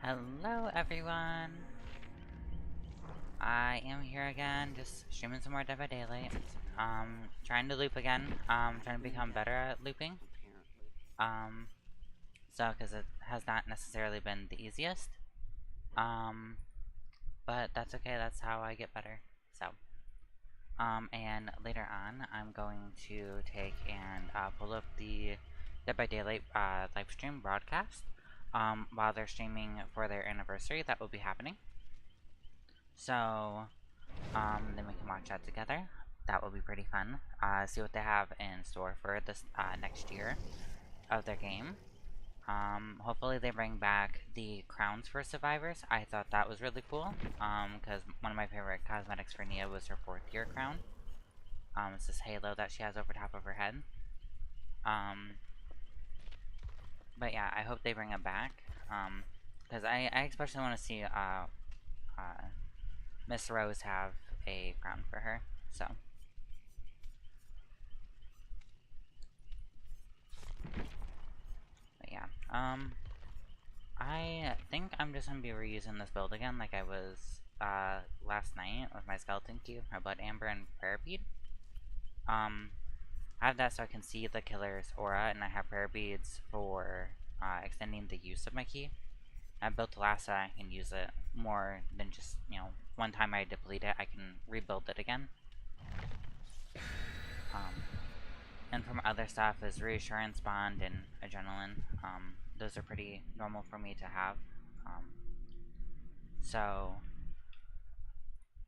Hello everyone! I am here again, just streaming some more Dead by Daylight. Trying to loop again, trying to become better at looping. Cause it has not necessarily been the easiest. But that's okay, that's how I get better. And later on, I'm going to take and pull up the Dead by Daylight live stream broadcast while they're streaming for their anniversary. That will be happening. So, then we can watch that together. That will be pretty fun. See what they have in store for this next year of their game. Hopefully they bring back the crowns for survivors. I thought that was really cool. Because one of my favorite cosmetics for Nia was her 4th year crown. It's this halo that she has over top of her head. But yeah, I hope they bring it back. Because I especially want to see Miss Rose have a crown for her. So. But yeah, I think I'm just gonna be reusing this build again like I was last night with my skeleton cube, my blood amber, and prayer bead. I have that so I can see the killer's aura, and I have prayer beads for extending the use of my key. I built it last so I can use it more than just, you know, one time I deplete it, I can rebuild it again. And from other stuff is reassurance bond and adrenaline. Those are pretty normal for me to have.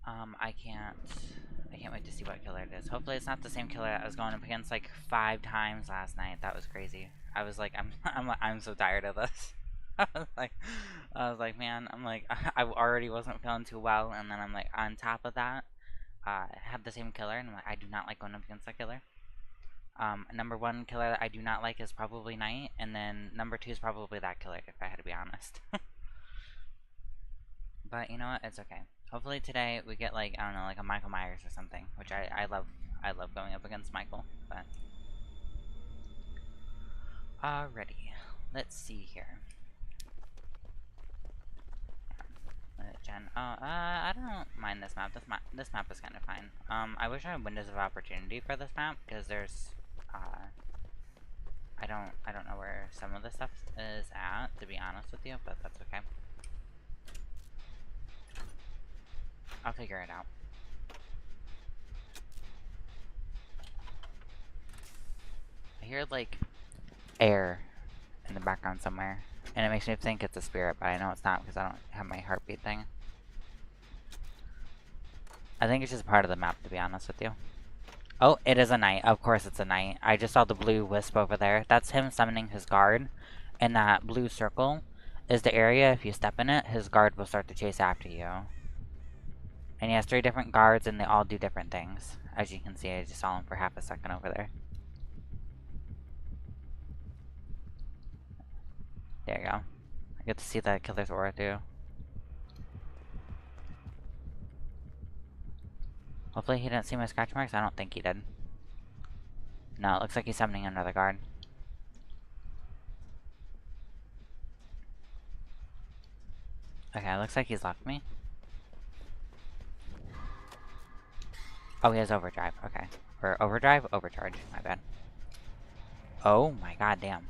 I can't wait to see what killer it is. Hopefully it's not the same killer that I was going up against like 5 times last night. That was crazy. I was like, I'm so tired of this. I was like, man, I already wasn't feeling too well, and then I'm like, on top of that, I had the same killer, and I'm like, I do not like going up against that killer. Number 1 killer that I do not like is probably Knight, and then number 2 is probably that killer, if I had to be honest. But you know what? It's okay. Hopefully today we get like, I don't know, like a Michael Myers or something, which I love going up against Michael, but. Alrighty. Let's see here. Jen. Oh, I don't mind this map. This map is kind of fine. I wish I had windows of opportunity for this map, because there's, I don't know where some of the stuff is at, to be honest with you, but that's okay. I'll figure it out. I hear, like, air in the background somewhere, and it makes me think it's a spirit, but I know it's not because I don't have my heartbeat thing. I think it's just part of the map, to be honest with you. Oh, it is a knight. Of course it's a knight. I just saw the blue wisp over there. That's him summoning his guard, and that blue circle is the area, if you step in it, his guard will start to chase after you. And he has 3 different guards, and they all do different things. As you can see, I just saw him for half a second over there. There you go. I get to see the killer's aura too. Hopefully he didn't see my scratch marks. I don't think he did. No, it looks like he's summoning another guard. Okay, it looks like he's left me. Oh, he has overdrive. Okay. Or overdrive? Overcharge. My bad. Oh my god damn.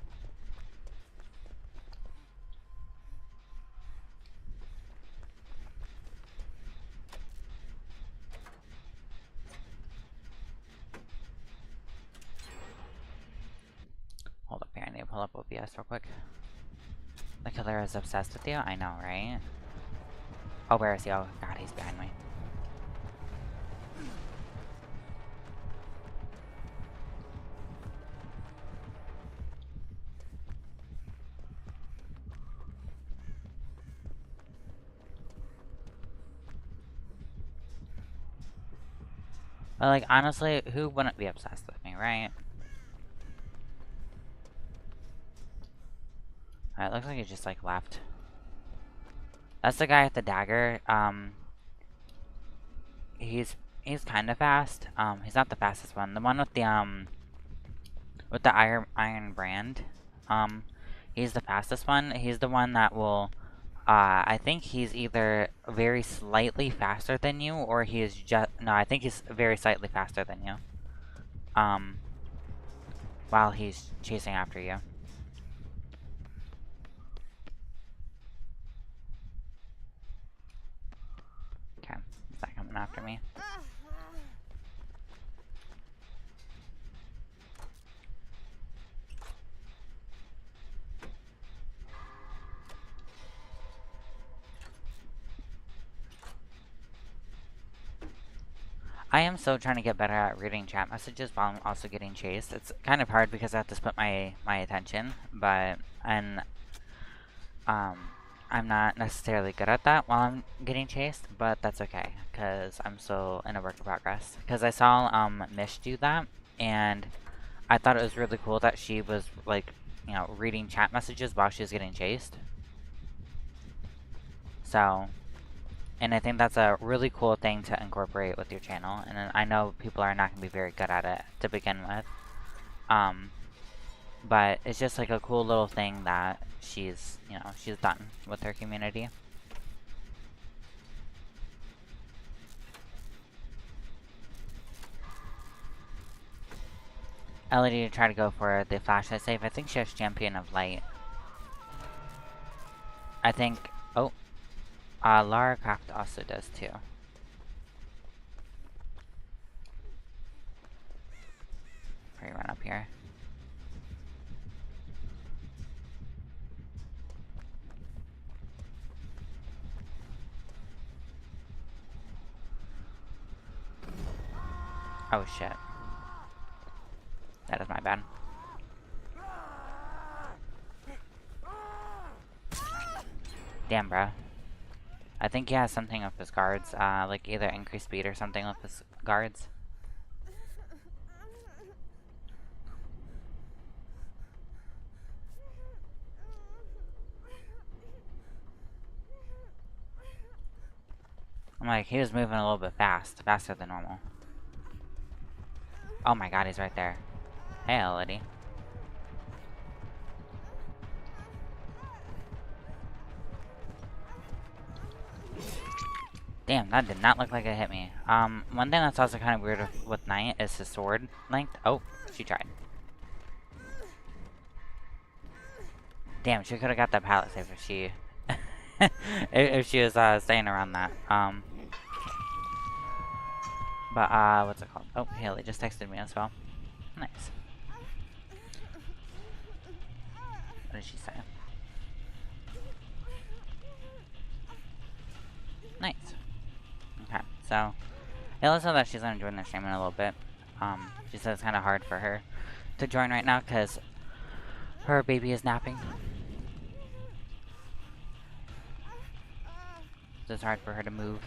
Hold up here, I need to pull up OBS real quick. The killer is obsessed with you? I know, right? Oh, where is he? Oh god, he's behind me. But like, honestly, who wouldn't be obsessed with me, right? Alright, looks like he just like left. That's the guy with the dagger. He's kind of fast. He's not the fastest one. The one with the iron brand. He's the fastest one. He's the one that will I think he's either very slightly faster than you, or he is just... No, I think he's very slightly faster than you. While he's chasing after you. Okay, he's not coming after me. I am so trying to get better at reading chat messages while I'm also getting chased. It's kind of hard because I have to split my attention, but I'm not necessarily good at that while I'm getting chased, but that's okay because I'm still in a work in progress. Because I saw Mish do that, and I thought it was really cool that she was like, you know, reading chat messages while she was getting chased. So. And I think that's a really cool thing to incorporate with your channel. And I know people are not going to be very good at it to begin with. But it's just like a cool little thing that she's done with her community. Elodie tried to go for the flashlight save. I think she has Champion of Light. I think... Oh. Lara Croft also does too. Before you run up here. Oh shit. That is my bad. Damn, bro. I think he has something with his guards, like either increased speed or something with his guards. I'm like, he was moving a little bit faster than normal. Oh my god, he's right there. Hey, Elodie. Damn, that did not look like it hit me. One thing that's also kind of weird with Knight is his sword length. Oh, she tried. Damn, she could have got that pallet save if she... if she was, staying around that. But, what's it called? Oh, Haley just texted me as well. Nice. What did she say? Nice. Okay, so... It looks like that she's gonna join the stream in a little bit. She said it's kind of hard for her to join right now because her baby is napping. So it's hard for her to move.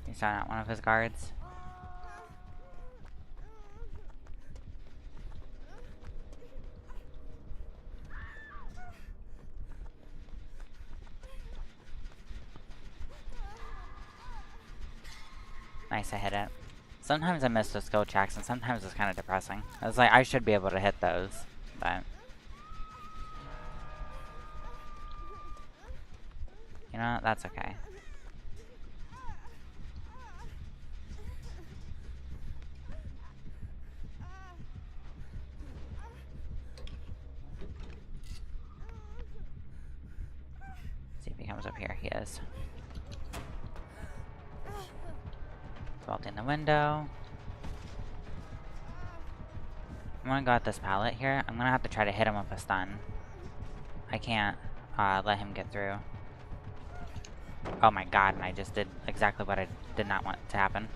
He's shot at one of his guards. Nice, I hit it. Sometimes I miss the skill checks, and sometimes it's kind of depressing. It's like, I should be able to hit those, but... You know, that's okay. See if he comes up here. He is. Vaulting the window. I'm gonna go at this pallet here. I'm gonna have to try to hit him with a stun. I can't let him get through. Oh my god, and I just did exactly what I did not want to happen.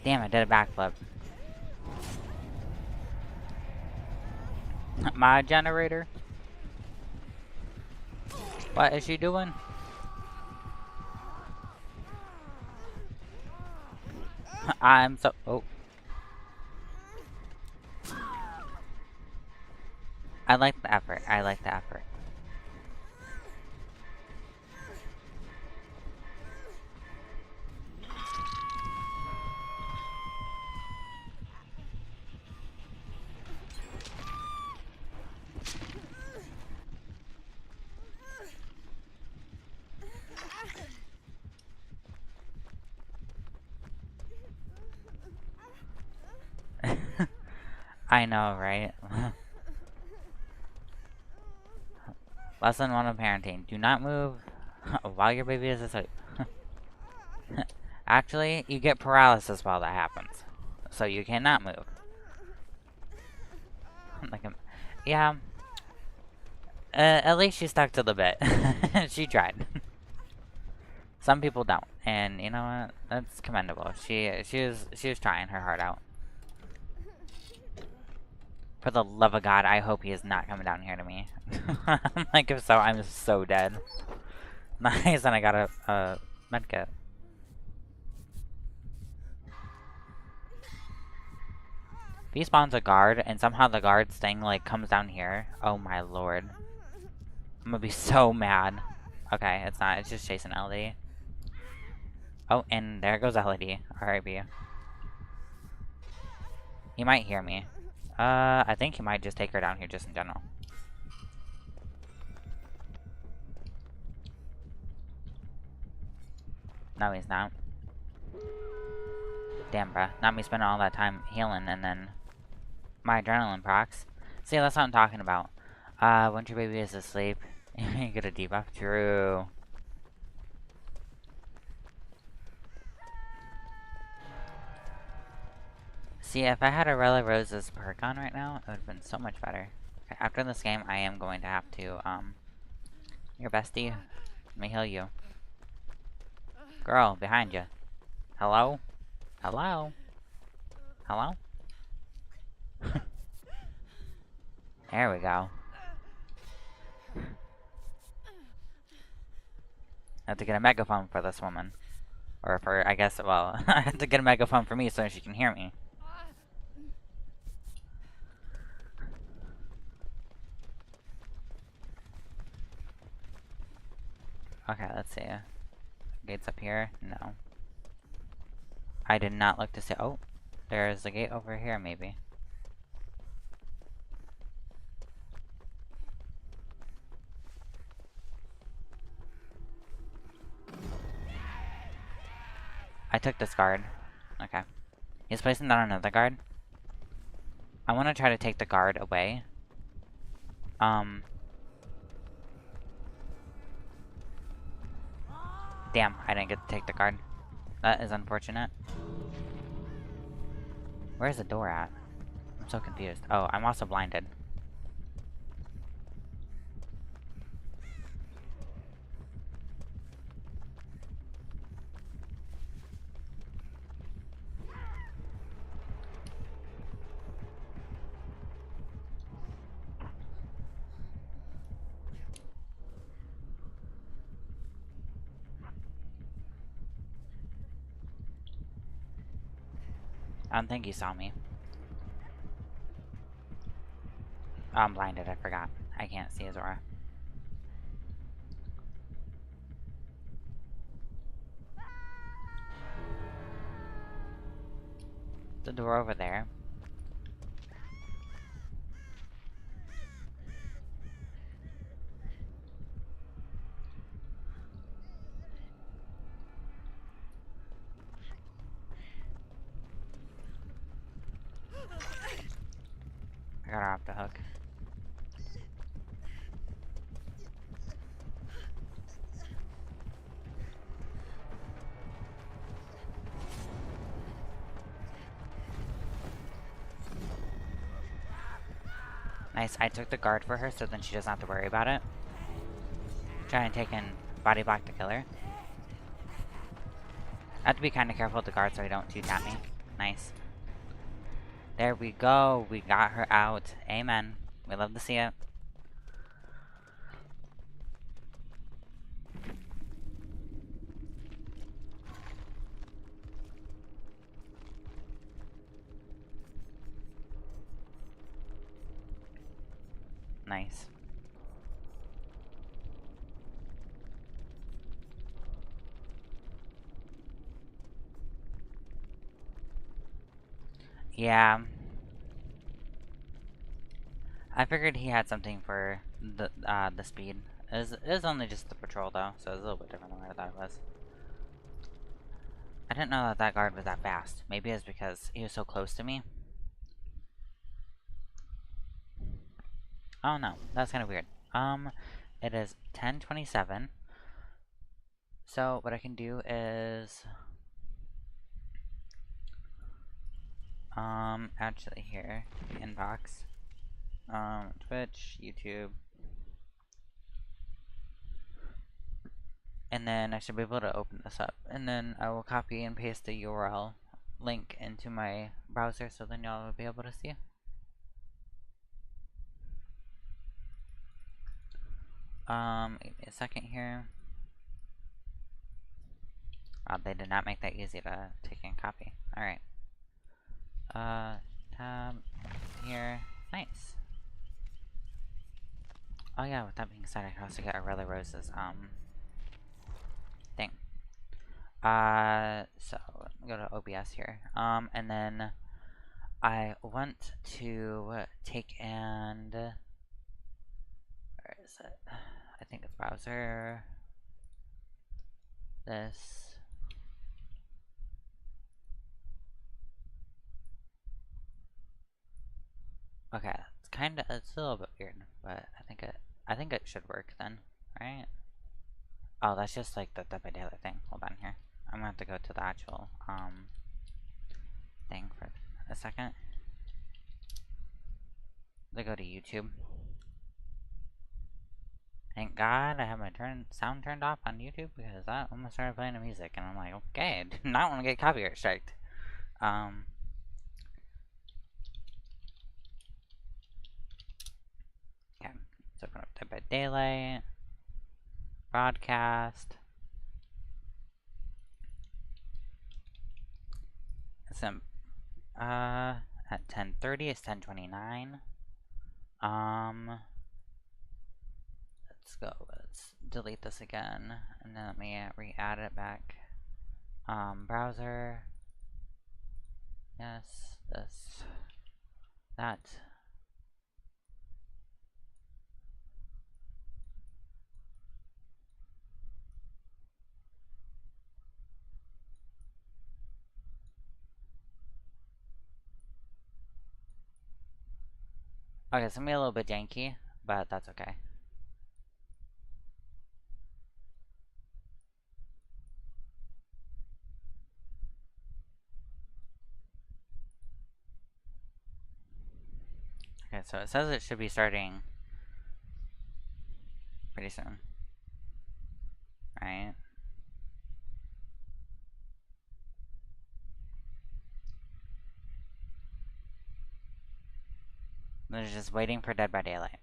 Damn, I did a backflip. My generator. What is she doing? I'm so... Oh. I like the effort. I like the effort. I know, right? Lesson 1 of parenting. Do not move while your baby is asleep. Actually, you get paralysis while that happens. So you cannot move. Like, yeah. At least she stuck to the bit. She tried. Some people don't, and you know what? That's commendable. She was trying her heart out. For the love of God, I hope he is not coming down here to me. Like, if so, I'm so dead. Nice, and I got a medkit. If he spawns a guard, and somehow the guard's thing, like, comes down here, oh my lord. I'm gonna be so mad. Okay, it's not, it's just chasing LD. Oh, and there goes LD. RIP. He might hear me. I think he might just take her down here just in general. No, he's not. Damn, bruh. Not me spending all that time healing and then my adrenaline procs. See, that's what I'm talking about. Once your baby is asleep, you get a debuff. True. See, if I had a Rella Rose's perk on right now, it would have been so much better. Okay, after this game, I am going to have to, your bestie, let me heal you. Girl, behind you. Hello? Hello? Hello? There we go. I have to get a megaphone for this woman. Or for, I guess, well, I have to get a megaphone for me so she can hear me. Okay, let's see. Gates up here? No. I did not look to see. Oh, there's a gate over here, maybe. I took this guard. Okay. He's placing down another guard. I want to try to take the guard away. Damn, I didn't get to take the guard. That is unfortunate. Where's the door at? I'm so confused. Oh, I'm also blinded. I don't think he saw me. Oh, I'm blinded, I forgot. I can't see his aura. The door over there. I got her off the hook. Nice, I took the guard for her so then she doesn't have to worry about it. Trying to take in body block to kill her. I have to be kind of careful with the guard so I don't shoot at me. Nice. There we go. We got her out. Amen. We love to see it. Nice. Yeah. I figured he had something for the speed. It was only just the patrol though, so it was a little bit different than what I thought it was. I didn't know that that guard was that fast. Maybe it's because he was so close to me. Oh no, that's kind of weird. It is 10:27. So what I can do is, actually here, inbox, Twitch, YouTube, and then I should be able to open this up, and then I will copy and paste the URL link into my browser, so then y'all will be able to see. Give me a second here. They did not make that easy to take and copy. Alright. Tab here. Nice. Oh yeah, with that being said, I can also get Aurelia Rose's, thing. So, let me go to OBS here. And then I want to take and, where is it? I think it's browser. This. Okay, it's a little bit weird, but I think it should work then, right? Oh, that's just like the Dead by Daylight thing. Hold on here. I'm gonna have to go to the actual, thing for a second. Let's go to YouTube. Thank God I have my sound turned off on YouTube, because I almost started playing the music, and I'm like, okay, I do not want to get copyright striked. Okay, let's open up Dead by Daylight, broadcast. It's at 10:30, it's 10:29. Let's go, let's delete this again, and then let me re-add it back. Browser. Yes, this, that. Okay, it's gonna be a little bit janky, but that's okay. Okay, so it says it should be starting pretty soon. Right? They're just waiting for Dead by Daylight.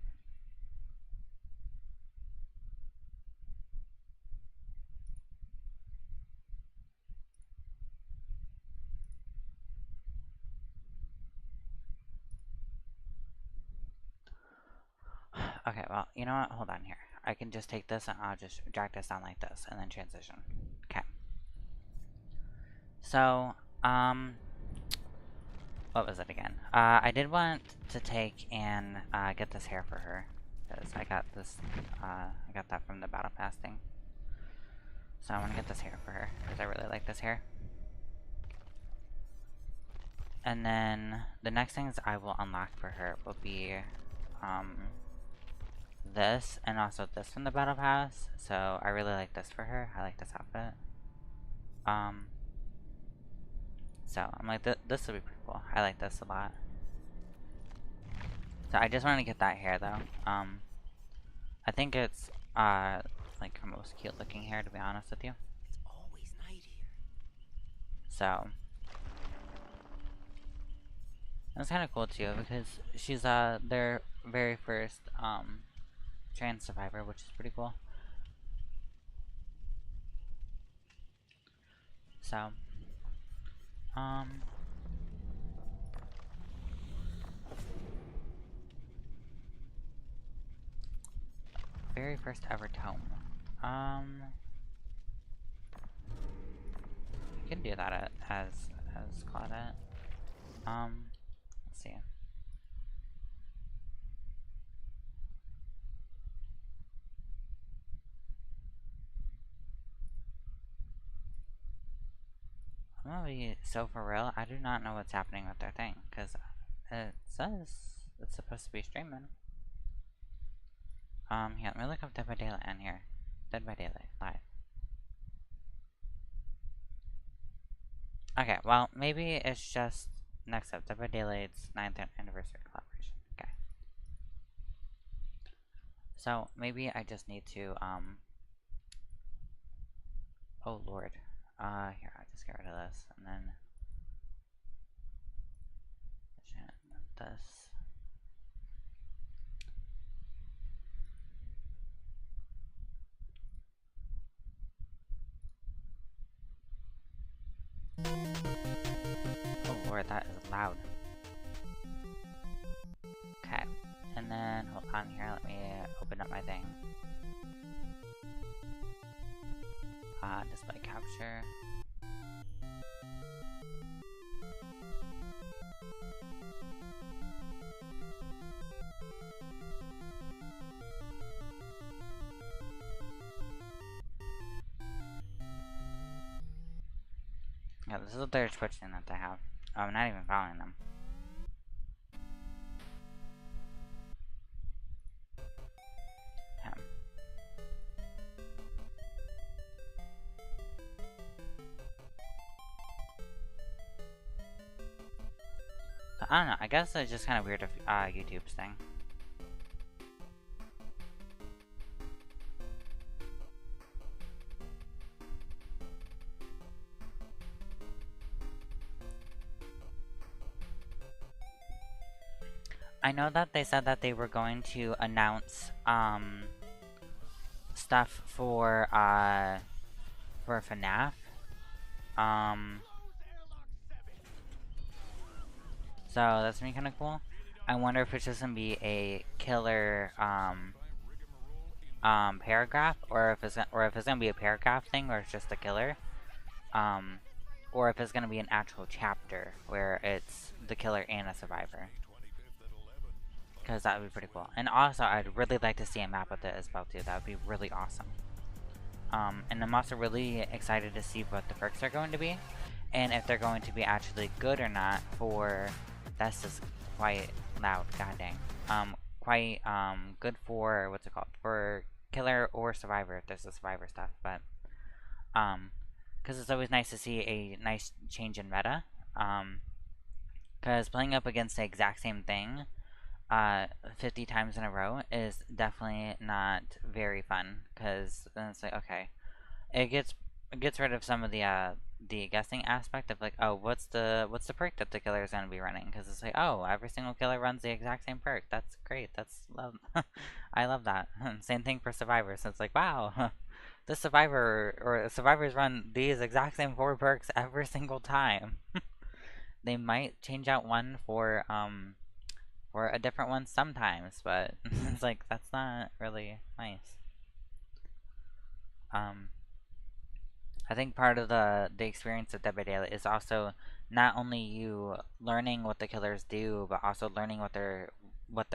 Okay, well, you know what? Hold on here. I can just take this and I'll just drag this down like this and then transition. Okay. So, what was it again? I did want to take and get this hair for her, because I got this, I got that from the Battle Pass thing. So I want to get this hair for her, because I really like this hair. And then the next things I will unlock for her will be, this, and also this from the Battle Pass. So I really like this for her. I like this outfit. So I'm like, this would be pretty cool. I like this a lot. So I just want to get that hair though. I think it's like her most cute looking hair, to be honest with you. It's always night here. So that's kind of cool too, because she's their very first trans survivor, which is pretty cool. So very first ever tome. You can do that as Claudette. Let's see. I'm gonna be so for real. I do not know what's happening with their thing, because it says it's supposed to be streaming. Here, let me look up Dead by Daylight on here. Dead by Daylight, live. Okay, well, maybe it's just next up, Dead by Daylight's 9th anniversary collaboration. Okay. So, maybe I just need to, oh lord. Here, I'll just get rid of this, and then this. Oh lord, that is loud. Okay, and then hold on here, let me open up my thing. Display capture. Yeah, this is the third Twitch thing that they have. Oh, I'm not even following them. So, I don't know, I guess it's just kind of weird if YouTube's thing. I know that they said that they were going to announce stuff for FNAF. So that's gonna be kind of cool. I wonder if it's just gonna be a killer paragraph, or if it's gonna be a paragraph thing, or it's just a killer, or if it's gonna be an actual chapter where it's the killer and a survivor. Because that would be pretty cool. And also, I'd really like to see a map with it as well too. That would be really awesome. And I'm also really excited to see what the perks are going to be, and if they're going to be actually good or not for. That's just quite loud. God dang. Quite good for what's it called, for killer or survivor if there's the survivor stuff. But because it's always nice to see a nice change in meta. Because playing up against the exact same thing 50 times in a row is definitely not very fun, because then it's like, okay, it gets rid of some of the guessing aspect of like, oh, what's the perk that the killer is going to be running, because it's like, oh, every single killer runs the exact same perk. That's great. That's love. I love that. Same thing for survivors. So it's like, wow, the survivors run these exact same 4 perks every single time. They might change out one for a different one sometimes, but it's like, that's not really nice. I think part of the experience of Dead by Daylight is also not only you learning what the killers do, but also learning what their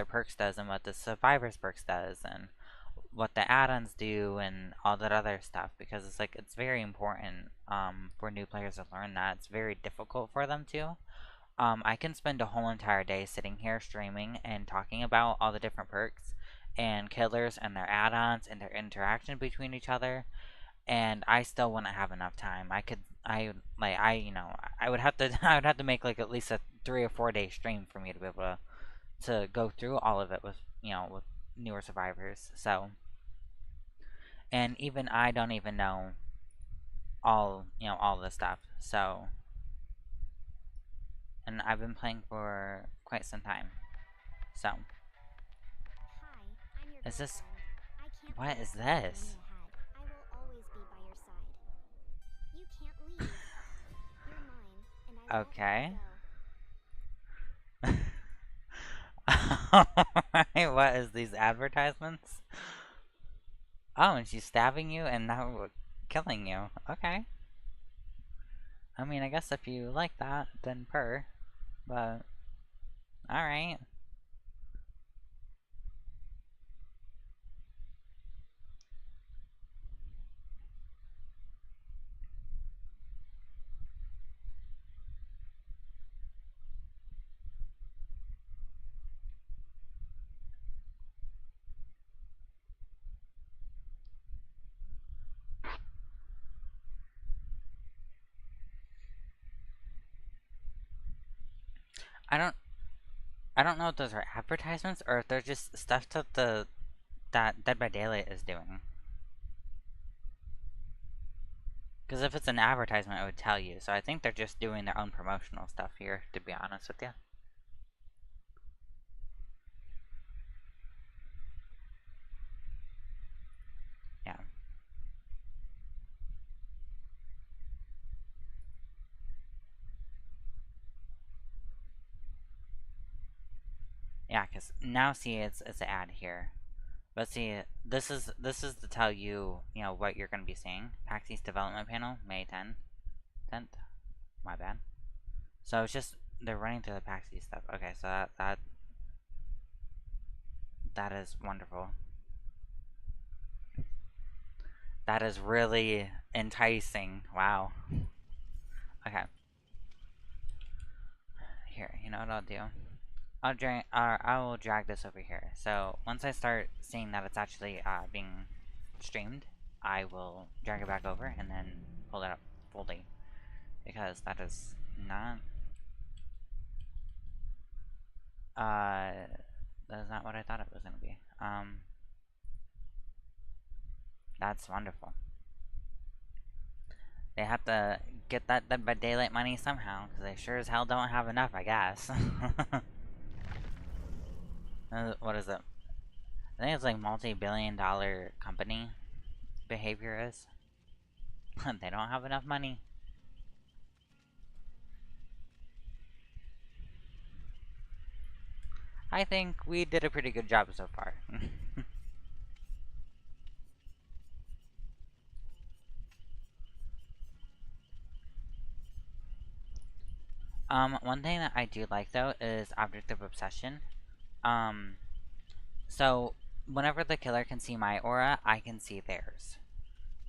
perks does, and what the survivors perks does, and what the add-ons do, and all that other stuff, because it's like, it's very important for new players to learn that. It's very difficult for them to. I can spend a whole entire day sitting here streaming and talking about all the different perks and killers and their add-ons and their interaction between each other, and I still wouldn't have enough time. I would have to I would have to make like at least a 3 or 4 day stream for me to be able to go through all of it with with newer survivors. So, and even I don't even know all all this stuff. So, and I've been playing for quite some time. So, is this, what is this? Okay. What is these advertisements? Oh, and she's stabbing you and now killing you. Okay. I mean, I guess if you like that, then purr. But, alright. I don't know if those are advertisements or if they're just stuff that Dead by Daylight is doing. Because if it's an advertisement, it would tell you. So I think they're just doing their own promotional stuff here, to be honest with you. Yeah. Yeah, because now see it's an ad here. But see, this is to tell you, you know, what you're going to be seeing. PAX East Development Panel, May 10th. My bad. So it's just, they're running through the PAX East stuff. Okay, so that is wonderful. That is really enticing. Wow. Okay. Here, you know what I'll do? I will drag this over here. So once I start seeing that it's actually being streamed, I will drag it back over and then pull it up fully, because that is not that is not what I thought it was gonna be. That's wonderful. They have to get that Dead by Daylight money somehow, because they sure as hell don't have enough, I guess. What is it? I think it's like multi-billion-dollar company behavior is. They don't have enough money. I think we did a pretty good job so far. One thing that I do like though is Object of Obsession. So whenever the killer can see my aura, I can see theirs.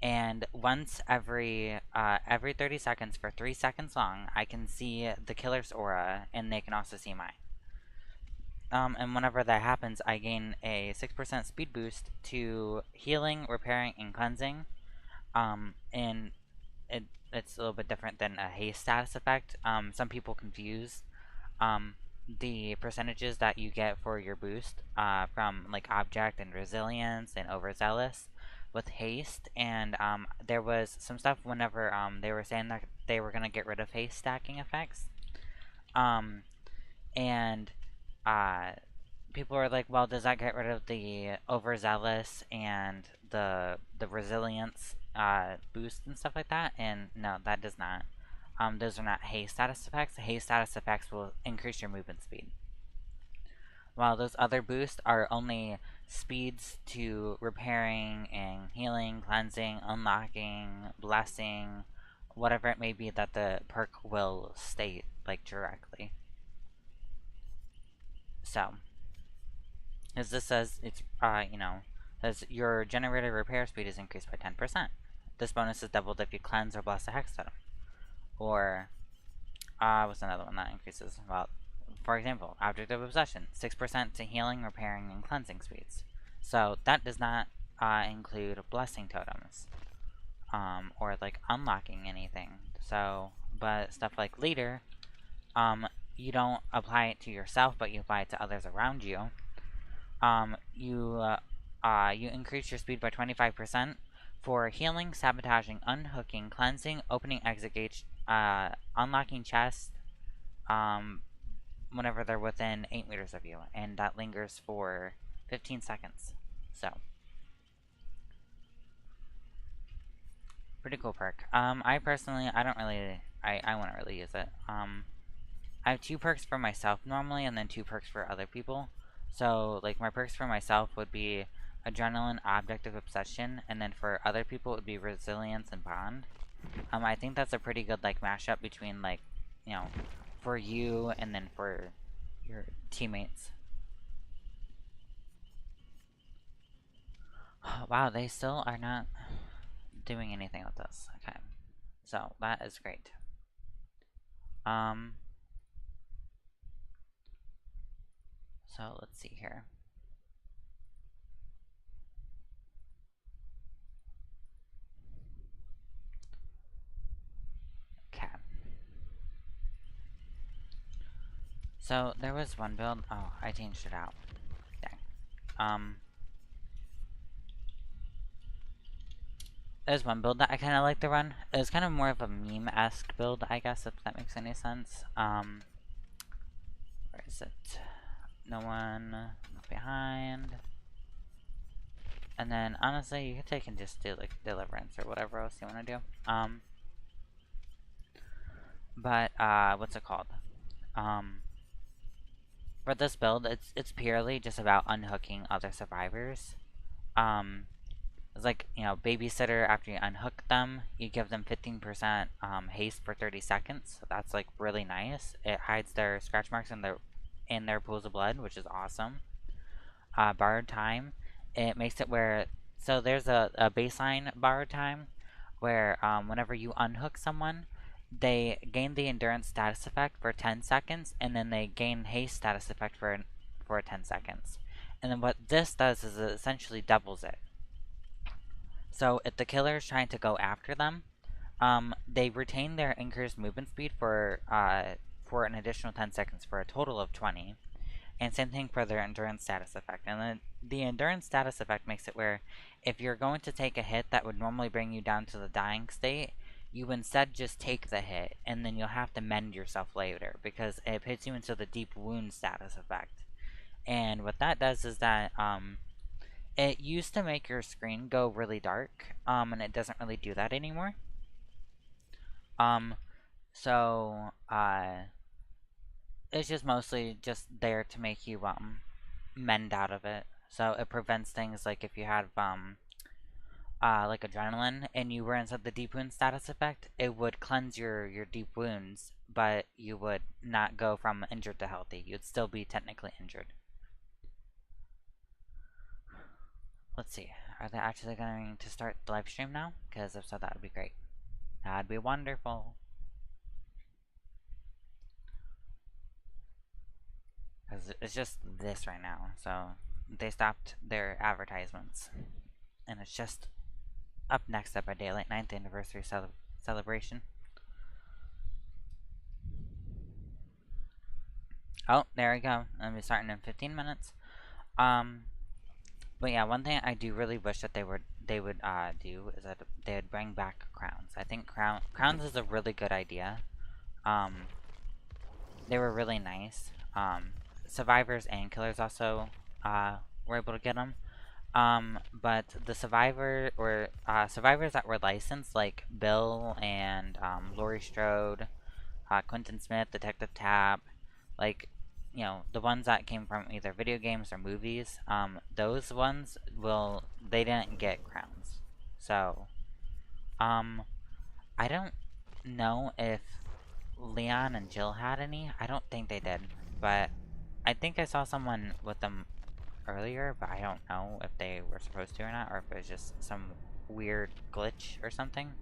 And once every 30 seconds for 3 seconds long, I can see the killer's aura, and they can also see mine. And whenever that happens, I gain a 6% speed boost to healing, repairing, and cleansing. And it's a little bit different than a haste status effect. Some people confuse the percentages that you get for your boost from like object and resilience and overzealous with haste, and there was some stuff whenever they were saying that they were gonna get rid of haste stacking effects, and people were like, well, does that get rid of the overzealous and the resilience boost and stuff like that? And no, that does not. Those are not haste status effects. Haste status effects will increase your movement speed, while those other boosts are only speeds to repairing and healing, cleansing, unlocking, blessing, whatever it may be that the perk will state, like, directly. So, as this says, it's, you know, says your generator repair speed is increased by 10%. This bonus is doubled if you cleanse or bless a hex totem. Or, what's another one that increases? Well, for example, Object of Obsession, 6% to healing, repairing, and cleansing speeds. So that does not include blessing totems, or like unlocking anything. So, but stuff like leader, you don't apply it to yourself, but you apply it to others around you. You increase your speed by 25% for healing, sabotaging, unhooking, cleansing, opening exit gates, unlocking chests, whenever they're within 8 meters of you, and that lingers for 15 seconds. So, pretty cool perk. I personally, I don't really, I wouldn't really use it. I have 2 perks for myself normally, and then 2 perks for other people. So, like, my perks for myself would be Adrenaline, Object of Obsession, and then for other people it would be Resilience and Bond. I think that's a pretty good, like, mashup between, like, you know, for you and then for your teammates. Wow, they still are not doing anything with this. Okay, so that is great. So let's see here. Okay. So there was one build. Oh, I changed it out. Dang. There's one build that I kind of like to run. It was kind of more of a meme-esque build, I guess, if that makes any sense. Where is it? No one behind. And then, honestly, you could take and just do, like, Deliverance or whatever else you want to do. What's it called? For this build, it's purely just about unhooking other survivors. It's like, you know, babysitter, after you unhook them, you give them 15% haste for 30 seconds. So that's, like, really nice. It hides their scratch marks in their pools of blood, which is awesome. Borrowed time, it makes it where, so there's a baseline borrowed time where whenever you unhook someone, they gain the endurance status effect for 10 seconds, and then they gain haste status effect for 10 seconds. And then what this does is it essentially doubles it. So if the killer is trying to go after them, they retain their increased movement speed for an additional 10 seconds for a total of 20. And same thing for their endurance status effect. And then the endurance status effect makes it where if you're going to take a hit that would normally bring you down to the dying state, you instead just take the hit, and then you'll have to mend yourself later because it puts you into the deep wound status effect. And what that does is that it used to make your screen go really dark, and it doesn't really do that anymore. So it's just mostly just there to make you mend out of it. So it prevents things like if you had like adrenaline and you were inside the deep wound status effect, it would cleanse your deep wounds, but you would not go from injured to healthy. You'd still be technically injured. Let's see. Are they actually going to start the live stream now? Because if so, that would be great. That'd be wonderful. Because it's just this right now. So they stopped their advertisements. And it's just up next up our Daylight 9th anniversary celebration. Oh, there we go. I'll be starting in 15 minutes. But yeah, one thing I do really wish that they would do is that they would bring back crowns. I think crowns is a really good idea. They were really nice. Survivors and killers also were able to get them. But the survivors that were licensed, like Bill and Laurie Strode, Quentin Smith, Detective Tapp, like, you know, the ones that came from either video games or movies, those ones they didn't get crowns. So, I don't know if Leon and Jill had any. I don't think they did, but I think I saw someone with them earlier, but I don't know if they were supposed to or not, or if it was just some weird glitch or something.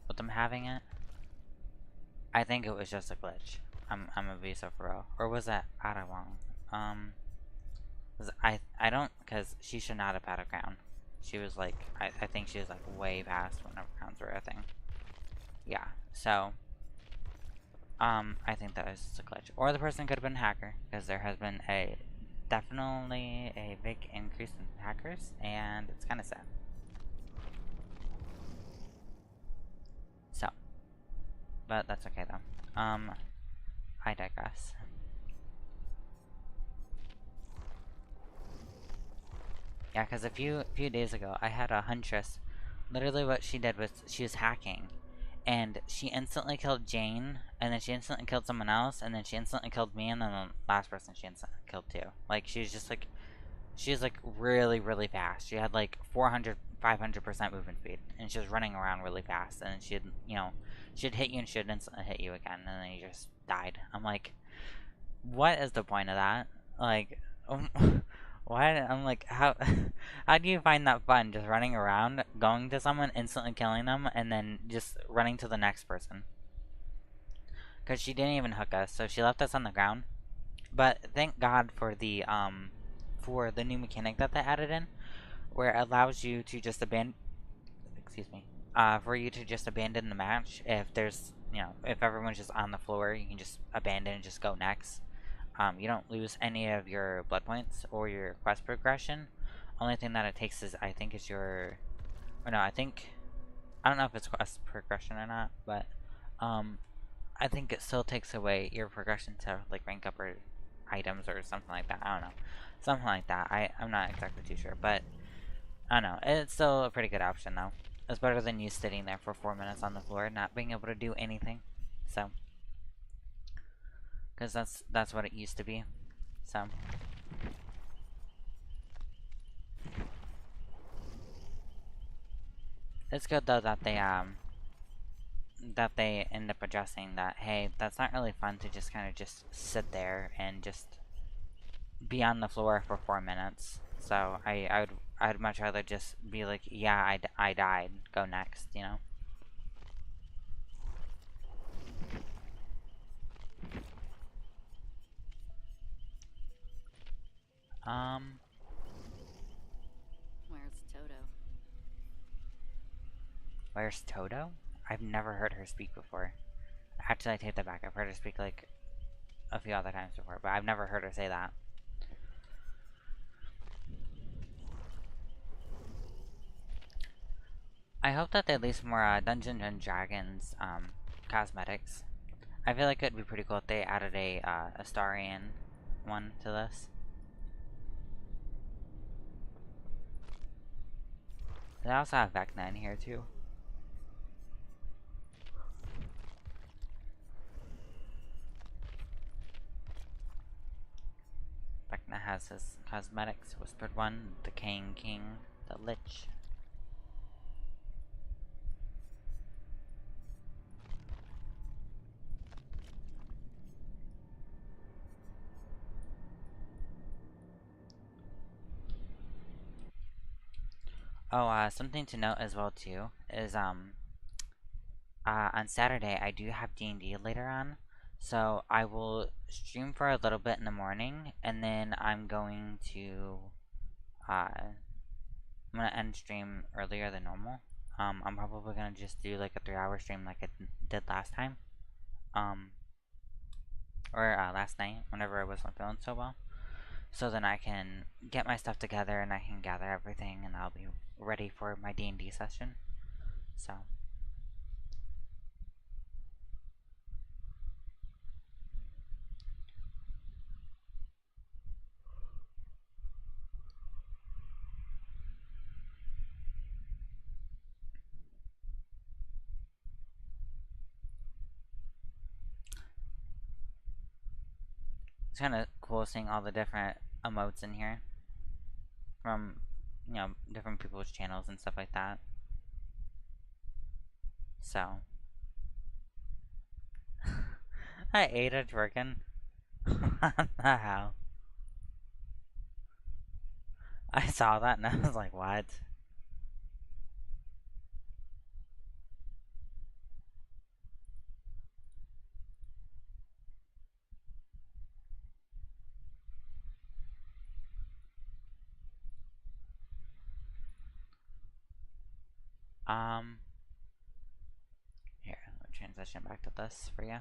With them having it. I think it was just a glitch. I'm gonna be so for real. Or was that Adawang? I don't, because she should not have had a crown. She was like, I think she was like way past whenever crowns were a thing. Yeah, so I think that was just a glitch. Or the person could have been a hacker, because there has been definitely a big increase in hackers, and it's kind of sad. So, but that's okay though. I digress. Yeah, because a few days ago, I had a huntress. Literally, what she did was she was hacking, and she instantly killed Jane, and then she instantly killed someone else, and then she instantly killed me, and then the last person she instantly killed too. Like, she was just like, she was like really, really fast. She had like 400, 500% movement speed, and she was running around really fast, and she'd, you know, she'd hit you and she'd instantly hit you again, and then you just died. I'm like, what is the point of that? Like, why? I'm like, how how do you find that fun? Just running around, going to someone, instantly killing them, and then just running to the next person. Because she didn't even hook us, so she left us on the ground. But thank God for the new mechanic that they added in, where it allows you to just excuse me, for you to just abandon the match. If there's, you know, if everyone's just on the floor, you can just abandon and just go next. You don't lose any of your blood points or your quest progression. Only thing that it takes is, I think, is your, or no, I don't know if it's quest progression or not, but, I think it still takes away your progression to, like, rank up or items or something like that. I don't know. Something like that. I'm not exactly too sure, but I don't know. It's still a pretty good option, though. It's better than you sitting there for 4 minutes on the floor, not being able to do anything. So, because that's what it used to be. So, it's good though that they end up addressing that. Hey, that's not really fun to just kind of just sit there and just be on the floor for 4 minutes. So I'd much rather just be like, yeah, I died. Go next, you know. Um, Where's Toto? where's Toto? I've never heard her speak before. Actually, I take that back. I've heard her speak like a few other times before, but I've never heard her say that. I hope that they release more Dungeons and Dragons cosmetics. I feel like it'd be pretty cool if they added a Astarian one to this. They also have Vecna in here too. Vecna has his cosmetics, Whispered One, the Decaying King, the Lich. Oh, something to note as well too is on Saturday I do have D&D later on, so I will stream for a little bit in the morning, and then I'm going to I'm gonna end stream earlier than normal. I'm probably gonna just do like a 3-hour stream like I did last time, um, or last night whenever I wasn't feeling so well. So then I can get my stuff together and I can gather everything, and I'll be ready for my D&D session. So. It's kind of cool seeing all the different emotes in here from, you know, different people's channels and stuff like that. So, I ate a twerking. What the hell? I saw that and I was like, what? Um, Here, let me transition back to this for you.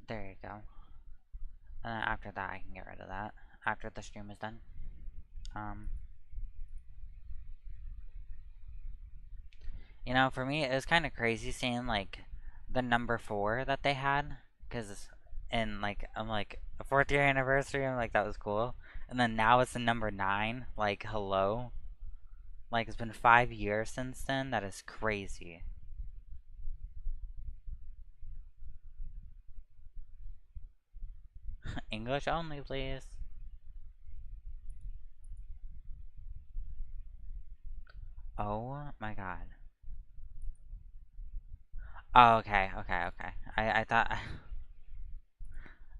There you go. And then after that, I can get rid of that. After the stream is done. You know, for me, it was kind of crazy seeing, like, the number 4 that they had. Because, and, like, I'm like, a 4th year anniversary, I'm like, that was cool. And then now it's the number 9. Like, hello? Like, it's been 5 years since then. That is crazy. English only, please. Oh my god. Oh, okay, okay, okay. I thought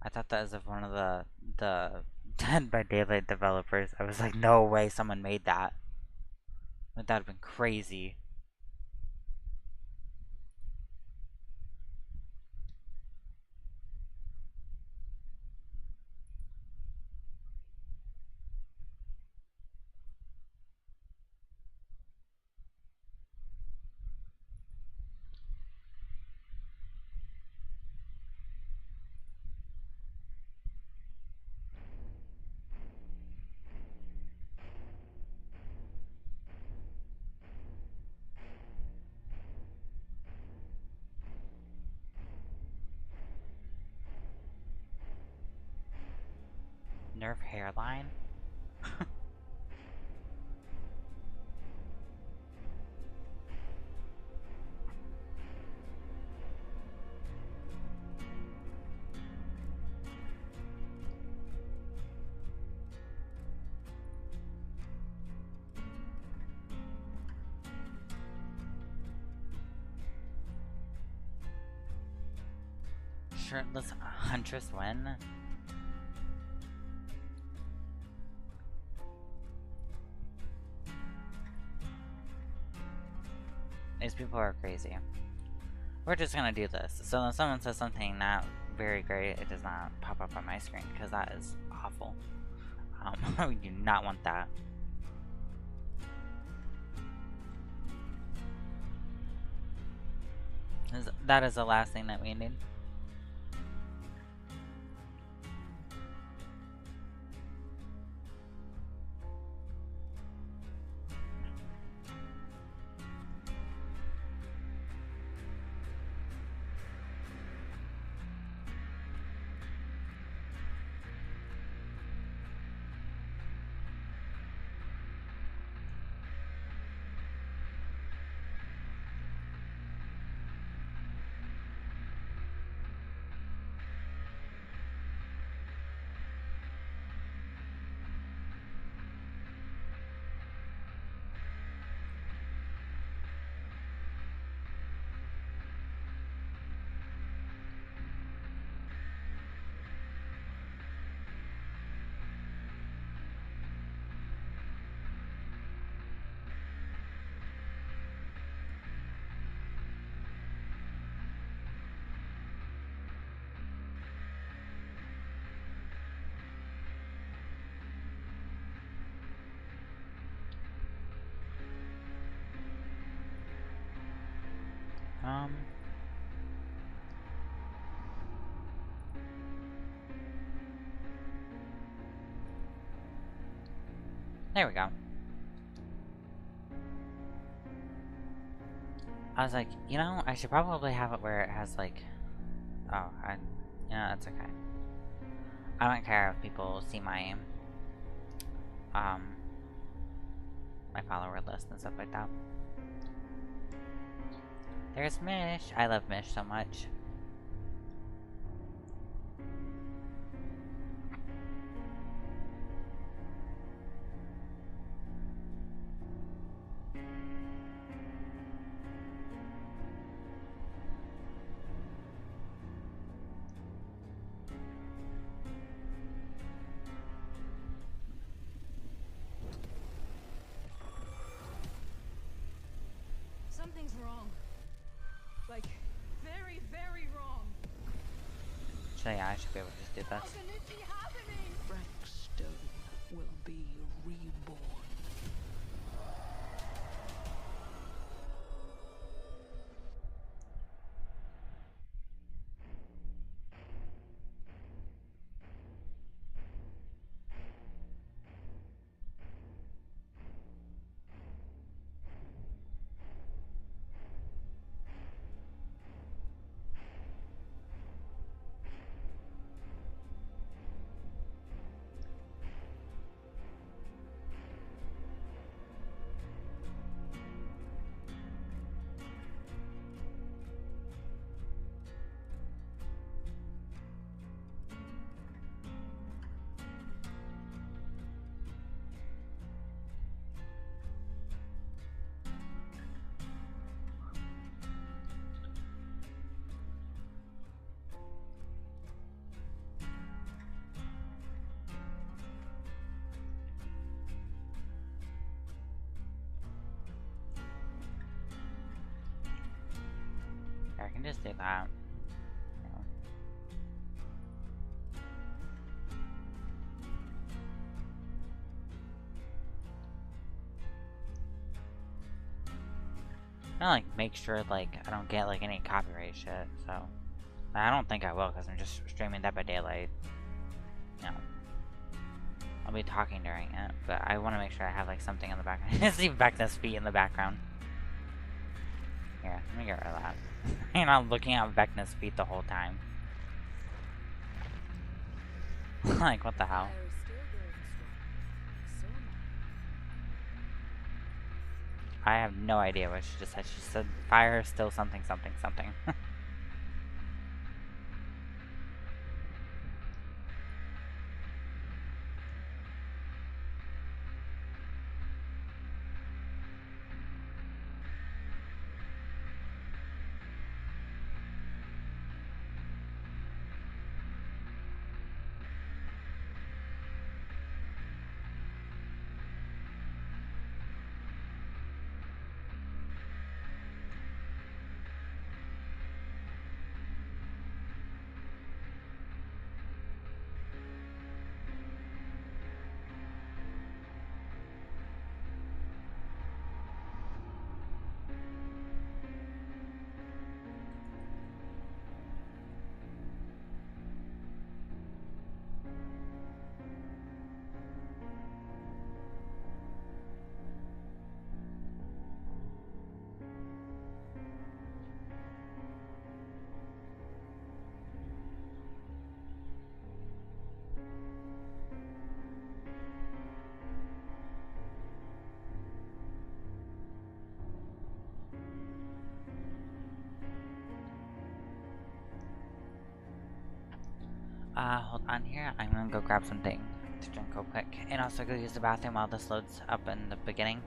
I thought that was of one of the Dead by Daylight developers. I was like, no way someone made that. Like, that'd have been crazy. Nerf hairline? Shirtless Huntress win? These people are crazy. We're just gonna do this. So when someone says something not very great, it does not pop up on my screen, because that is awful. We do not want that. That is the last thing that we need. There we go. I was like, you know, I should probably have it where it has like, you know, that's okay. I don't care if people see my, my follower list and stuff like that. There's Mish. I love Mish so much. Something's wrong. Like, very, very wrong. So yeah, I should be able to just do How this. can this be happening? Frankstone will be reborn. I can just do that. Yeah. I like make sure like I don't get like any copyright shit. So I don't think I will because I'm just streaming Dead by Daylight. No, I'll be talking during it, but I want to make sure I have like something in the background. See Vecna's feet in the background. Here, let me get rid of that. You're not looking at Vecna's feet the whole time. Like, what the hell? There's I have no idea what she just said. She said fire still something something something. Hold on here. I'm gonna go grab something to drink real quick. And also go use the bathroom while this loads up in the beginning.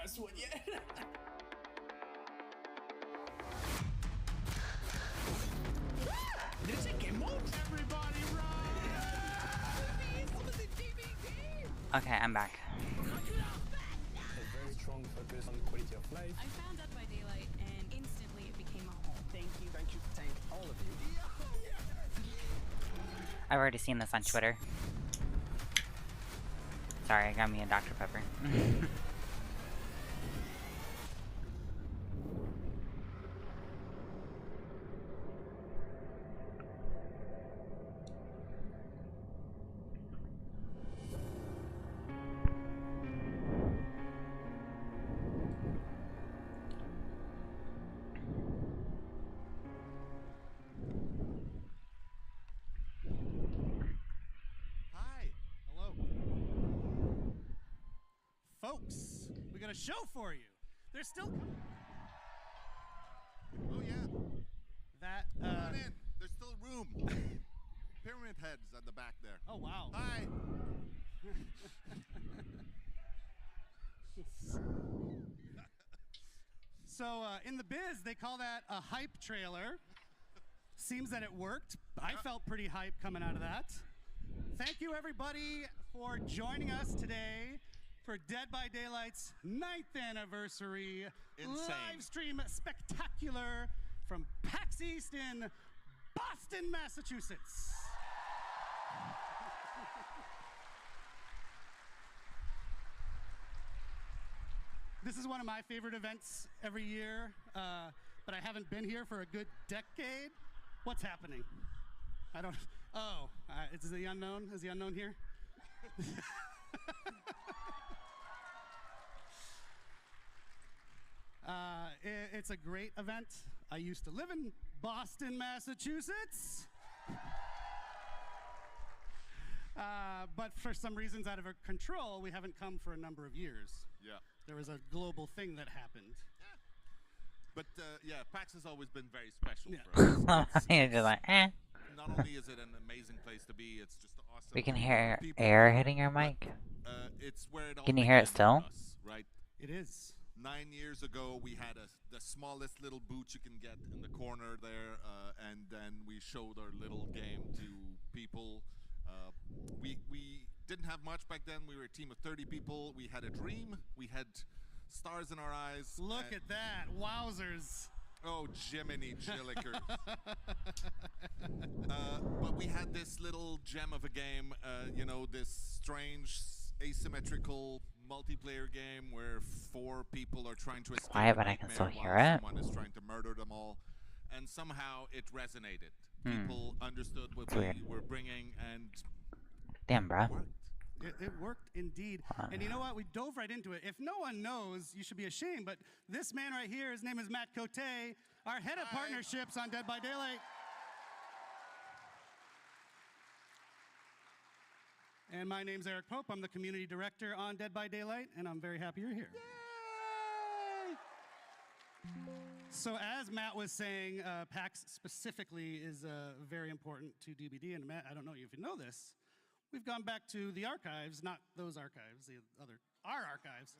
best one yet. Did it say Gimbal? Everybody run! Okay, I'm back. A very strong focus on quality of life. I found Dead by Daylight and instantly it became a home. Thank you, thank all of you. I've already seen this on Twitter. Sorry, I got me a Dr. Pepper. Folks, we got a show for you. There's still. Oh yeah. That. Come on in. There's still room. Pyramid Head's at the back there. Oh wow. Hi. So in the biz, they call that a hype trailer. seems that it worked. I felt pretty hyped coming out of that. Thank you, everybody, for joining us today for Dead by Daylight's 9th anniversary live stream spectacular from PAX East in Boston, Massachusetts. This is one of my favorite events every year, but I haven't been here for a good decade. What's happening? I don't. Oh, is the unknown? Is the unknown here? It's a great event. I used to live in Boston, Massachusetts. But for some reasons out of our control, we haven't come for a number of years. Yeah. There was a global thing that happened. But yeah, PAX has always been very special for us. You're just like, eh. Not only is it an amazing place to be, it's just awesome. We can to hear meet people, air hitting your but, mic. It's where it all Can you hear it began for still? us, right? It is. 9 years ago, we had the smallest little booth you can get in the corner there, and then we showed our little game to people. We didn't have much back then. We were a team of 30 people. We had a dream. We had stars in our eyes. Look at that. Wowzers. Oh, Jiminy Jillikers. But we had this little gem of a game, you know, this strange asymmetrical multiplayer game where 4 people are trying to escape Quiet, a but I can nightmare still while hear it. someone is trying to murder them all. And somehow it resonated. People understood what It's weird. we were bringing, and Damn, bro. worked. It worked indeed. And you know what? We dove right into it. If no one knows, you should be ashamed. But this man right here, his name is Matt Cote, our head of partnerships on Dead by Daylight. And my name's Eric Pope. I'm the community director on Dead by Daylight, and I'm very happy you're here. So as Matt was saying, PAX specifically is very important to DBD. And Matt, I don't know if you know this, we've gone back to the archives, not those archives, our archives.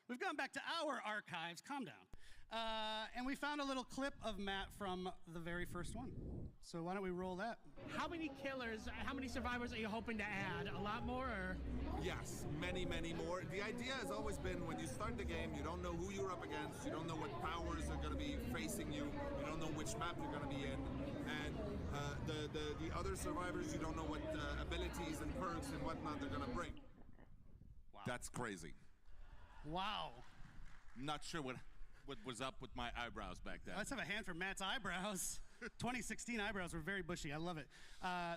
We've gone back to our archives, calm down. And we found a little clip of Matt from the very first one. So why don't we roll that? How many killers, how many survivors are you hoping to add? A lot more, or? Yes, many, many more. The idea has always been when you start the game, you don't know who you're up against, you don't know what powers are going to be facing you, you don't know which map you're going to be in, and the other survivors, you don't know what abilities and perks and whatnot they're going to bring. Wow. That's crazy. Wow. Not sure what was up with my eyebrows back then. Let's have a hand for Matt's eyebrows. 2016 eyebrows were very bushy. I love it.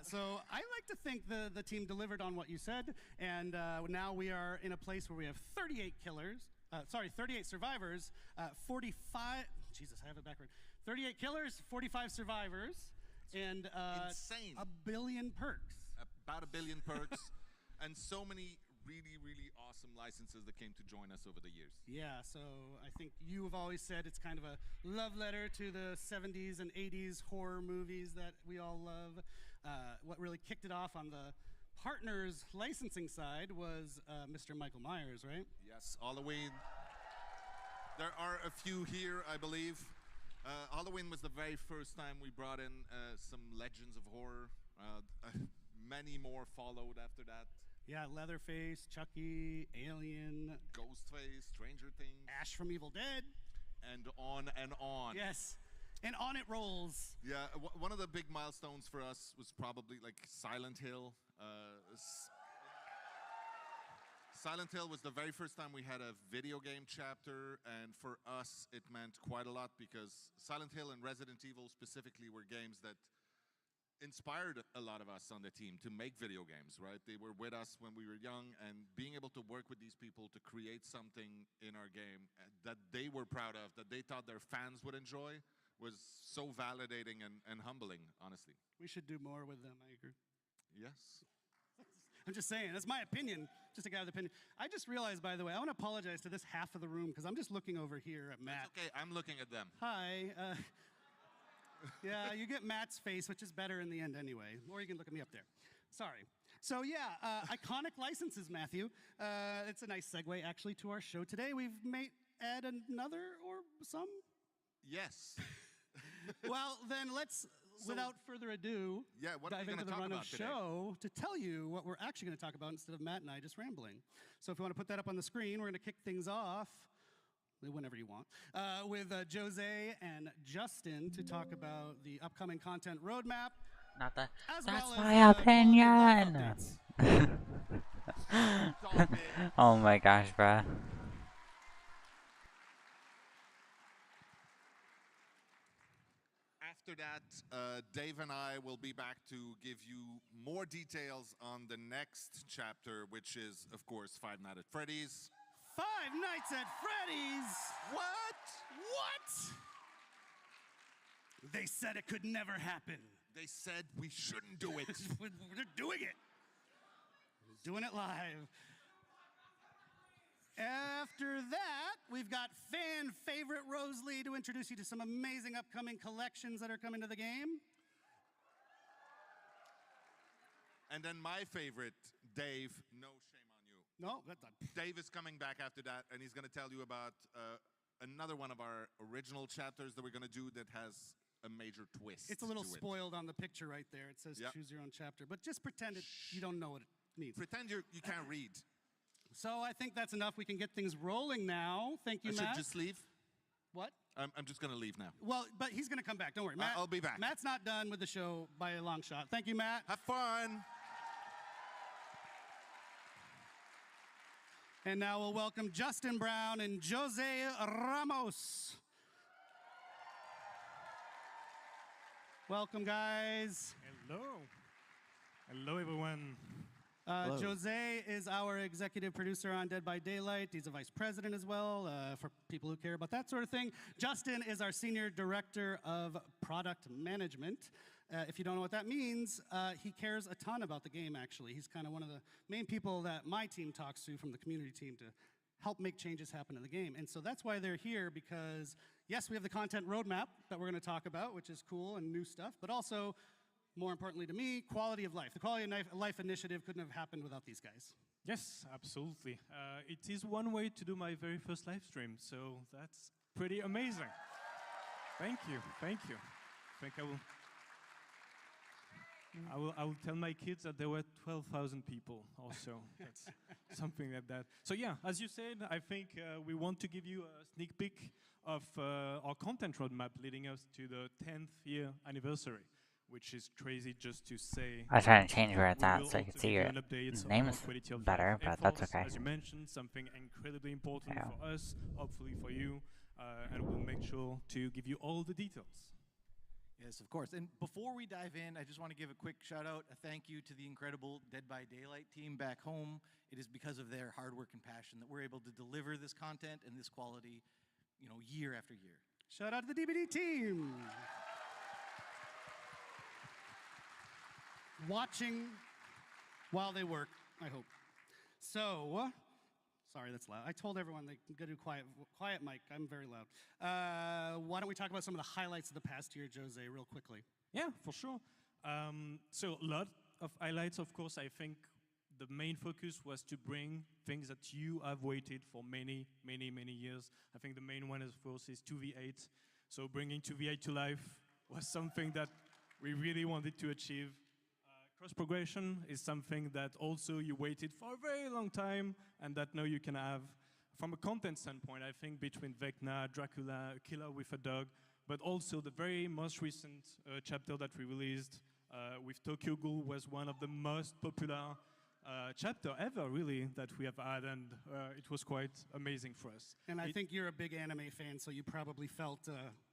So I like to think the team delivered on what you said, and now we are in a place where we have 38 survivors, 45. Jesus, I have it backward. 38 killers, 45 survivors, and insane. a billion perks. About a billion perks, and so many really, really awesome licenses that came to join us over the years. Yeah, so I think you have always said it's kind of a love letter to the 70s and 80s horror movies that we all love. What really kicked it off on the partners licensing side was Mr. Michael Myers, right? Yes, Halloween. There are a few here, I believe. Halloween was the very first time we brought in some legends of horror. Many more followed after that. Yeah, Leatherface, Chucky, Alien, Ghostface, Stranger Things, Ash from Evil Dead, and on and on. Yes, and on it rolls. Yeah, one of the big milestones for us was probably like Silent Hill. Silent Hill was the very first time we had a video game chapter, and for us it meant quite a lot because Silent Hill and Resident Evil specifically were games that inspired a lot of us on the team to make video games, right? They were with us when we were young, and being able to work with these people to create something in our game that they were proud of, that they thought their fans would enjoy, was so validating and humbling, honestly. We should do more with them, I agree. Yes. I'm just saying, that's my opinion, just a guy with opinion. I just realized, by the way, I want to apologize to this half of the room because I'm just looking over here at Matt. It's okay, I'm looking at them. Hi. Yeah, you get Matt's face, which is better in the end anyway. Or you can look at me up there. Sorry. So yeah, iconic licenses, Matthew. It's a nice segue, actually, to our show today. We've add another or some? Yes. Well, then let's without further ado, Yeah, what are we dive into gonna the talk run about of today? show to tell you what we're actually going to talk about instead of Matt and I just rambling. So if you want to put that up on the screen, we're going to kick things off whenever you want with Jose and Justin to talk about the upcoming content roadmap. Not that. As That's well as, my quality of life opinion. updates. Oh my gosh, bruh. After that, Dave and I will be back to give you more details on the next chapter, which is, of course, Five Nights at Freddy's. Five Nights at Freddy's. What? What? They said it could never happen. They said we shouldn't do it. We're doing it. Doing it live. After that, we've got fan favorite Rosalie to introduce you to some amazing upcoming collections that are coming to the game. And then my favorite, Dave, no shame on you. No, that's not. Dave is coming back after that, and he's going to tell you about another one of our original chapters that we're going to do that has a major twist. It's a little to it. spoiled on the picture right there. It says Yep. choose your own chapter, but just pretend you don't know what it means. Pretend you can't read. So I think that's enough. We can get things rolling now. Thank you, I Matt. should just leave. What? I'm just going to leave now. Well, but he's going to come back. Don't worry. Matt, I'll be back. Matt's not done with the show by a long shot. Thank you, Matt. Have fun. And now we'll welcome Justin Brown and Jose Ramos. Welcome, guys. Hello. Hello, everyone. Jose is our executive producer on Dead by Daylight. He's a vice president as well, for people who care about that sort of thing. Justin is our senior director of product management. If you don't know what that means, he cares a ton about the game, actually. He's kind of one of the main people that my team talks to from the community team to help make changes happen in the game. And so that's why they're here, because yes, we have the content roadmap that we're going to talk about, which is cool and new stuff, but also, more importantly to me, quality of life. The Quality of Life initiative couldn't have happened without these guys. Yes, absolutely. It is one way to do my very first live stream, so that's pretty amazing. Thank you, thank you. I think I will tell my kids that there were 12,000 people also. That's something like that. So yeah, as you said, I think we want to give you a sneak peek of our content roadmap leading us to the 10th year anniversary, which is crazy just to say. I was trying to change where it's We at will so you also can see give your you an update on name our is quality of better, life but that's efforts, okay. As you mentioned, something incredibly important Yeah. for us, hopefully for you, and we'll make sure to give you all the details. Yes, of course. And before we dive in, I just want to give a quick shout out, a thank you to the incredible Dead by Daylight team back home. It is because of their hard work and passion that we're able to deliver this content and this quality, year after year. Shout out to the DBD team. Watching while they work, I hope. So, sorry, that's loud. I told everyone they can go do quiet mic. I'm very loud. Why don't we talk about some of the highlights of the past year, Jose, real quickly? Yeah, for sure. So a lot of highlights, of course. I think the main focus was to bring things that you have waited for many, many, many years. I think the main one, of course, is 2v8. So bringing 2v8 to life was something that we really wanted to achieve. Cross progression is something that also you waited for a very long time and that now you can have. From a content standpoint, I think between Vecna, Dracula, Killer with a Dog, but also the very most recent chapter that we released with Tokyo Ghoul was one of the most popular chapter ever, really, that we have had, and it was quite amazing for us. And I think you're a big anime fan, so you probably felt...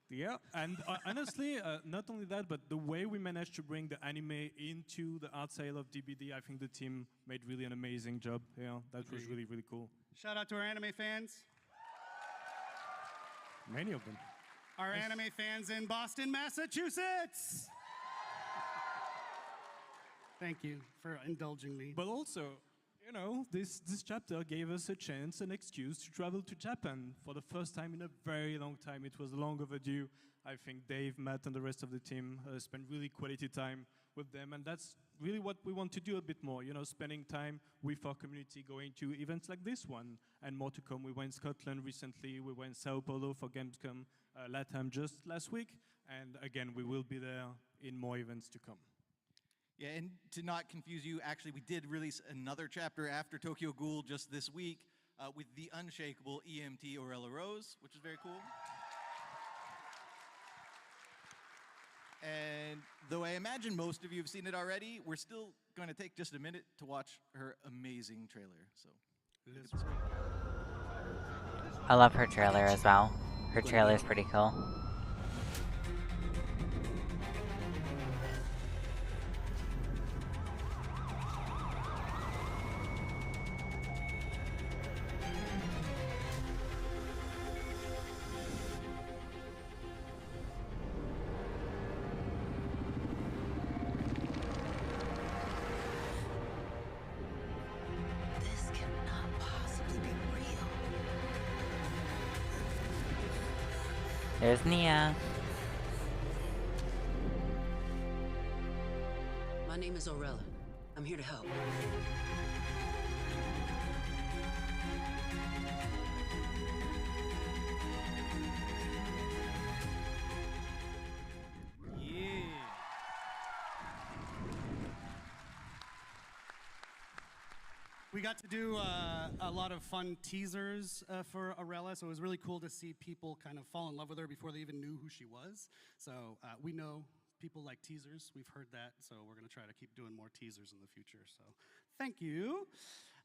Yeah, and honestly, not only that, but the way we managed to bring the anime into the art sale of DBD, I think the team made really an amazing job. Yeah, that was really, really cool. Shout out to our anime fans. Many of them. Our anime fans in Boston, Massachusetts. Thank you for indulging me. But also, this chapter gave us a chance, an excuse to travel to Japan for the first time in a very long time. It was long overdue. I think Dave, Matt, and the rest of the team spent really quality time with them, and that's really what we want to do a bit more, spending time with our community, going to events like this one, and more to come. We were in Scotland recently, we were in Sao Paulo for Gamescom, LATAM just last week, and again, we will be there in more events to come. Yeah, and to not confuse you, actually, we did release another chapter after Tokyo Ghoul just this week with the unshakable EMT Aurella Rose, which is very cool. And though I imagine most of you have seen it already, we're still going to take just a minute to watch her amazing trailer. So, look at the screen. I love her trailer as well. Her trailer's pretty cool. This cannot possibly be real. There's Nia. My name is Aurella. I'm here to help. Yeah. We got to do a lot of fun teasers for Aurella, so it was really cool to see people kind of fall in love with her before they even knew who she was. So we know people like teasers. We've heard that, so we're going to try to keep doing more teasers in the future. So thank you.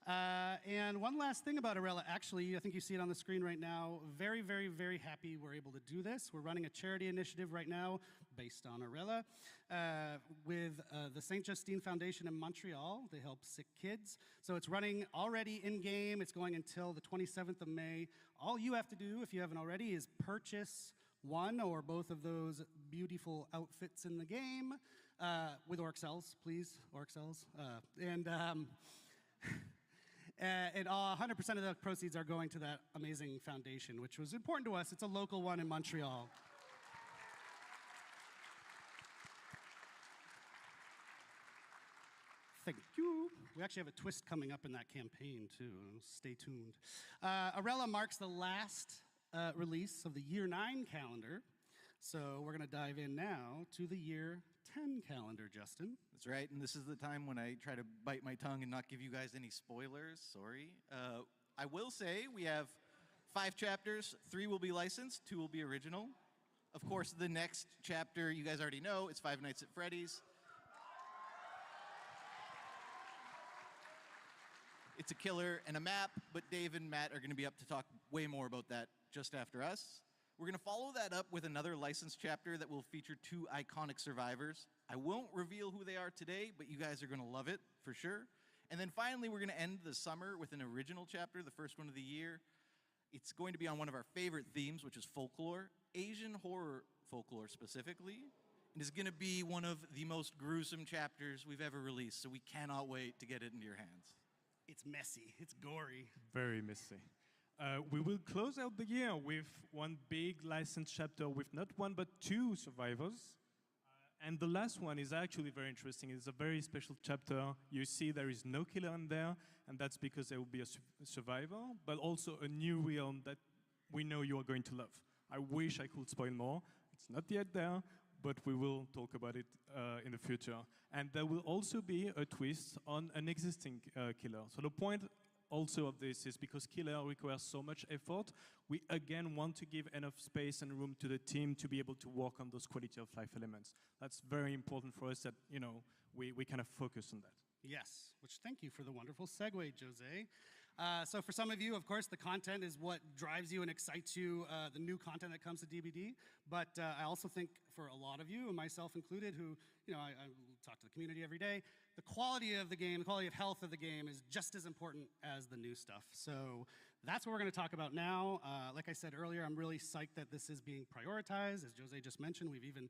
And one last thing about Aurella, actually, I think you see it on the screen right now. Very, very, very happy we're able to do this. We're running a charity initiative right now based on Aurella with the St. Justine Foundation in Montreal. They help sick kids. So it's running already in-game. It's going until the 27th of May. All you have to do, if you haven't already, is purchase one or both of those beautiful outfits in the game with Orxels, please, Orxels. And 100% of the proceeds are going to that amazing foundation, which was important to us. It's a local one in Montreal. Thank you. We actually have a twist coming up in that campaign, too. Stay tuned. Aurella marks the last release of the Year 9 calendar. So we're going to dive in now to the Year 10 calendar, Justin. That's right, and this is the time when I try to bite my tongue and not give you guys any spoilers. Sorry. I will say we have 5 chapters. 3 will be licensed, 2 will be original. Of course, the next chapter you guys already know. It's Five Nights at Freddy's. It's a killer and a map, but Dave and Matt are going to be up to talk way more about that just after us. We're going to follow that up with another licensed chapter that will feature 2 iconic survivors. I won't reveal who they are today, but you guys are going to love it for sure. And then finally, we're going to end the summer with an original chapter, the first one of the year. It's going to be on one of our favorite themes, which is folklore, Asian horror folklore specifically. It is going to be one of the most gruesome chapters we've ever released, so we cannot wait to get it into your hands. It's messy. It's gory. Very messy. We will close out the year with one big licensed chapter with not 1 but 2 survivors. And the last one is actually very interesting. It's a very special chapter. You see there is no killer in there, and that's because there will be a survivor, but also a new realm that we know you are going to love. I wish I could spoil more. It's not yet there, but we will talk about it in the future. And there will also be a twist on an existing killer. So the point also of this is because killer requires so much effort, we again want to give enough space and room to the team to be able to work on those quality of life elements. That's very important for us that, you know, we kind of focus on that. Yes, which thank you for the wonderful segue, Jose. So for some of you, of course, the content is what drives you and excites you, the new content that comes to DBD. But I also think for a lot of you, and myself included, who, you know, I talk to the community every day, the quality of the game, the quality of health of the game is just as important as the new stuff. So that's what we're going to talk about now. Like I said earlier, I'm really psyched that this is being prioritized. As Jose just mentioned, we've even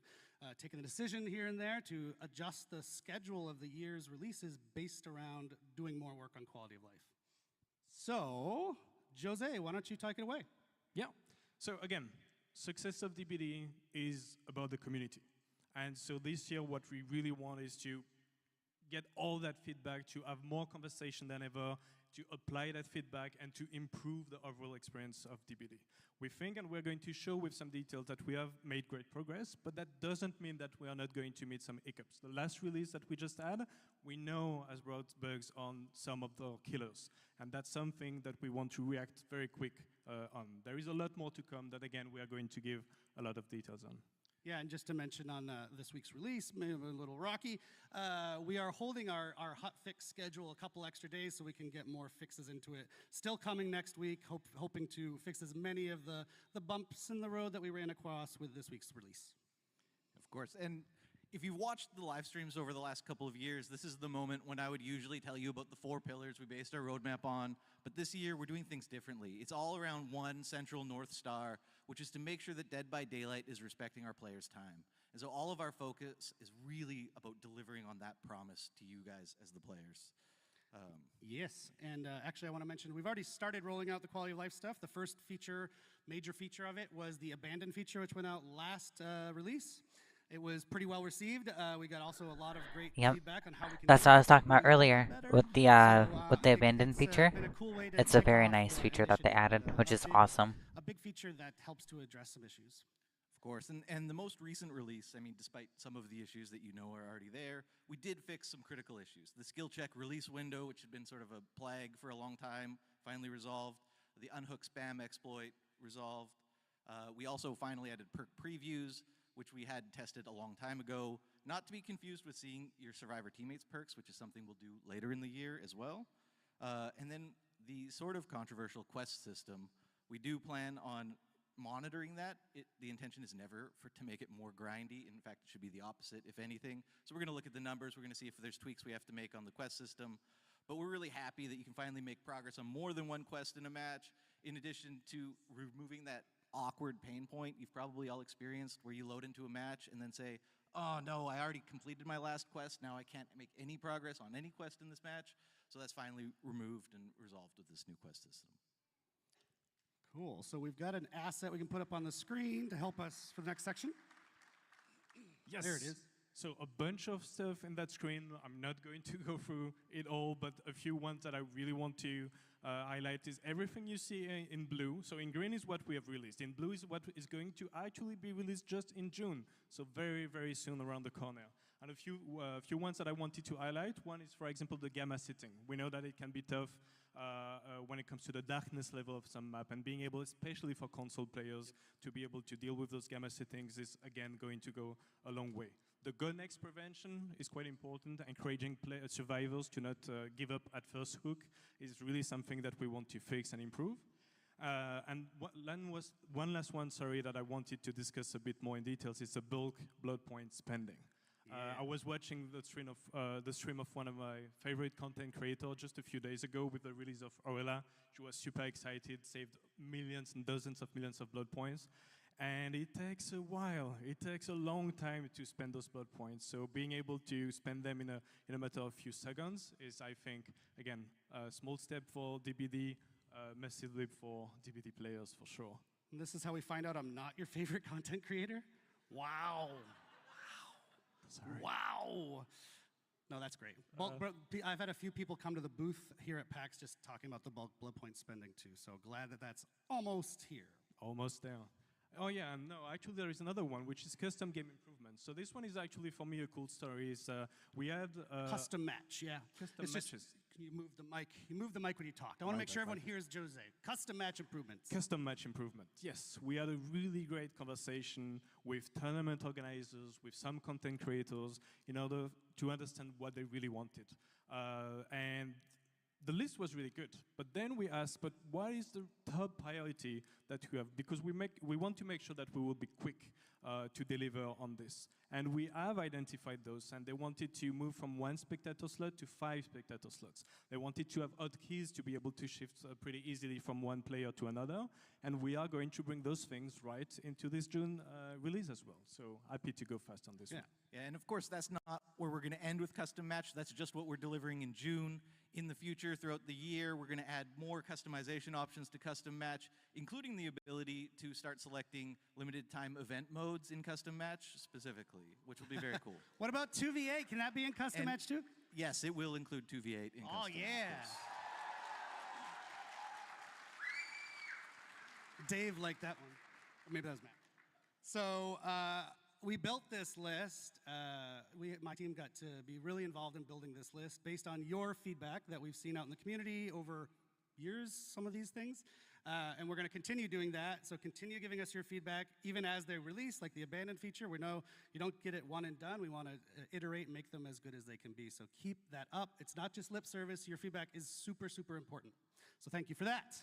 taken the decision here and there to adjust the schedule of the year's releases based around doing more work on quality of life. So, Jose, why don't you take it away? Yeah. So again, success of DBD is about the community. And so this year, what we really want is to get all that feedback, to have more conversation than ever, to apply that feedback and to improve the overall experience of DBD. We think, and we're going to show with some details, that we have made great progress, but that doesn't mean that we are not going to meet some hiccups. The last release that we just had, we know has brought bugs on some of the killers, and that's something that we want to react very quick on. There is a lot more to come that, again, we are going to give a lot of details on. Yeah, and just to mention on this week's release, maybe a little rocky, we are holding our hot fix schedule a couple extra days so we can get more fixes into it. Still coming next week, hoping to fix as many of the bumps in the road that we ran across with this week's release. Of course, and if you've watched the live streams over the last couple of years, this is the moment when I would usually tell you about the 4 pillars we based our roadmap on. But this year, we're doing things differently. It's all around one central North Star, which is to make sure that Dead by Daylight is respecting our players' time. And so all of our focus is really about delivering on that promise to you guys as the players. Yes, and actually I want to mention, we've already started rolling out the quality of life stuff. The first major feature of it was the Abandon feature, which went out last release. It was pretty well received. We got also a lot of great feedback on how we can. That's what I was talking about earlier with the Abandon feature. It's a very nice feature that they added, which is awesome. A big feature that helps to address some issues. Of course, and the most recent release, I mean, despite some of the issues that you know are already there, we did fix some critical issues. The skill check release window, which had been sort of a plague for a long time, finally resolved. The unhook spam exploit resolved. We also finally added perk previews, which we had tested a long time ago, not to be confused with seeing your Survivor teammates perks, which is something we'll do later in the year as well. And then the sort of controversial quest system, we do plan on monitoring that. The intention is never to make it more grindy. In fact, it should be the opposite, if anything. So we're going to look at the numbers. We're going to see if there's tweaks we have to make on the quest system. But we're really happy that you can finally make progress on more than one quest in a match, in addition to removing that awkward pain point you've probably all experienced where you load into a match and then say, oh no, I already completed my last quest, now I can't make any progress on any quest in this match. So that's finally removed and resolved with this new quest system. Cool, so we've got an asset we can put up on the screen to help us for the next section. Yes. There it is. So a bunch of stuff in that screen. I'm not going to go through it all, but a few ones that I really want to highlight is everything you see in blue. So in green is what we have released. In blue is what is going to actually be released just in June. So very, very soon around the corner. And a few ones that I wanted to highlight. One is, for example, the gamma setting. We know that it can be tough when it comes to the darkness level of some map, and being able, especially for console players, to be able to deal with those gamma settings is, again, going to go a long way. The gun X prevention is quite important. Encouraging survivors to not give up at first hook is really something that we want to fix and improve. And one last one, sorry, that I wanted to discuss a bit more in details is the bulk blood point spending. I was watching the stream of one of my favorite content creators just a few days ago with the release of Orella. She was super excited, saved millions and dozens of millions of blood points. And it takes a while. It takes a long time to spend those blood points. So being able to spend them in a matter of a few seconds is, I think, again, a small step for DBD, massive leap for DBD players for sure. And this is how we find out I'm not your favorite content creator? Wow. Sorry. Wow. No, that's great. I've had a few people come to the booth here at PAX just talking about the bulk blood point spending too. So glad that that's almost here. Almost there. Oh yeah, and no, actually there is another one, which is custom game improvements. So this one is actually, for me, a cool story. Is we had custom match, yeah. Custom matches. Can you move the mic? You move the mic when you talk. I want to make sure everyone hears Jose. Custom match improvements. Custom match improvement. Yes, we had a really great conversation with tournament organizers, with some content creators, in order to understand what they really wanted. And the list was really good, but then we asked, but what is the top priority that you have? Because we want to make sure that we will be quick to deliver on this. And we have identified those, and they wanted to move from 1 spectator slot to 5 spectator slots. They wanted to have hotkeys to be able to shift pretty easily from one player to another, and we are going to bring those things right into this June release as well. So happy to go fast on this one. Yeah, and of course, that's not where we're going to end with custom match. That's just what we're delivering in June. In the future, throughout the year, we're going to add more customization options to custom match, including the ability to start selecting limited time event modes in custom match specifically, which will be very cool. What about 2v8? Can that be in custom match too? Yes, it will include 2v8 in custom. Oh, yeah. Dave liked that one. Or maybe that was Matt. So we built this list. My team got to be really involved in building this list based on your feedback that we've seen out in the community over years, some of these things. And we're going to continue doing that. So continue giving us your feedback, even as they release, like the abandoned feature. We know you don't get it one and done. We want to iterate and make them as good as they can be. So keep that up. It's not just lip service. Your feedback is super, super important. So thank you for that.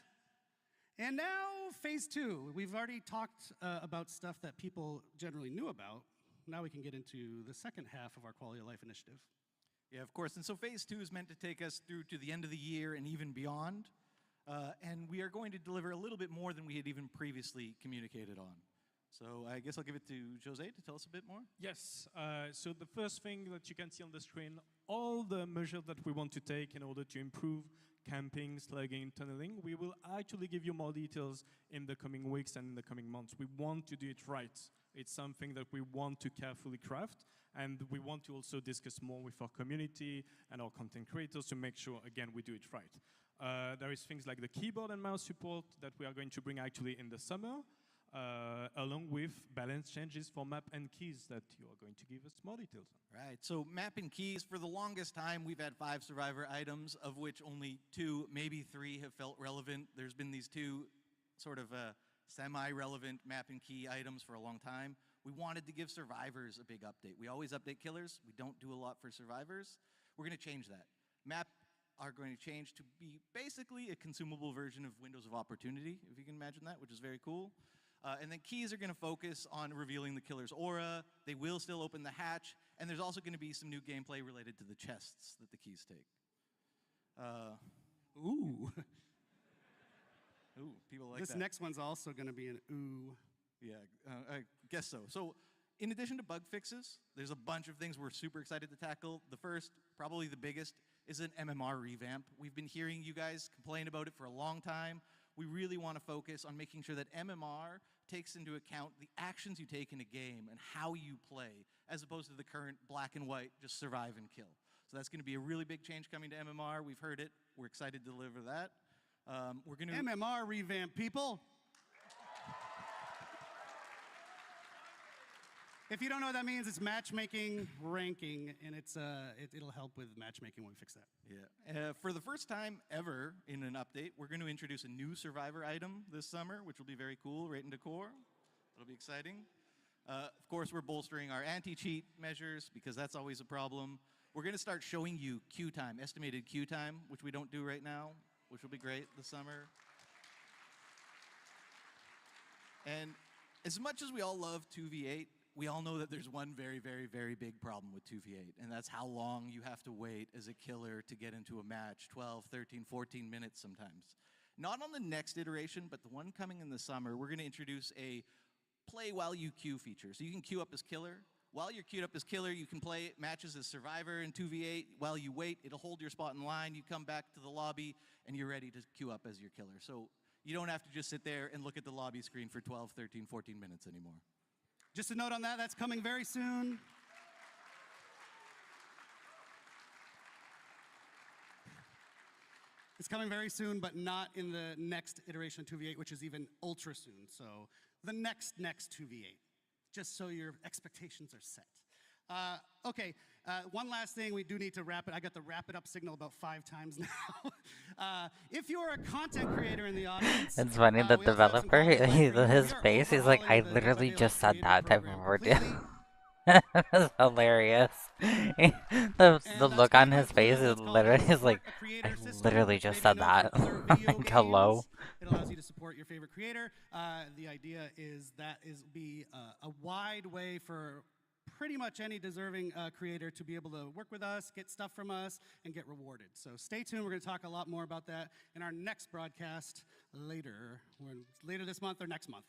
And now, phase 2. We've already talked about stuff that people generally knew about. Now we can get into the second half of our Quality of Life initiative. Yeah, of course. And so phase 2 is meant to take us through to the end of the year and even beyond. And we are going to deliver a little bit more than we had even previously communicated on. So I guess I'll give it to Jose to tell us a bit more. Yes, so the first thing that you can see on the screen, all the measures that we want to take in order to improve camping, slugging, tunneling, we will actually give you more details in the coming weeks and in the coming months. We want to do it right. It's something that we want to carefully craft, and we want to also discuss more with our community and our content creators to make sure, again, we do it right. There is things like the keyboard and mouse support that we are going to bring actually in the summer, along with balance changes for map and keys that you are going to give us more details on. Right, so map and keys, for the longest time, we've had 5 survivor items, of which only 2, maybe 3 have felt relevant. There's been these 2 sort of semi-relevant map and key items for a long time. We wanted to give survivors a big update. We always update killers. We don't do a lot for survivors. We're going to change that. Map are going to change to be basically a consumable version of Windows of Opportunity, if you can imagine that, which is very cool. And then keys are going to focus on revealing the killer's aura. They will still open the hatch. And there's also going to be some new gameplay related to the chests that the keys take. Ooh. Ooh, people like this that. next one's also going to be an ooh. Yeah, I guess so. So in addition to bug fixes, there's a bunch of things we're super excited to tackle. The first, probably the biggest, is an MMR revamp. We've been hearing you guys complain about it for a long time. We really want to focus on making sure that MMR takes into account the actions you take in a game and how you play, as opposed to the current black and white, just survive and kill. So that's going to be a really big change coming to MMR. We've heard it. We're excited to deliver that. We're going to MMR revamp, people. If you don't know what that means, it's matchmaking ranking, and it'll help with matchmaking when we fix that. Yeah. For the first time ever in an update, we're going to introduce a new survivor item this summer, which will be very cool, right in decor. It'll be exciting. Of course, we're bolstering our anti-cheat measures, because that's always a problem. We're going to start showing you queue time, estimated queue time, which we don't do right now, which will be great this summer. And as much as we all love 2v8, we all know that there's one very, very, very big problem with 2v8, and that's how long you have to wait as a killer to get into a match, 12, 13, 14 minutes sometimes. Not on the next iteration, but the one coming in the summer, we're going to introduce a play while you queue feature. So you can queue up as killer. While you're queued up as killer, you can play matches as survivor in 2v8. While you wait, it'll hold your spot in line. You come back to the lobby, and you're ready to queue up as your killer. So you don't have to just sit there and look at the lobby screen for 12, 13, 14 minutes anymore. Just a note on that, that's coming very soon. It's coming very soon, but not in the next iteration of 2v8, which is even ultra soon. So the next 2v8, just so your expectations are set. Okay, one last thing, we do need to wrap it. I got the wrap it up signal about 5 times now. If you're a content creator in the audience, it's funny, the developer, his face, he's like, I literally just said that type of ordeal. That's hilarious. the look on his face is literally, he's like, I literally just said that. Like, hello. It allows you to support your favorite creator. The idea is that be a wide way for pretty much any deserving creator to be able to work with us, get stuff from us, and get rewarded. So stay tuned. We're going to talk a lot more about that in our next broadcast later this month or next month.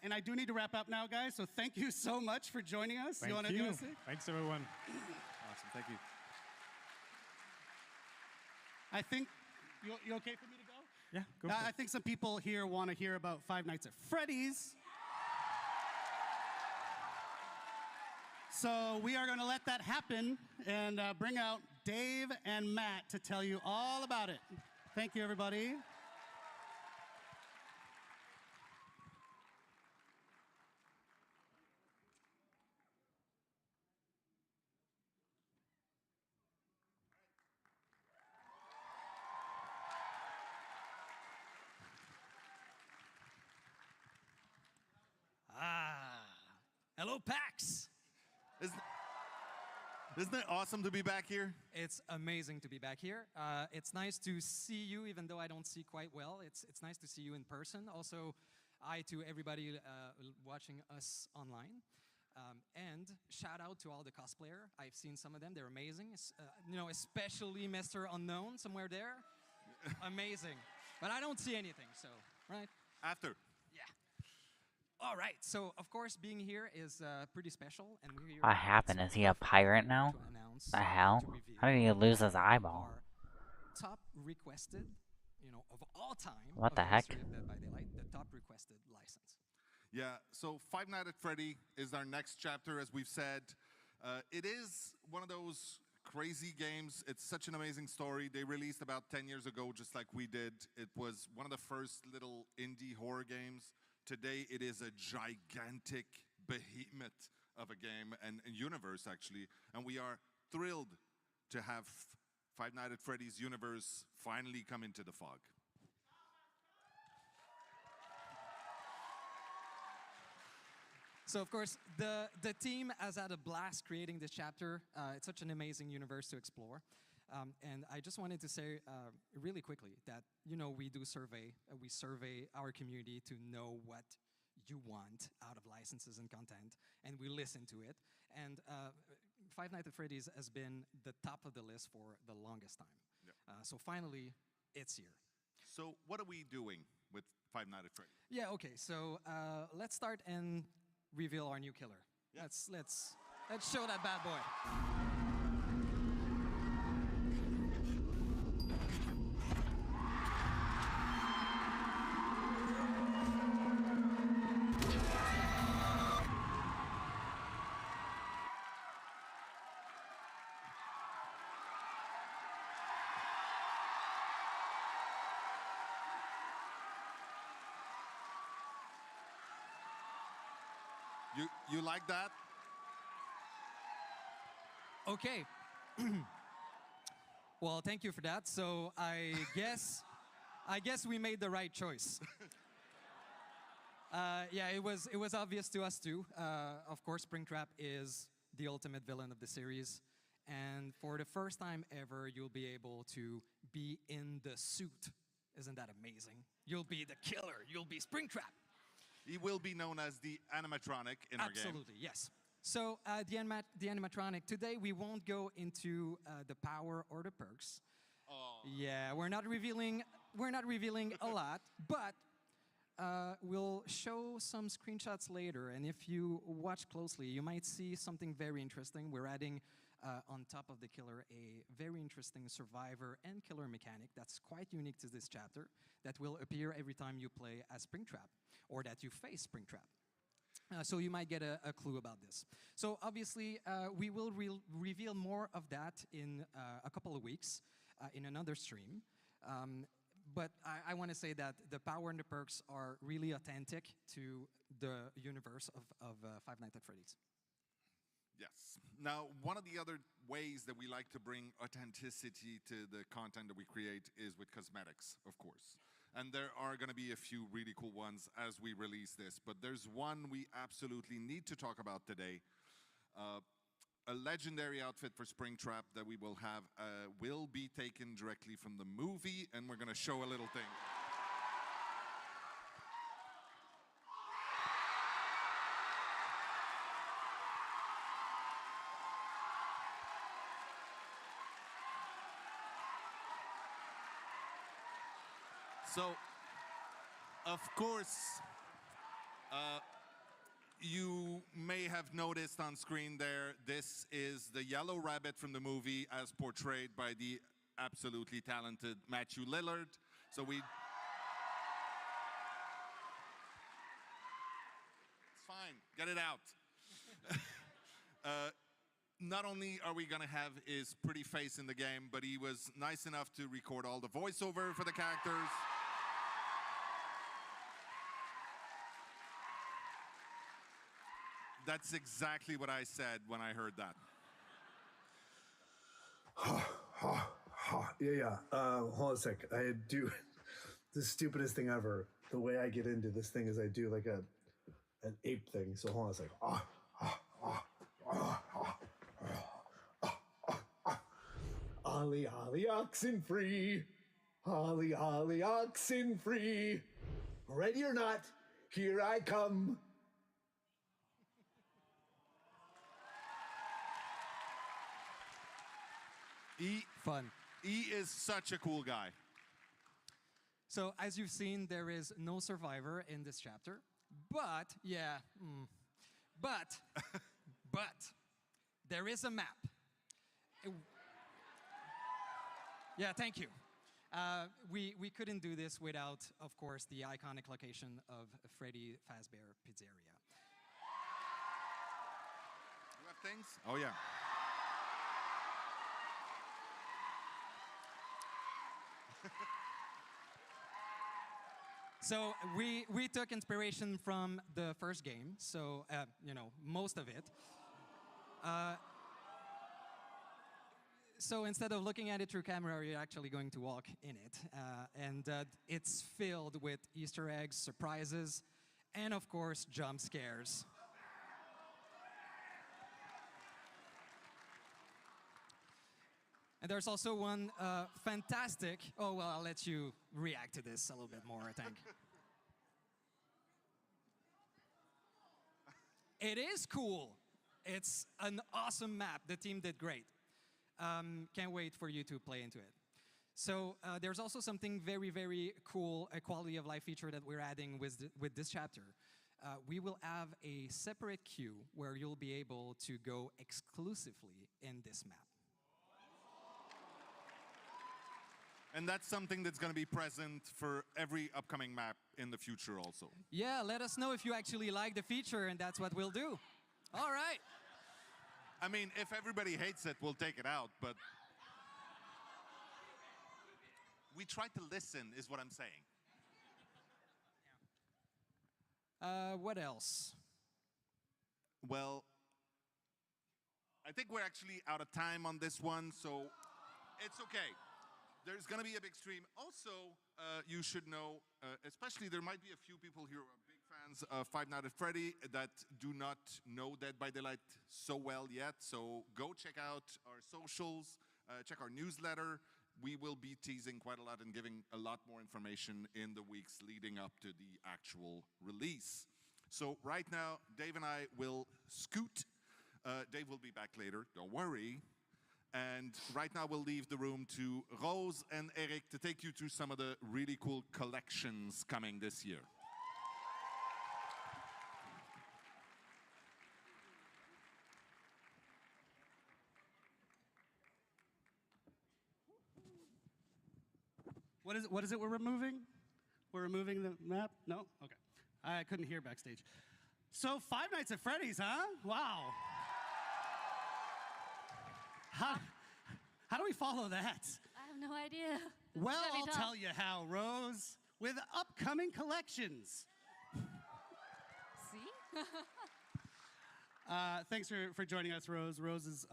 And I do need to wrap up now, guys. So thank you so much for joining us. Thank you. You Thanks, everyone. Awesome. Thank you. I think you okay for me to go? Yeah, go for it. I think some people here want to hear about Five Nights at Freddy's. So we are going to let that happen and bring out Dave and Matt to tell you all about it. Thank you, everybody. Hello, PAX. Isn't it awesome to be back here? It's amazing to be back here. It's nice to see you, even though I don't see quite well. It's nice to see you in person. Also, hi to everybody watching us online. And shout out to all the cosplayer. I've seen some of them. They're amazing. You know, especially Mr. Unknown somewhere there. Amazing. But I don't see anything, so, right? After. Yeah. All right. So, of course, being here is pretty special. And we're here What happened? Is he a pirate now? to announce, The hell? to reveal How did he lose his eyeball? our top requested, you know, of all time. What of the heck? history of Dead by Daylight, the top requested license. Yeah, so Five Nights at Freddy is our next chapter, as we've said. It is one of those crazy games. It's such an amazing story. They released about 10 years ago, just like we did. It was one of the first little indie horror games. Today, it is a gigantic behemoth of a game and a universe, actually. And we are thrilled to have Five Nights at Freddy's universe finally come into the fog. So, of course, the team has had a blast creating this chapter. It's such an amazing universe to explore. And I just wanted to say really quickly that, you know, we do survey. We survey our community to know what you want out of licenses and content, and we listen to it. And Five Nights at Freddy's has been the top of the list for the longest time. Yep. So finally, it's here. So what are we doing with Five Nights at Freddy? Yeah, okay, so let's start and reveal our new killer. Yeah. Let's show that bad boy. You like that? Okay. Well, thank you for that. So I guess we made the right choice. Yeah, it was obvious to us too. Of course, Springtrap is the ultimate villain of the series, and for the first time ever, you'll be able to be in the suit. Isn't that amazing? You'll be the killer. You'll be Springtrap. He will be known as the animatronic in our game. Absolutely, yes. So the animatronic, today we won't go into the power or the perks. Oh. Yeah, we're not revealing a lot, but we'll show some screenshots later, and if you watch closely, you might see something very interesting. We're adding on top of the killer a very interesting survivor and killer mechanic that's quite unique to this chapter that will appear every time you play as Springtrap or that you face Springtrap. So you might get a clue about this. So obviously, we will reveal more of that in a couple of weeks in another stream. But I want to say that the power and the perks are really authentic to the universe of Five Nights at Freddy's. Yes. Now, one of the other ways that we like to bring authenticity to the content that we create is with cosmetics, of course. And there are going to be a few really cool ones as we release this. But there's one we absolutely need to talk about today. A legendary outfit for Springtrap that we will have will be taken directly from the movie, and we're going to show a little thing. So, of course, you may have noticed on screen there, this is the Yellow Rabbit from the movie as portrayed by the absolutely talented Matthew Lillard. So it's fine, get it out. Not only are we gonna have his pretty face in the game, but he was nice enough to record all the voiceover for the characters. That's exactly what I said when I heard that. Yeah. Hold on a sec. I do the stupidest thing ever. The way I get into this thing is I do like an ape thing. So hold on a sec. Ollie, Ollie, oxen free. Ollie, Ollie, oxen free. Ready or not, here I come. Fun. E is such a cool guy. So as you've seen, there is no survivor in this chapter, but but there is a map. Yeah, thank you. We couldn't do this without, of course, the iconic location of Freddy Fazbear Pizzeria. You have things? Oh, yeah. So we took inspiration from the first game, so, most of it. So instead of looking at it through camera, you're actually going to walk in it. And it's filled with Easter eggs, surprises, and of course, jump scares. And there's also one fantastic, oh, well, I'll let you react to this a little bit more, I think. It is cool. It's an awesome map. The team did great. Can't wait for you to play into it. So there's also something very, very cool, a quality of life feature that we're adding with this chapter. We will have a separate queue where you'll be able to go exclusively in this map. And that's something that's going to be present for every upcoming map in the future also. Yeah, let us know if you actually like the feature, and that's what we'll do. All right. I mean, if everybody hates it, we'll take it out, but we try to listen, is what I'm saying. What else? Well, I think we're actually out of time on this one, so it's okay. There's going to be a big stream. Also, you should know, especially there might be a few people here who are big fans of Five Nights at Freddy that do not know Dead by Daylight so well yet. So go check out our socials, check our newsletter. We will be teasing quite a lot and giving a lot more information in the weeks leading up to the actual release. So right now, Dave and I will scoot. Dave will be back later, don't worry. And right now we'll leave the room to Rose and Eric to take you through some of the really cool collections coming this year. What is it we're removing? We're removing the map? No? Okay. I couldn't hear backstage. So Five Nights at Freddy's, huh? Wow. How do we follow that? I have no idea. Well, I'll tell you how, Rose. With upcoming collections. See? Thanks for joining us, Rose. Rose is,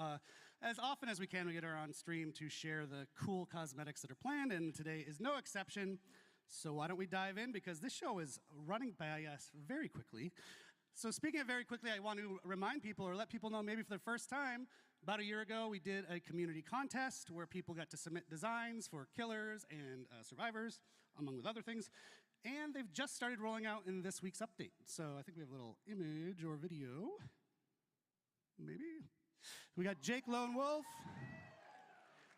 as often as we can, we get her on stream to share the cool cosmetics that are planned, and today is no exception. So why don't we dive in, because this show is running by us very quickly. So speaking of very quickly, I want to remind people or let people know maybe for the first time, about a year ago, we did a community contest where people got to submit designs for killers and survivors, among with other things. And they've just started rolling out in this week's update. So I think we have a little image or video. Maybe. We got Jake Lone Wolf.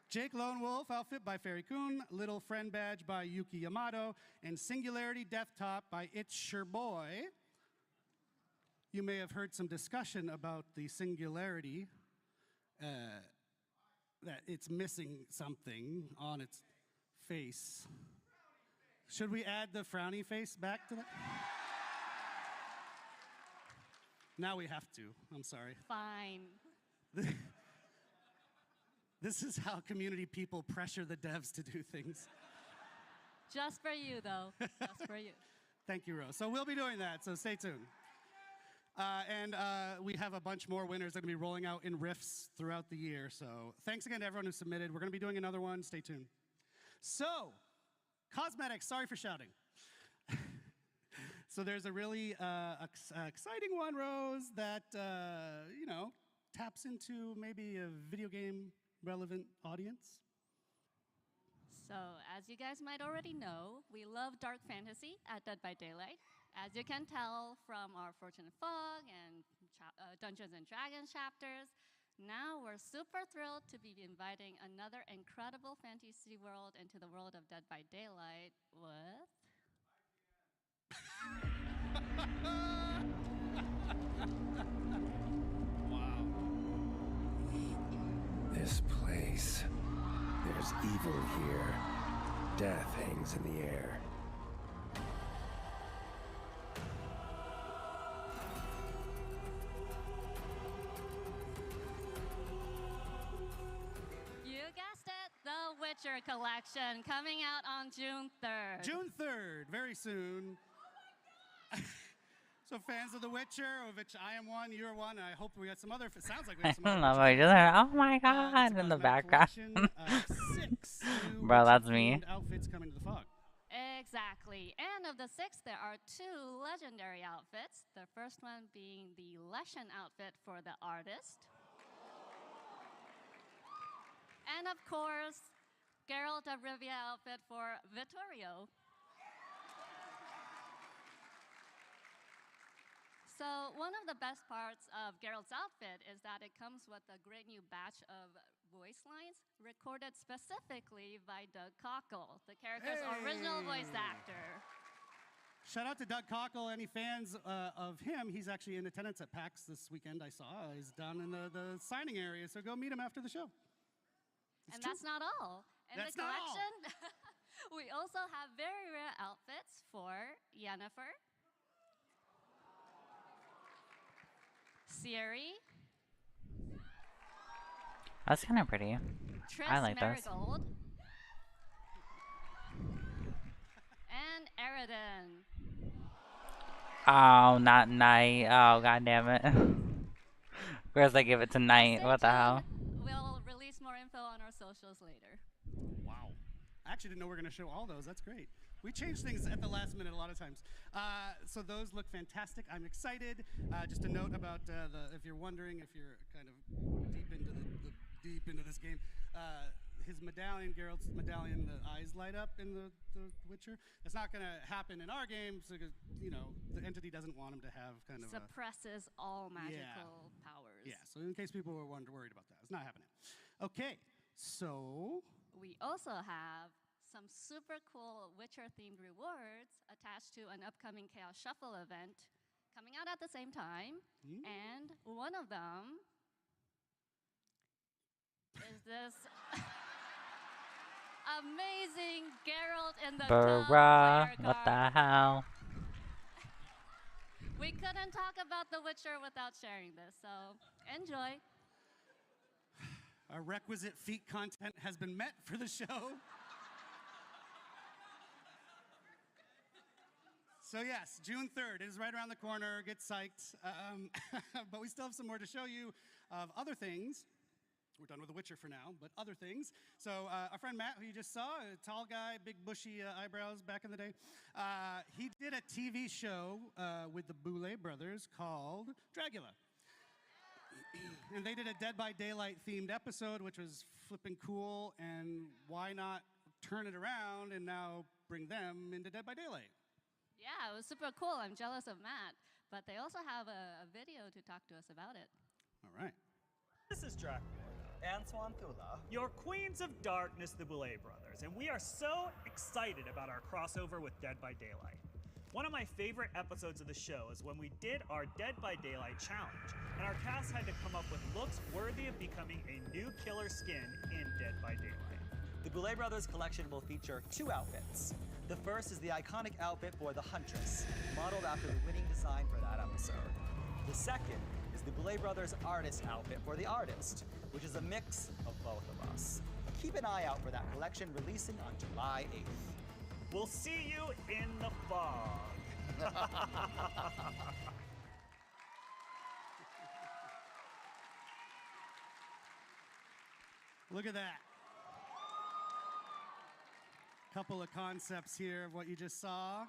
Jake Lone Wolf outfit by Fairy Kun, Little Friend Badge by Yuki Yamato, and Singularity Death Top by It's Your Boy. You may have heard some discussion about the Singularity, that it's missing something on its face. Should we add the frowny face back to that? Now we have to. I'm sorry. Fine. This is how community people pressure the devs to do things. Just for you, though. Just for you. Thank you, Rose. So we'll be doing that, so stay tuned. And we have a bunch more winners that are going to be rolling out in Rifts throughout the year. So thanks again to everyone who submitted. We're going to be doing another one. Stay tuned. So, cosmetics. Sorry for shouting. So there's a really exciting one, Rose, that, taps into maybe a video game relevant audience? So, as you guys might already know, we love dark fantasy at Dead by Daylight. As you can tell from our Fortune and Fog and Dungeons and Dragons chapters, now we're super thrilled to be inviting another incredible fantasy world into the world of Dead by Daylight with... Wow. This place. There's evil here. Death hangs in the air. You guessed it, The Witcher Collection, coming out on June 3rd. June 3rd, very soon. So fans of The Witcher, of which I am one, you're one, and I hope we got some other. It sounds like we have some I other. love how you just heard, oh my god, in the background. 6 new Bro, that's me. Witcher-themed outfits coming to the fog. Exactly. And of the 6, there are 2 legendary outfits. The first one being the Leshen outfit for the artist. And of course, Geralt of Rivia outfit for Vittorio. So one of the best parts of Geralt's outfit is that it comes with a great new batch of voice lines recorded specifically by Doug Cockle, the character's original voice actor. Shout out to Doug Cockle. Any fans of him? He's actually in attendance at PAX this weekend. I saw. He's down in the signing area, so go meet him after the show. And that's not all. In the collection, we also have very rare outfits for Yennefer, Ciri, That's kind of pretty. Triss I like this. Marigold, and Eridan. Oh, not Night. Oh, god damn it. Whereas they give it to Night. What the hell? We'll release more info on our socials later. Wow. I actually didn't know we were going to show all those. That's great. We change things at the last minute a lot of times. So those look fantastic. I'm excited. Just a note about if you're wondering, if you're kind of deep into this game, his medallion, Geralt's medallion, the eyes light up in the Witcher. That's not going to happen in our game because, you know, the entity doesn't want him to have kind of suppresses all magical powers. Yeah, so in case people were worried about that, it's not happening. Okay, so we also have some super cool Witcher-themed rewards attached to an upcoming Chaos Shuffle event coming out at the same time. And one of them is this amazing Geralt in the Bruh, what the hell? We couldn't talk about The Witcher without sharing this, so enjoy. Our requisite feat content has been met for the show. So yes, June 3rd is right around the corner. Get psyched. But we still have some more to show you of other things. We're done with The Witcher for now, but other things. So our friend Matt, who you just saw, a tall guy, big bushy eyebrows back in the day, he did a TV show with the Boulet brothers called Dragula. And they did a Dead by Daylight themed episode, which was flipping cool, and why not turn it around and now bring them into Dead by Daylight? Yeah, it was super cool. I'm jealous of Matt, but they also have a video to talk to us about it. All right. This is Dracula, Antoine Thula, your Queens of Darkness, the Boulet brothers, and we are so excited about our crossover with Dead by Daylight. One of my favorite episodes of the show is when we did our Dead by Daylight challenge, and our cast had to come up with looks worthy of becoming a new killer skin in Dead by Daylight. The Boulet Brothers collection will feature 2 outfits. The first is the iconic outfit for the Huntress, modeled after the winning design for that episode. The second is the Boulet Brothers artist outfit for the artist, which is a mix of both of us. Keep an eye out for that collection releasing on July 8th. We'll see you in the fog. Look at that. Couple of concepts here of what you just saw.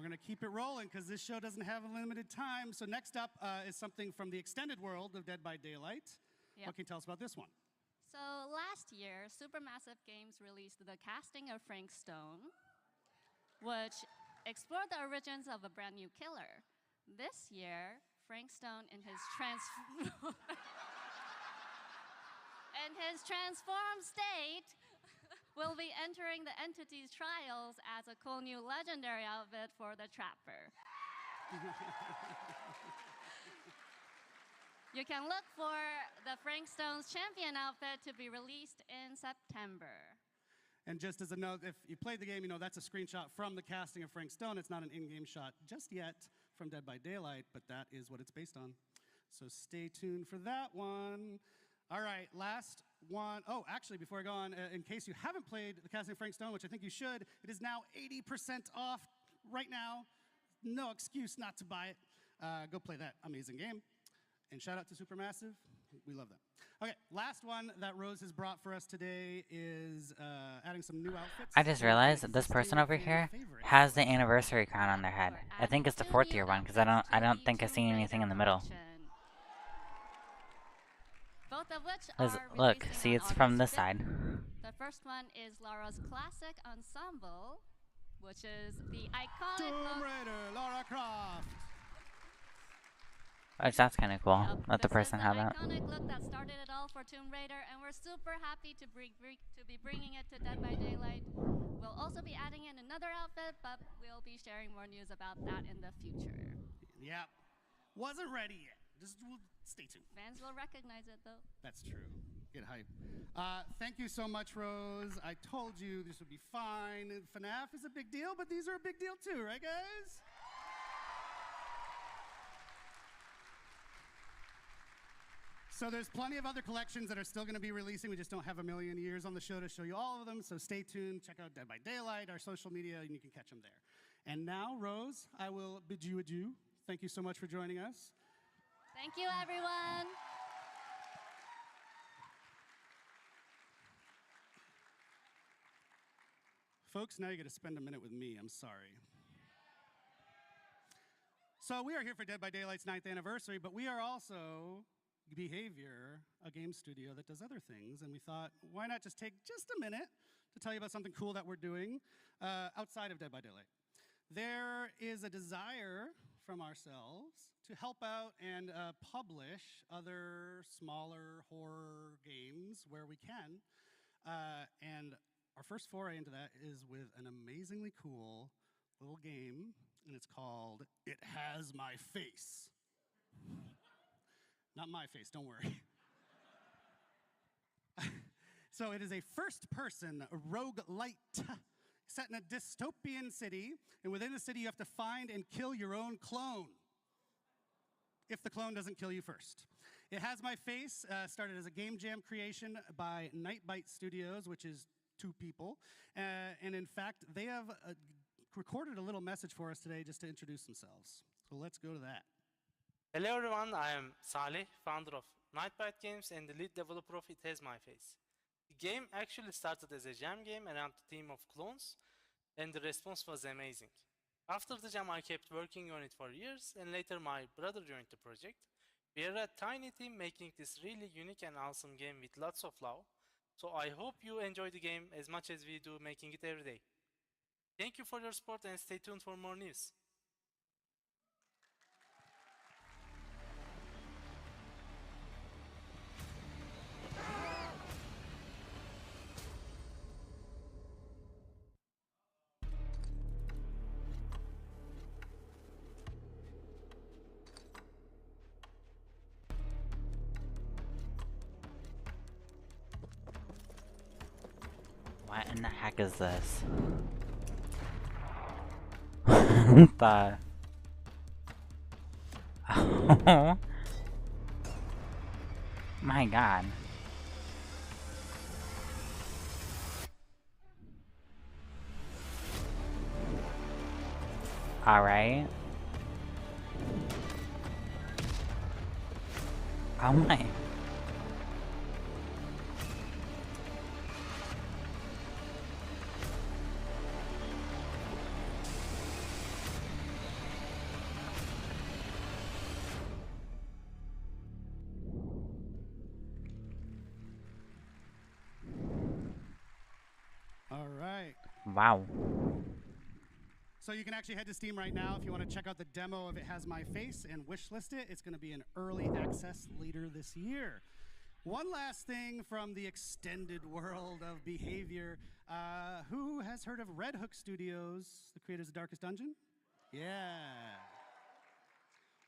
we're going to keep it rolling because this show doesn't have a limited time. So next up is something from the extended world of Dead by Daylight. Yep. What can you tell us about this one? So last year, Supermassive Games released The Casting of Frank Stone, which explored the origins of a brand new killer. This year, Frank Stone in his transformed state will be entering the entity's trials as a cool new legendary outfit for the Trapper. You can look for the Frank Stone's champion outfit to be released in September. And just as a note, if you played the game, you know that's a screenshot from the casting of Frank Stone. It's not an in-game shot just yet from Dead by Daylight, but that is what it's based on. So stay tuned for that one. All right, last one. Oh, actually, before I go on, in case you haven't played the casting of Frank Stone, which I think you should, it is now 80% off right now. No excuse not to buy it. Go play that amazing game. And shout out to Supermassive. We love them. Okay, last one that Rose has brought for us today is adding some new outfits. I just realized that this person over here has the anniversary crown on their head. I think it's the 4th year one because I don't think I've seen anything in the middle. Both of which are Look, see, it's from this side. The first one is Lara's classic ensemble, which is the iconic Tomb Raider, Lara Croft. Which that's kind of cool. Let the person have that. Iconic look that started it all for Tomb Raider, and we're super happy to be bringing it to Dead by Daylight. We'll also be adding in another outfit, but we'll be sharing more news about that in the future. Yep. Wasn't ready yet. Just stay tuned. Fans will recognize it, though. That's true. Get hype. Thank you so much, Rose. I told you this would be fine. FNAF is a big deal, but these are a big deal too, right, guys? So there's plenty of other collections that are still going to be releasing. We just don't have a million years on the show to show you all of them. So stay tuned. Check out Dead by Daylight, our social media, and you can catch them there. And now, Rose, I will bid you adieu. Thank you so much for joining us. Thank you, everyone. Folks, now you get to spend a minute with me. I'm sorry. So we are here for Dead by Daylight's 9th anniversary, but we are also Behavior, a game studio that does other things, and we thought, why not just take just a minute to tell you about something cool that we're doing outside of Dead by Daylight. There is a desire from ourselves to help out and publish other smaller horror games where we can, and our first foray into that is with an amazingly cool little game, and it's called It Has My Face. Not my face, don't worry. So it is a first-person roguelite set in a dystopian city, and within the city you have to find and kill your own clone, if the clone doesn't kill you first. It Has My Face started as a game jam creation by Nightbite Studios, which is 2 people, and in fact, they have recorded a little message for us today just to introduce themselves. So let's go to that. Hello everyone, I am Salih, founder of Nightbite Games and the lead developer of It Has My Face. The game actually started as a jam game around the theme of clones, and the response was amazing. After the jam I kept working on it for years, and later my brother joined the project. We are a tiny team making this really unique and awesome game with lots of love, so I hope you enjoy the game as much as we do making it every day. Thank you for your support and stay tuned for more news. What in the heck is this? What the? Oh my god. Alright. Oh my. Wow. So you can actually head to Steam right now if you want to check out the demo of It Has My Face and wishlist it. It's going to be in early access later this year. One last thing from the extended world of behavior. Who has heard of Red Hook Studios, the creators of Darkest Dungeon? Yeah.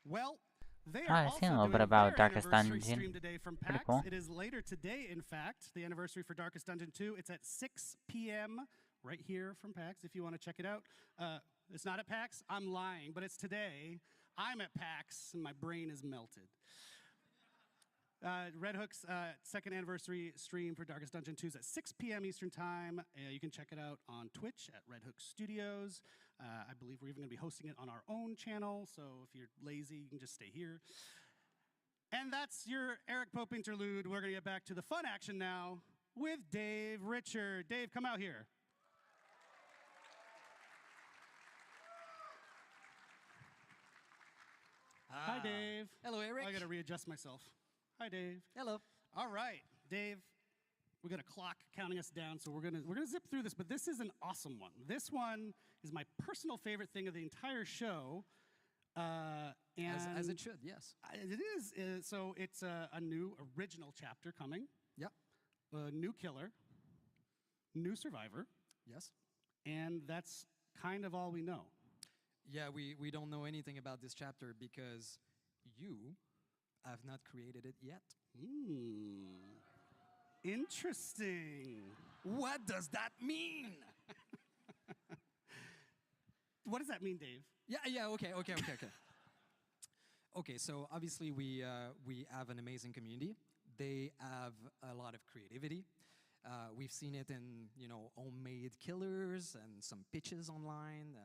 Well, they Oh, are I've also seen a little doing bit about their Darkest anniversary Dungeon. stream today from Pretty PAX. cool. It is later today, in fact, the anniversary for Darkest Dungeon 2. It's at 6 p.m. right here from PAX if you want to check it out. It's not at PAX. I'm lying, but it's today. I'm at PAX, and my brain is melted. Red Hook's second anniversary stream for Darkest Dungeon 2 is at 6 p.m. Eastern Time. You can check it out on Twitch at Red Hook Studios. I believe we're even going to be hosting it on our own channel, so if you're lazy, you can just stay here. And that's your Eric Pope interlude. We're going to get back to the fun action now with Dave Richard. Dave, come out here. Hi, Dave. Hello, Eric. I got to readjust myself. Hi, Dave. Hello. All right, Dave. We got a clock counting us down, so we're gonna zip through this. But this is an awesome one. This one is my personal favorite thing of the entire show. As it should, yes. It is. So it's a new original chapter coming. Yep. A new killer, new survivor. Yes. And that's kind of all we know. Yeah, we don't know anything about this chapter because you have not created it yet. Interesting. What does that mean? What does that mean, Dave? Yeah, okay. Okay, so obviously we have an amazing community. They have a lot of creativity. We've seen it in, homemade killers and some pitches online,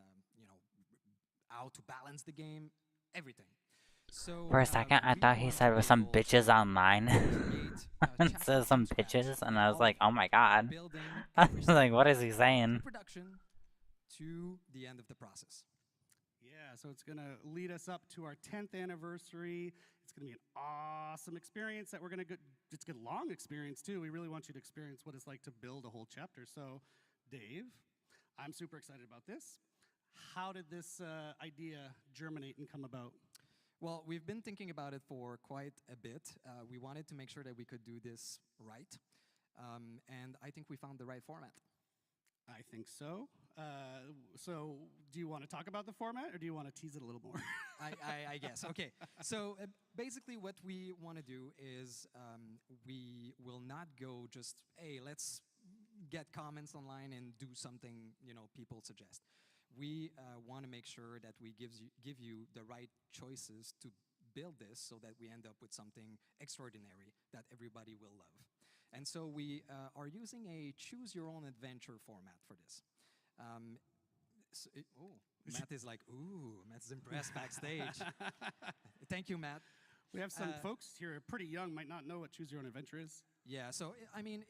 how to balance the game, everything. So For a second, I thought he said with some bitches online. It says some bitches, and I was like, oh my god. I was like, what is he saying? Production to the end of the process. Yeah, so it's going to lead us up to our 10th anniversary. It's going to be an awesome experience that we're going to get. It's a long experience, too. We really want you to experience what it's like to build a whole chapter. So, Dave, I'm super excited about this. How did this idea germinate and come about? Well, we've been thinking about it for quite a bit. We wanted to make sure that we could do this right. And I think we found the right format. I think so. So do you want to talk about the format, or do you want to tease it a little more? I guess. Okay. So basically what we want to do is we will not go just, hey, let's get comments online and do something, people suggest. We want to make sure that we give you the right choices to build this so that we end up with something extraordinary that everybody will love. And so we are using a choose-your-own-adventure format for this. Matt is like, ooh, Matt's impressed backstage. Thank you, Matt. We have some folks here who are pretty young, might not know what Choose Your Own Adventure is. Yeah, so, I mean,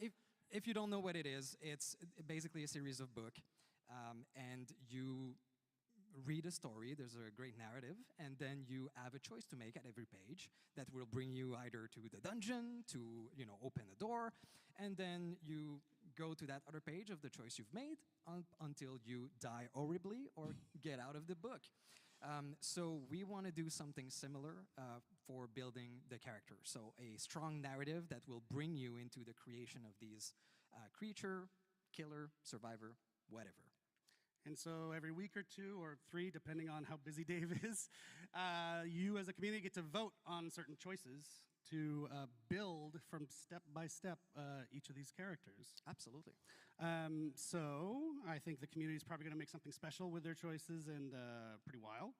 if you don't know what it is, it's basically a series of books. And you read a story, there's a great narrative, and then you have a choice to make at every page that will bring you either to the dungeon, to open a door, and then you go to that other page of the choice you've made until you die horribly or get out of the book. So we want to do something similar for building the character. So a strong narrative that will bring you into the creation of these creature, killer, survivor, whatever. And so every week or 2 or 3, depending on how busy Dave is, you as a community get to vote on certain choices to build from step by step each of these characters. Absolutely. So I think the community is probably going to make something special with their choices and pretty wild.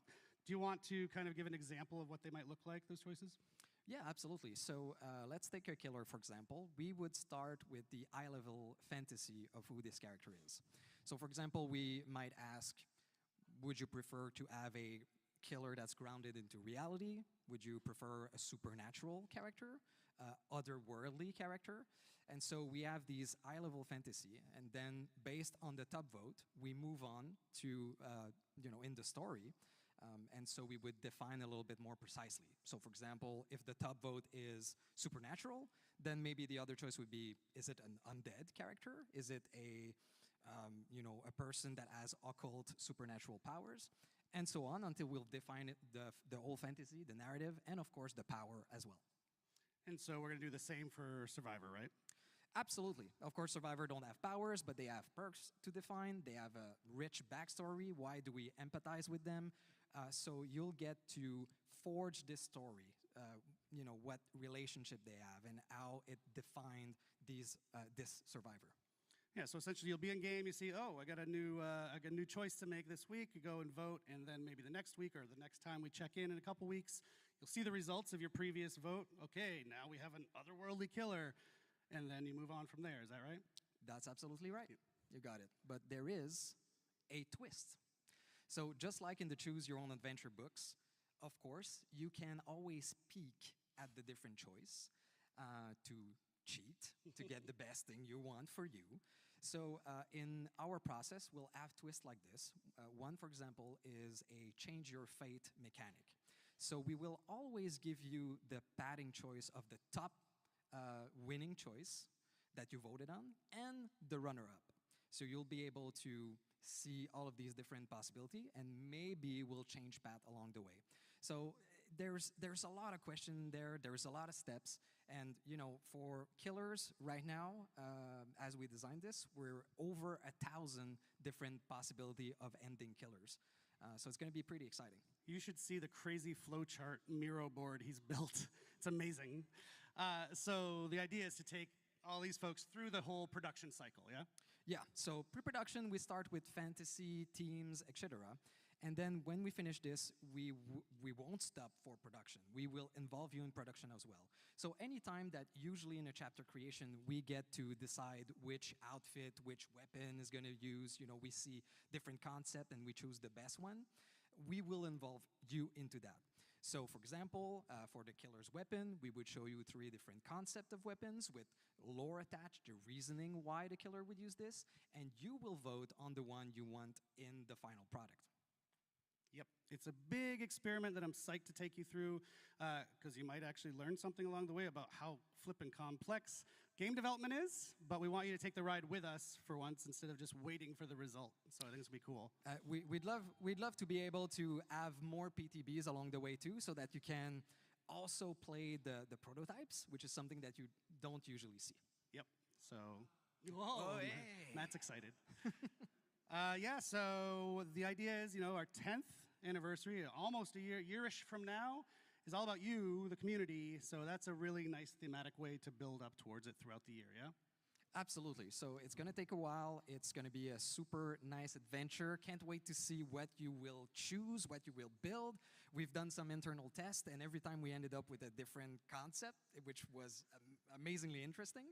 Do you want to kind of give an example of what they might look like, those choices? Yeah, absolutely. So let's take a killer, for example. We would start with the high-level fantasy of who this character is. So, for example, we might ask, would you prefer to have a killer that's grounded into reality? Would you prefer a supernatural character, otherworldly character? And so we have these high-level fantasy, and then based on the top vote, we move on to, in the story. And so we would define a little bit more precisely. So, for example, if the top vote is supernatural, then maybe the other choice would be, is it an undead character? Is it a a person that has occult supernatural powers, and so on until we'll define it, the whole fantasy, the narrative, and of course the power as well. And so we're going to do the same for Survivor, right? Absolutely. Of course, Survivor don't have powers, but they have perks to define. They have a rich backstory. Why do we empathize with them? So you'll get to forge this story, what relationship they have and how it defined this Survivor. Yeah, so essentially you'll be in game, you see, oh, I got a new choice to make this week. You go and vote, and then maybe the next week or the next time we check in a couple weeks, you'll see the results of your previous vote. Okay, now we have an otherworldly killer, and then you move on from there. Is that right? That's absolutely right. You got it. But there is a twist. So just like in the Choose Your Own Adventure books, of course, you can always peek at the different choice to cheat, to get the best thing you want for you. So in our process, we'll have twists like this. One, for example, is a change your fate mechanic. So we will always give you the padding choice of the top winning choice that you voted on and the runner-up. So you'll be able to see all of these different possibilities, and maybe we'll change path along the way. So there's a lot of question there. There's a lot of steps. And, for killers right now, as we designed this, we're over 1,000 different possibility of ending killers. So it's going to be pretty exciting. You should see the crazy flowchart Miro board he's built. It's amazing. So the idea is to take all these folks through the whole production cycle, yeah? Yeah, so pre-production, we start with fantasy, teams, etc. And then when we finish this, we won't stop for production. We will involve you in production as well. So anytime that usually in a chapter creation, we get to decide which outfit, which weapon is going to use, we see different concept and we choose the best one, we will involve you into that. So for example, for the killer's weapon, we would show you 3 different concepts of weapons with lore attached, the reasoning why the killer would use this, and you will vote on the one you want in the final product. Yep, it's a big experiment that I'm psyched to take you through because you might actually learn something along the way about how flippin' complex game development is, but we want you to take the ride with us for once instead of just waiting for the result. So I think it's going to be cool. We'd love to be able to have more PTBs along the way too, so that you can also play the prototypes, which is something that you don't usually see. Yep, so, whoa, hey. Matt's excited. Yeah, so the idea is, our 10th anniversary, almost a yearish from now, is all about you, the community. So that's a really nice thematic way to build up towards it throughout the year, yeah? Absolutely. So it's going to take a while. It's going to be a super nice adventure. Can't wait to see what you will choose, what you will build. We've done some internal tests, and every time we ended up with a different concept, which was amazingly interesting.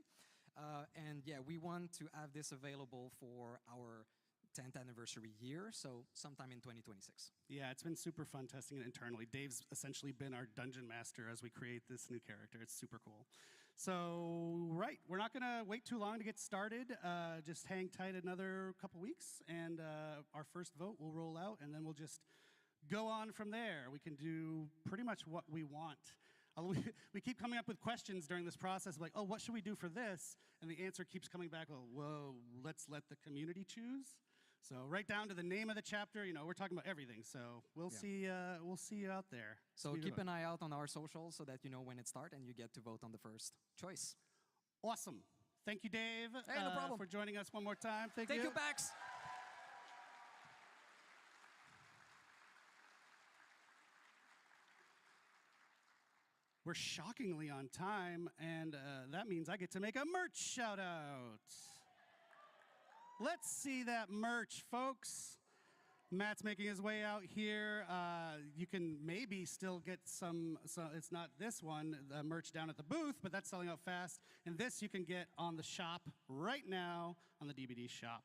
And yeah, we want to have this available for our 10th anniversary year, so sometime in 2026. Yeah, it's been super fun testing it internally. Dave's essentially been our dungeon master as we create this new character. It's super cool. So, right, we're not going to wait too long to get started. Just hang tight another couple weeks, and our first vote will roll out, and then we'll just go on from there. We can do pretty much what we want. We keep coming up with questions during this process, like, oh, what should we do for this? And the answer keeps coming back, oh, whoa, let's let the community choose. So right down to the name of the chapter, we're talking about everything. So we'll see you out there. So keep an eye out on our socials so that you know when it starts and you get to vote on the first choice. Awesome. Thank you, Dave, hey, no problem. for joining us one more time. Thank you. Thank you, Pax. We're shockingly on time, and that means I get to make a merch shout out. Let's see that merch, folks. Matt's making his way out here. You can maybe still get some, so it's not this one, the merch down at the booth, but that's selling out fast. And this you can get on the shop right now on the DBD shop.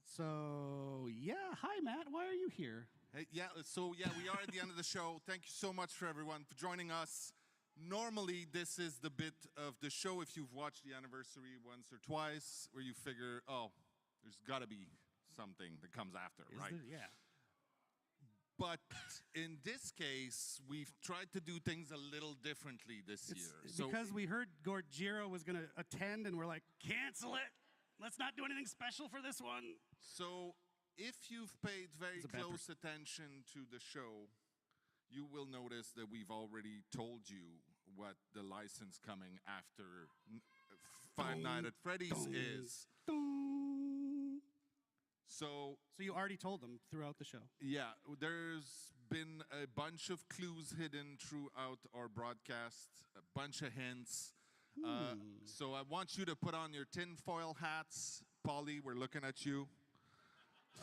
So, yeah, hi, Matt. Why are you here? Hey, we are at the end of the show. Thank you so much for everyone for joining us. Normally, this is the bit of the show, if you've watched the anniversary once or twice, where you figure, oh, there's got to be something that comes after, right? Yeah. But in this case, we've tried to do things a little differently this year. Because we heard Gordjiro was going to attend, and we're like, cancel it. Let's not do anything special for this one. So, if you've paid very It's a bad close attention to the show, you will notice that we've already told you what the license coming after Five Nights at Freddy's is. So you already told them throughout the show. Yeah, there's been a bunch of clues hidden throughout our broadcast, a bunch of hints. So I want you to put on your tinfoil hats. Polly, we're looking at you.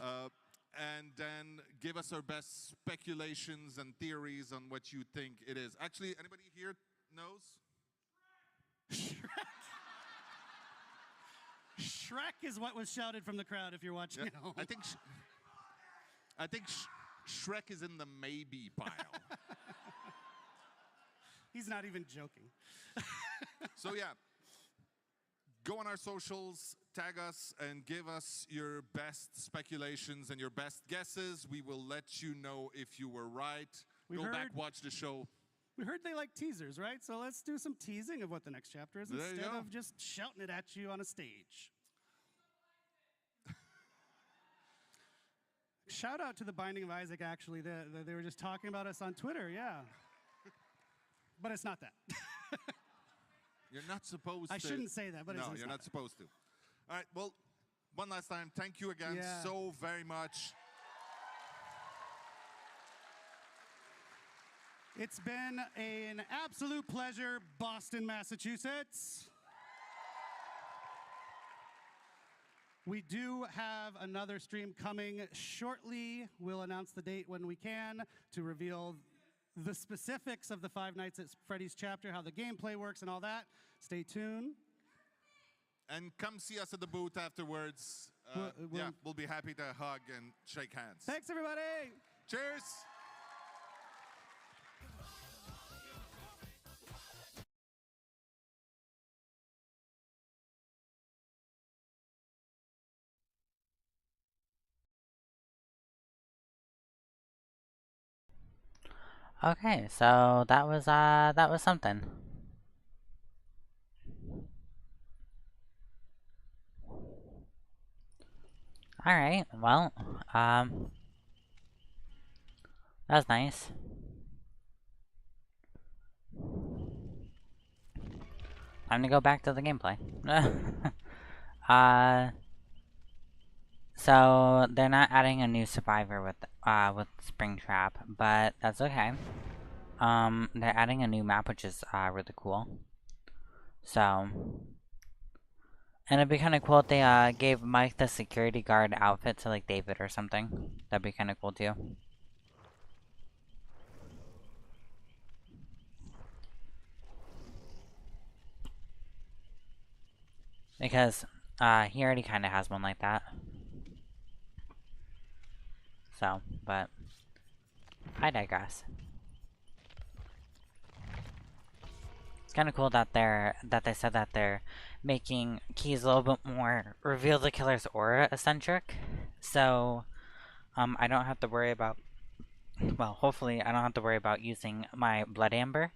And then give us our best speculations and theories on what you think it is. Actually, anybody here knows? Shrek is what was shouted from the crowd if you're watching at home. I think Shrek is in the maybe pile. He's not even joking. So yeah, go on our socials, tag us, and give us your best speculations and your best guesses. We will let you know if you were right. Go back, watch the show. We heard they like teasers, right? So let's do some teasing of what the next chapter is instead of just shouting it at you on a stage. Shout out to the Binding of Isaac, actually. They were just talking about us on Twitter, yeah. But it's not that. You're not supposed to. I shouldn't say that, but no, it's you're not not supposed to. All right, well, one last time, thank you again so very much. It's been an absolute pleasure, Boston, Massachusetts. We do have another stream coming shortly. We'll announce the date when we can to reveal the specifics of the Five Nights at Freddy's chapter, how the gameplay works and all that. Stay tuned. And come see us at the booth afterwards. We'll be happy to hug and shake hands. Thanks, everybody. Cheers. Okay, so that was something. All right, well, that was nice. Time to go back to the gameplay. So they're not adding a new survivor with Springtrap, but that's okay. They're adding a new map, which is really cool. So, and it'd be kind of cool if they gave Mike the security guard outfit to like David or something. That'd be kind of cool too. Because he already kind of has one like that. So, but I digress. It's kind of cool that they said that they're making keys a little bit more reveal the killer's aura eccentric. So, I don't have to worry about. Well, hopefully, I don't have to worry about using my Blood Amber,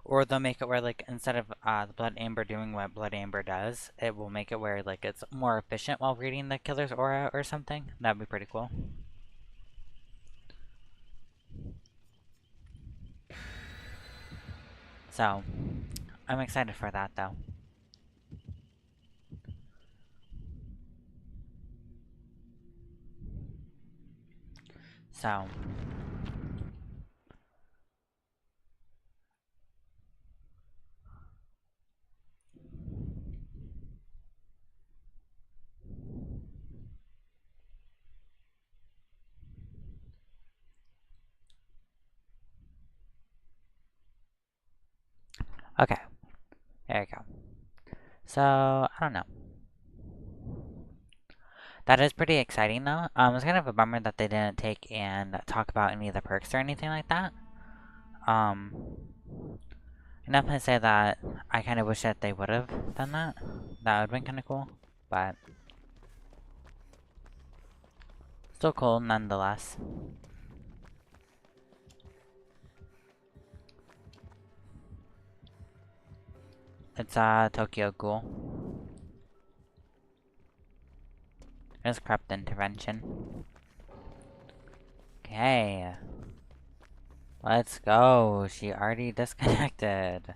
or they'll make it where like instead of the Blood Amber doing what Blood Amber does, it will make it where like it's more efficient while reading the killer's aura or something. That'd be pretty cool. So, I'm excited for that though. So, okay, there we go. So, I don't know. That is pretty exciting though. It's kind of a bummer that they didn't take and talk about any of the perks or anything like that. I'm not gonna say that I kind of wish that they would have done that. That would have been kind of cool, but still cool nonetheless. It's Tokyo Ghoul. There's corrupt intervention. Okay. Let's go. She already disconnected.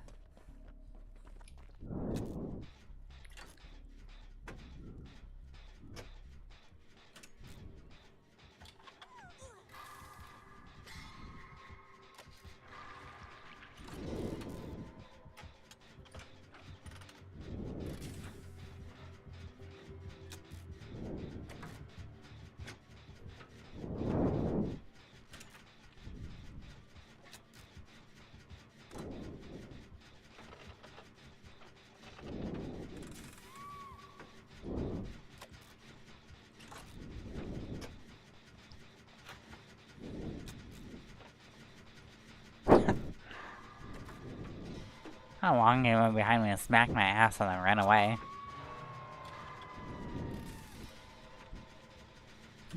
How long he went behind me and smacked my ass and then ran away.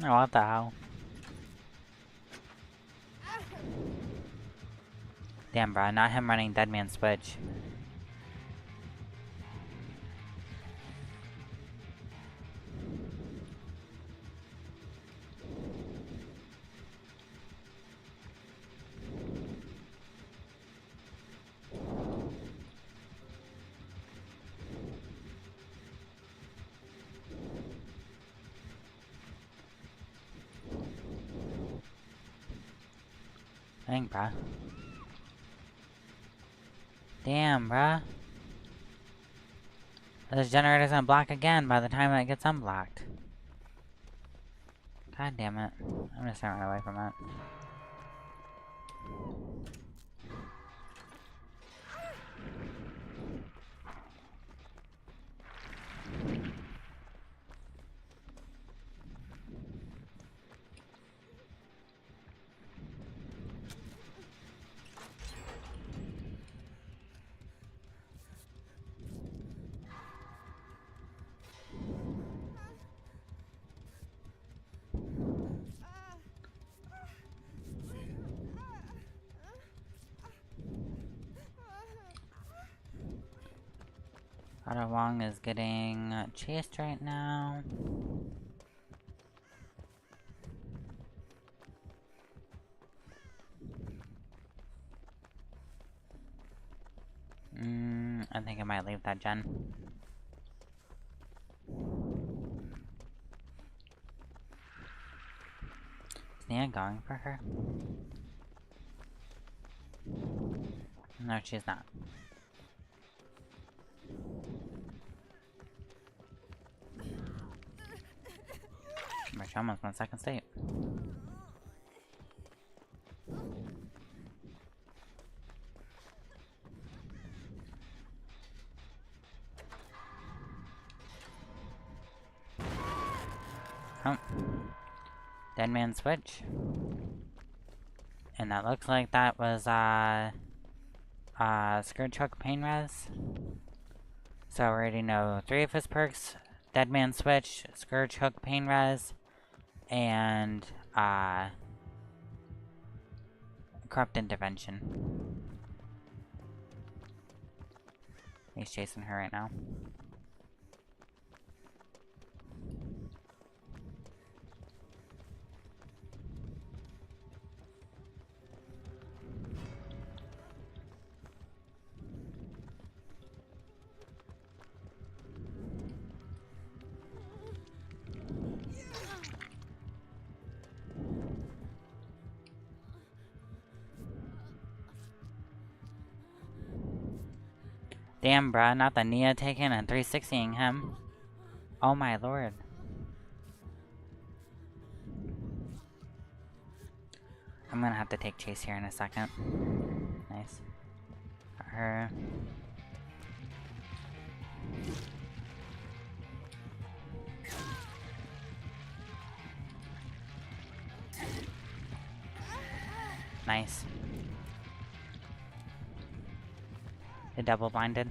Oh, what the hell? Damn, bro, not him running Dead Man Switch. Dang, bruh. Damn, bruh. This generator's gonna block again by the time it gets unblocked. God damn it. I'm just gonna run away from it. Ada Wong is getting chased right now. I think I might leave that gen. Is Nia going for her? No, she's not. She almost went second state. Oh. Dead Man Switch. And that looks like that was Scourge Hook Pain Res. So we already know 3 of his perks: Dead Man Switch, Scourge Hook Pain Res, and Corrupt Intervention. He's chasing her right now. Damn, bruh, not the Nia taking and 360ing him. Oh my lord. I'm gonna have to take chase here in a second. Nice. Got her. Nice. They double blinded.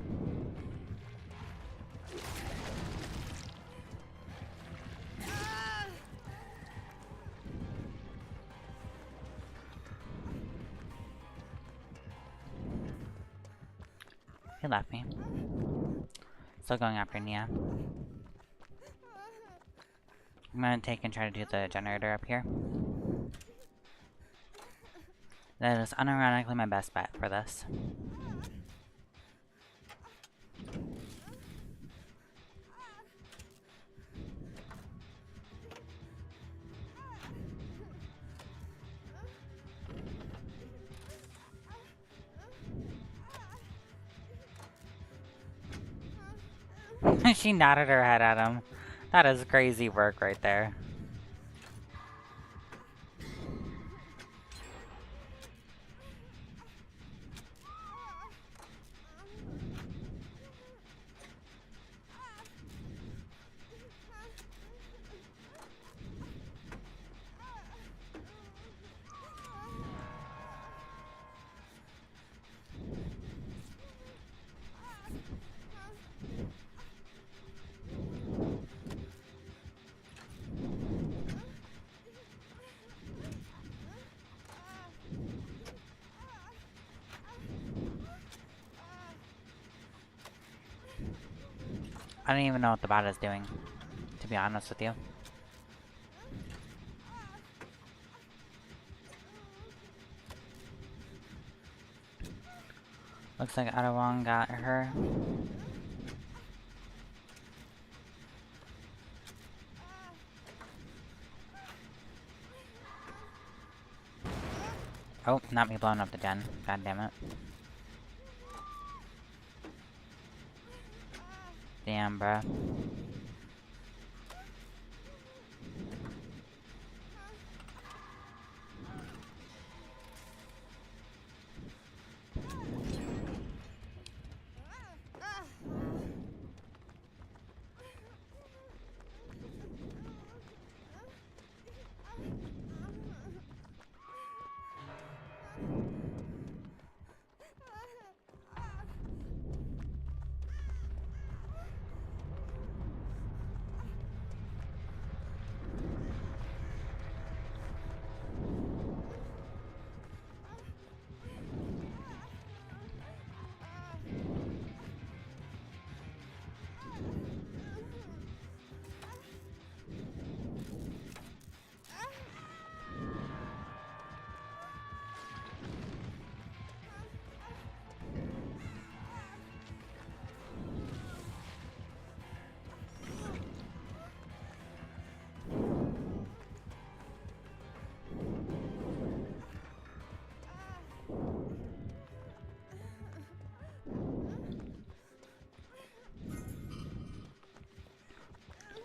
He left me. Still going after Nia. I'm gonna take and try to do the generator up here. That is unironically my best bet for this. She nodded her head at him. That is crazy work right there. I don't even know what the bot is doing, to be honest with you. Looks like Adawang got her. Oh, not me blowing up the gen. God damn it. Damn, bruh.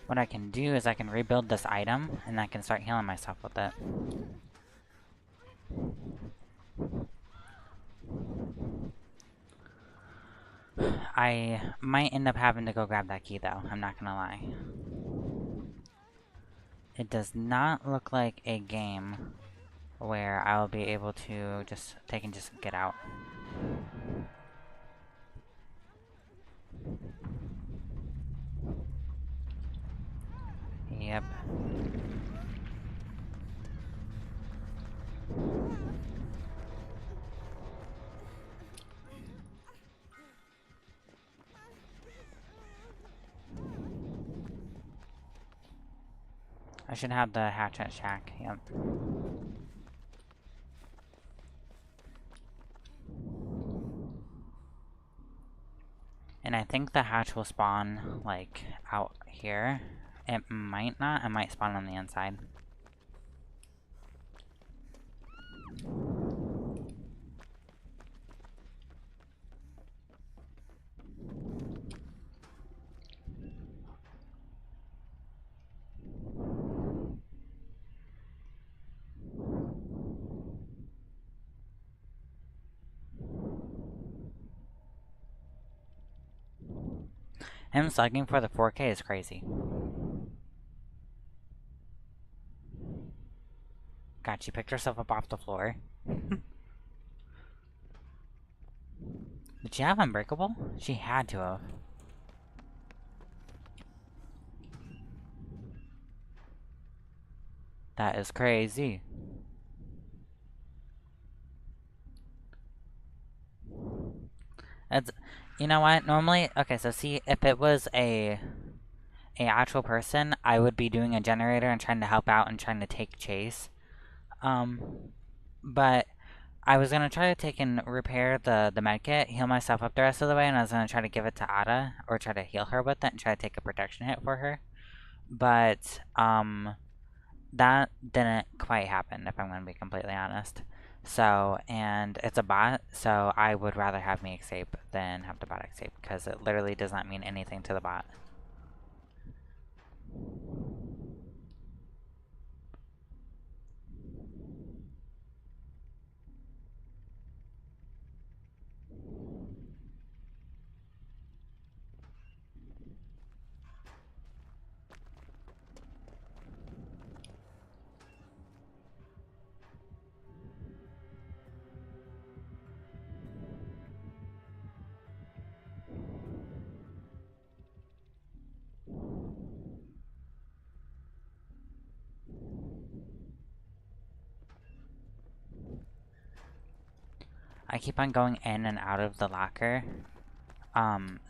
What I can do is I can rebuild this item, and I can start healing myself with it. I might end up having to go grab that key, though. I'm not gonna lie. It does not look like a game where I'll be able to just take and just get out. Yep. I should have the hatchet shack, yep. And I think the hatch will spawn, like, out here. It might not. It might spawn on the inside. Him slugging for the 4K is crazy. God, she picked herself up off the floor. Did she have Unbreakable? She had to have. That is crazy. That's, you know what, normally, okay, so see, if it was a a actual person, I would be doing a generator and trying to help out and trying to take chase. But I was gonna try to take and repair the medkit, heal myself up the rest of the way, and I was gonna try to give it to Ada, or try to heal her with it and try to take a protection hit for her. But, that didn't quite happen, if I'm gonna be completely honest. So, and it's a bot, so I would rather have me escape than have the bot escape, because it literally does not mean anything to the bot. I keep on going in and out of the locker,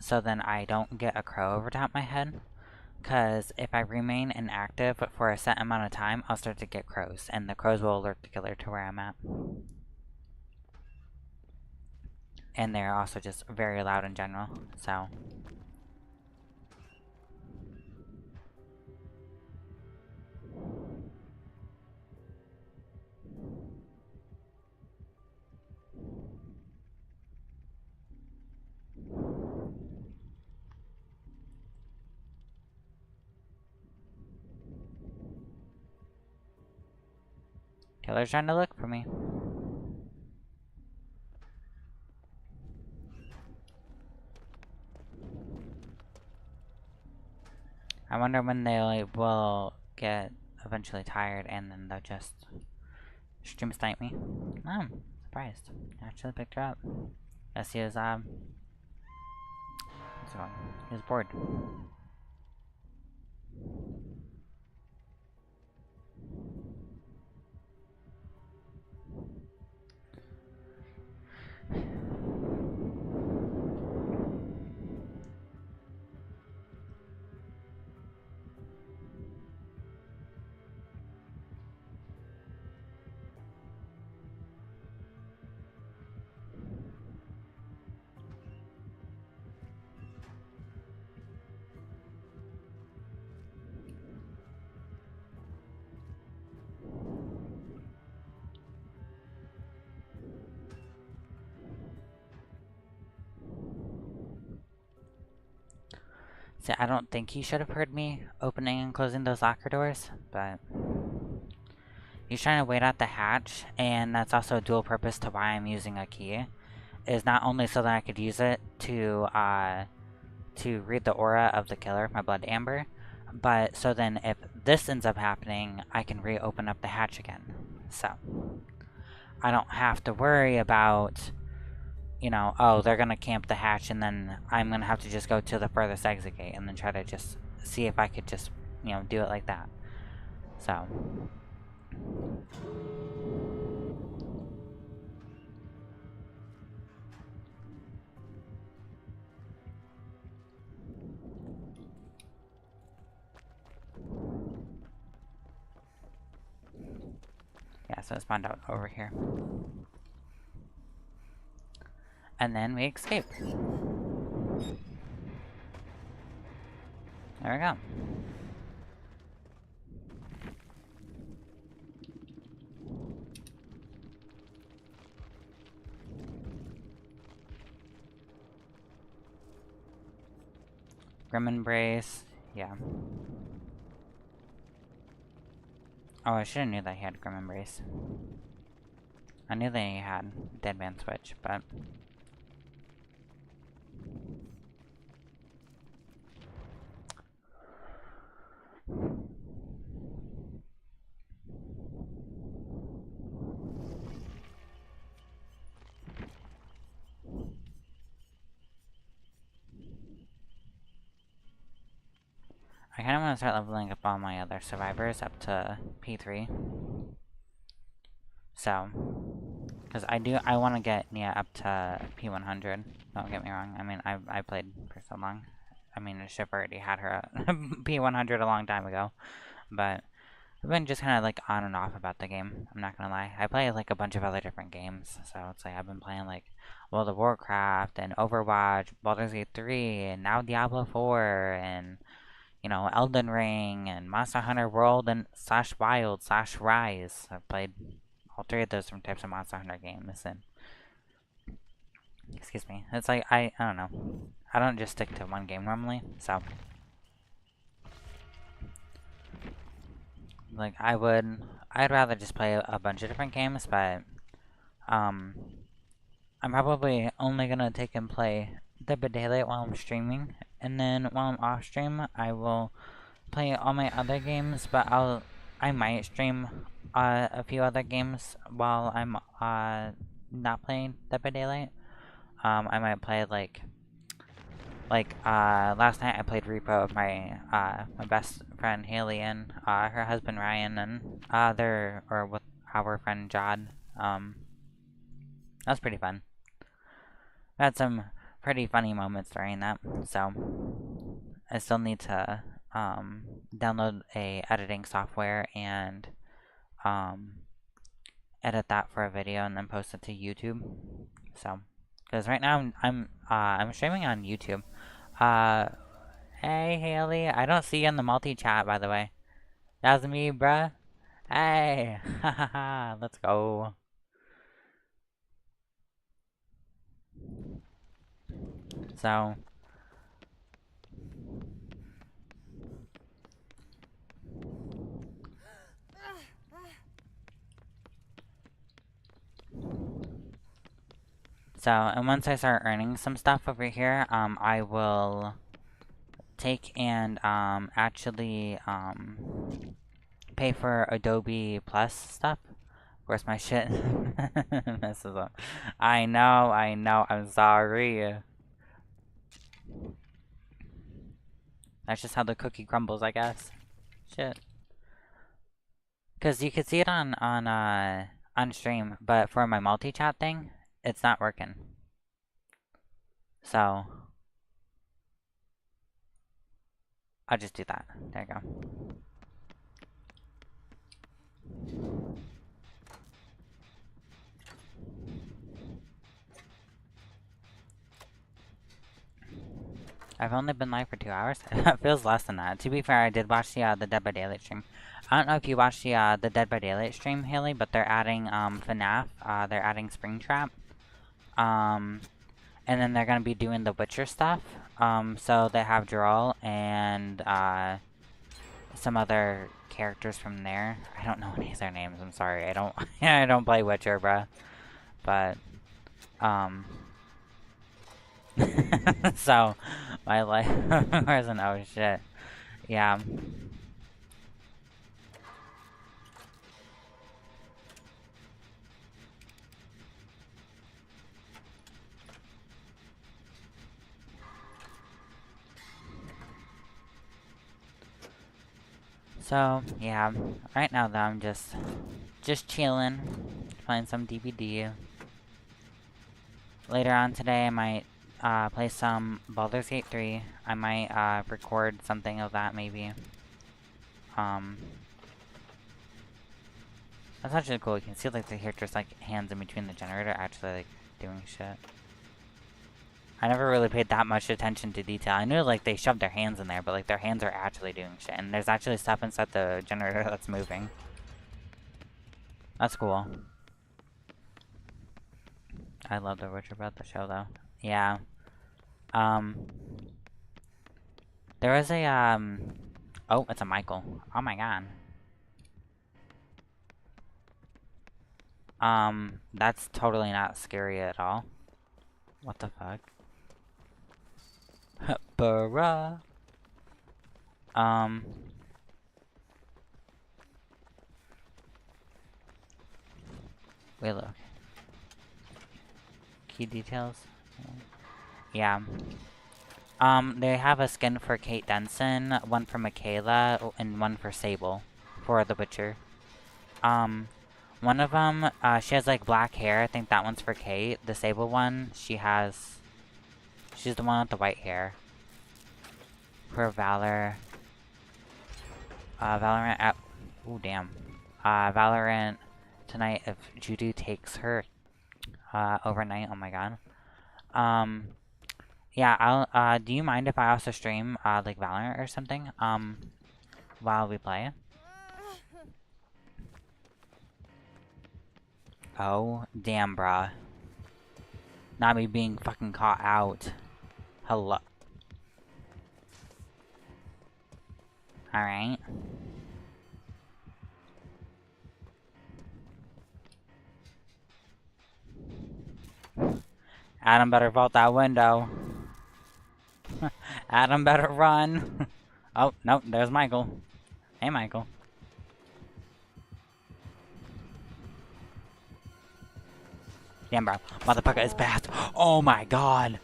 so then I don't get a crow over top my head. Because if I remain inactive for a set amount of time, I'll start to get crows, and the crows will alert the killer to where I'm at. And they're also just very loud in general, so... Killer's trying to look for me. I wonder when they will get eventually tired and then they'll just stream snipe me. Oh, I'm surprised. I actually picked her up. Guess he was, what's it called? He was bored. See, I don't think he should have heard me opening and closing those locker doors, but he's trying to wait out the hatch, and that's also a dual purpose to why I'm using a key. Is not only so that I could use it to read the aura of the killer, my blood amber, but so then if this ends up happening, I can reopen up the hatch again. So I don't have to worry about, you know, oh, they're gonna camp the hatch and then I'm gonna have to just go to the furthest exit gate and then try to just see if I could just, you know, do it like that. So. Yeah, so it spawned out over here. And then we escape. There we go. Grim Embrace, yeah. Oh, I should've knew that he had Grim Embrace. I knew that he had Dead Man Switch, but... I kind of want to start leveling up all my other survivors up to P3. So, because I want to get Nia up to P100. Don't get me wrong. I mean, I played for so long. I mean, the ship already had her at P100 a long time ago. But I've been just kind of like on and off about the game. I'm not gonna lie. I play like a bunch of other different games. So it's like I've been playing like World of Warcraft and Overwatch, Baldur's Gate 3, and now Diablo 4, and you know, Elden Ring, and Monster Hunter World, and /Wild/Rise. I've played all three of those different types of Monster Hunter games, and excuse me. It's like I don't know. I don't just stick to one game normally, so like I'd rather just play a bunch of different games, but I'm probably only gonna take and play Dead by Daylight while I'm streaming, and then while I'm off stream, I will play all my other games, but I might stream a few other games while I'm not playing Dead by Daylight. I might play like last night I played Repo with my my best friend Haley and her husband Ryan, and with our friend Jod. That was pretty fun. I had some pretty funny moments during that, so I still need to download a editing software and edit that for a video and then post it to YouTube. So, because right now I'm streaming on YouTube. Hey Haley, I don't see you in the multi-chat, by the way. That's me, bruh. Hey, hahaha, let's go. So and once I start earning some stuff over here, I will take and actually pay for Adobe Plus stuff. Of course, my shit messes up. I know, I'm sorry. That's just how the cookie crumbles, I guess. Shit. Cause you could see it on stream, but for my multi-chat thing, it's not working. So I'll just do that. There you go. I've only been live for 2 hours. It feels less than that. To be fair, I did watch the Dead by Daylight stream. I don't know if you watched the Dead by Daylight stream, Haley, but they're adding FNAF. They're adding Springtrap. And then they're gonna be doing the Witcher stuff. So they have Geralt and some other characters from there. I don't know any of their names. I'm sorry. I don't. I don't play Witcher, bruh. But so my life wasn't. Oh shit. Yeah. So yeah, right now though I'm just chilling, playing some DBD. Later on today I might play some Baldur's Gate 3. I might record something of that maybe. That's actually cool. You can see like the characters like hands in between the generator actually like doing shit. I never really paid that much attention to detail. I knew like they shoved their hands in there, but like their hands are actually doing shit. And there's actually stuff inside the generator that's moving. That's cool. I love The Witcher about the show though. Yeah. There was a oh, it's a Michael. Oh my god. That's totally not scary at all. What the fuck? Bruh. Wait, look. Key details? Yeah. They have a skin for Kate Denson, one for Michaela, and one for Sable for The Witcher. One of them, she has like black hair. I think that one's for Kate. The Sable one, she's the one with the white hair. for Valor. Valorant at... Ooh, damn. Valorant tonight if Judy takes her overnight. Oh my god. Yeah, I'll, do you mind if I also stream, like Valorant or something, while we play? Oh, damn, bruh. Not me being fucking caught out. Hello. Alright. Adam better vault that window. Adam better run. Oh, no, there's Michael. Hey, Michael. Damn, bro. Motherfucker is fast. Oh my god.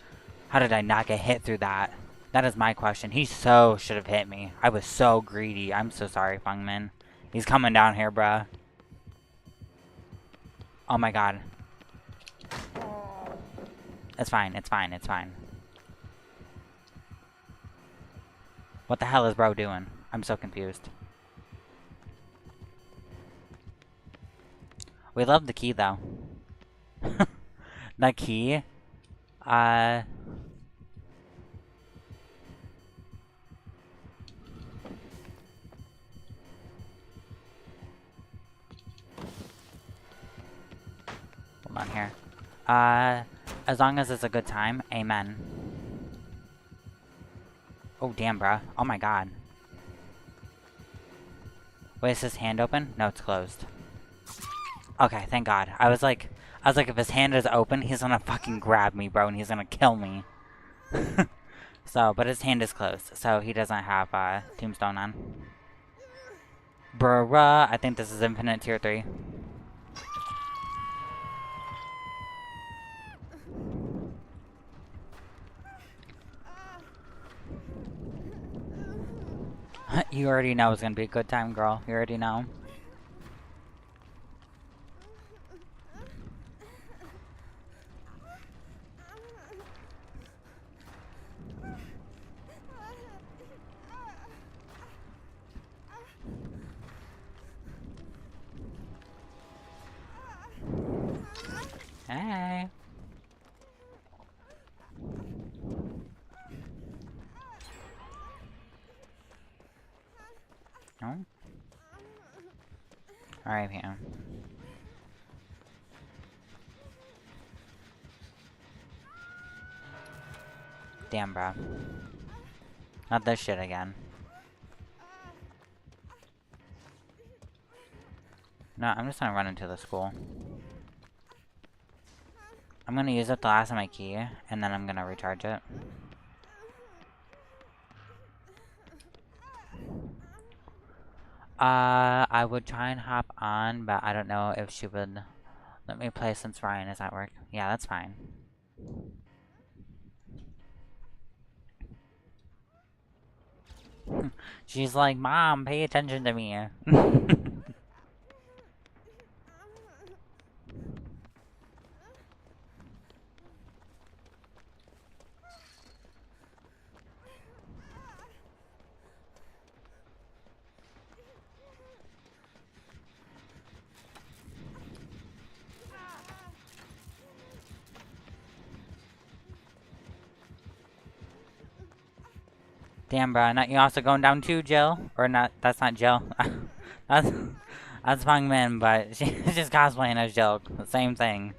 How did I not get hit through that? That is my question. He so should have hit me. I was so greedy. I'm so sorry, Fungman. He's coming down here, bruh. Oh my god. It's fine, it's fine, it's fine. What the hell is bro doing? I'm so confused. We love the key, though. The key? Hold on here. As long as it's a good time, amen. Oh, damn, bruh. Oh my god. Wait, is his hand open? No, it's closed. Okay, thank god. I was like, if his hand is open, he's gonna fucking grab me, bro, and he's gonna kill me. So, but his hand is closed, so he doesn't have, Tombstone on. Bruh, I think this is Infinite Tier 3. You already know it's gonna be a good time, girl. You already know. Hey. No? Alright, Pam. Damn, bro. Not this shit again. No, I'm just gonna run into the school. I'm gonna use up the last of my key, and then I'm gonna recharge it. I would try and hop on, but I don't know if she would let me play since Ryan is at work. Yeah, that's fine. She's like, Mom, pay attention to me. Damn, bro, not you also going down too, Jill? Or not, that's not Jill. that's Fungman, but she's just cosplaying as Jill. Same thing.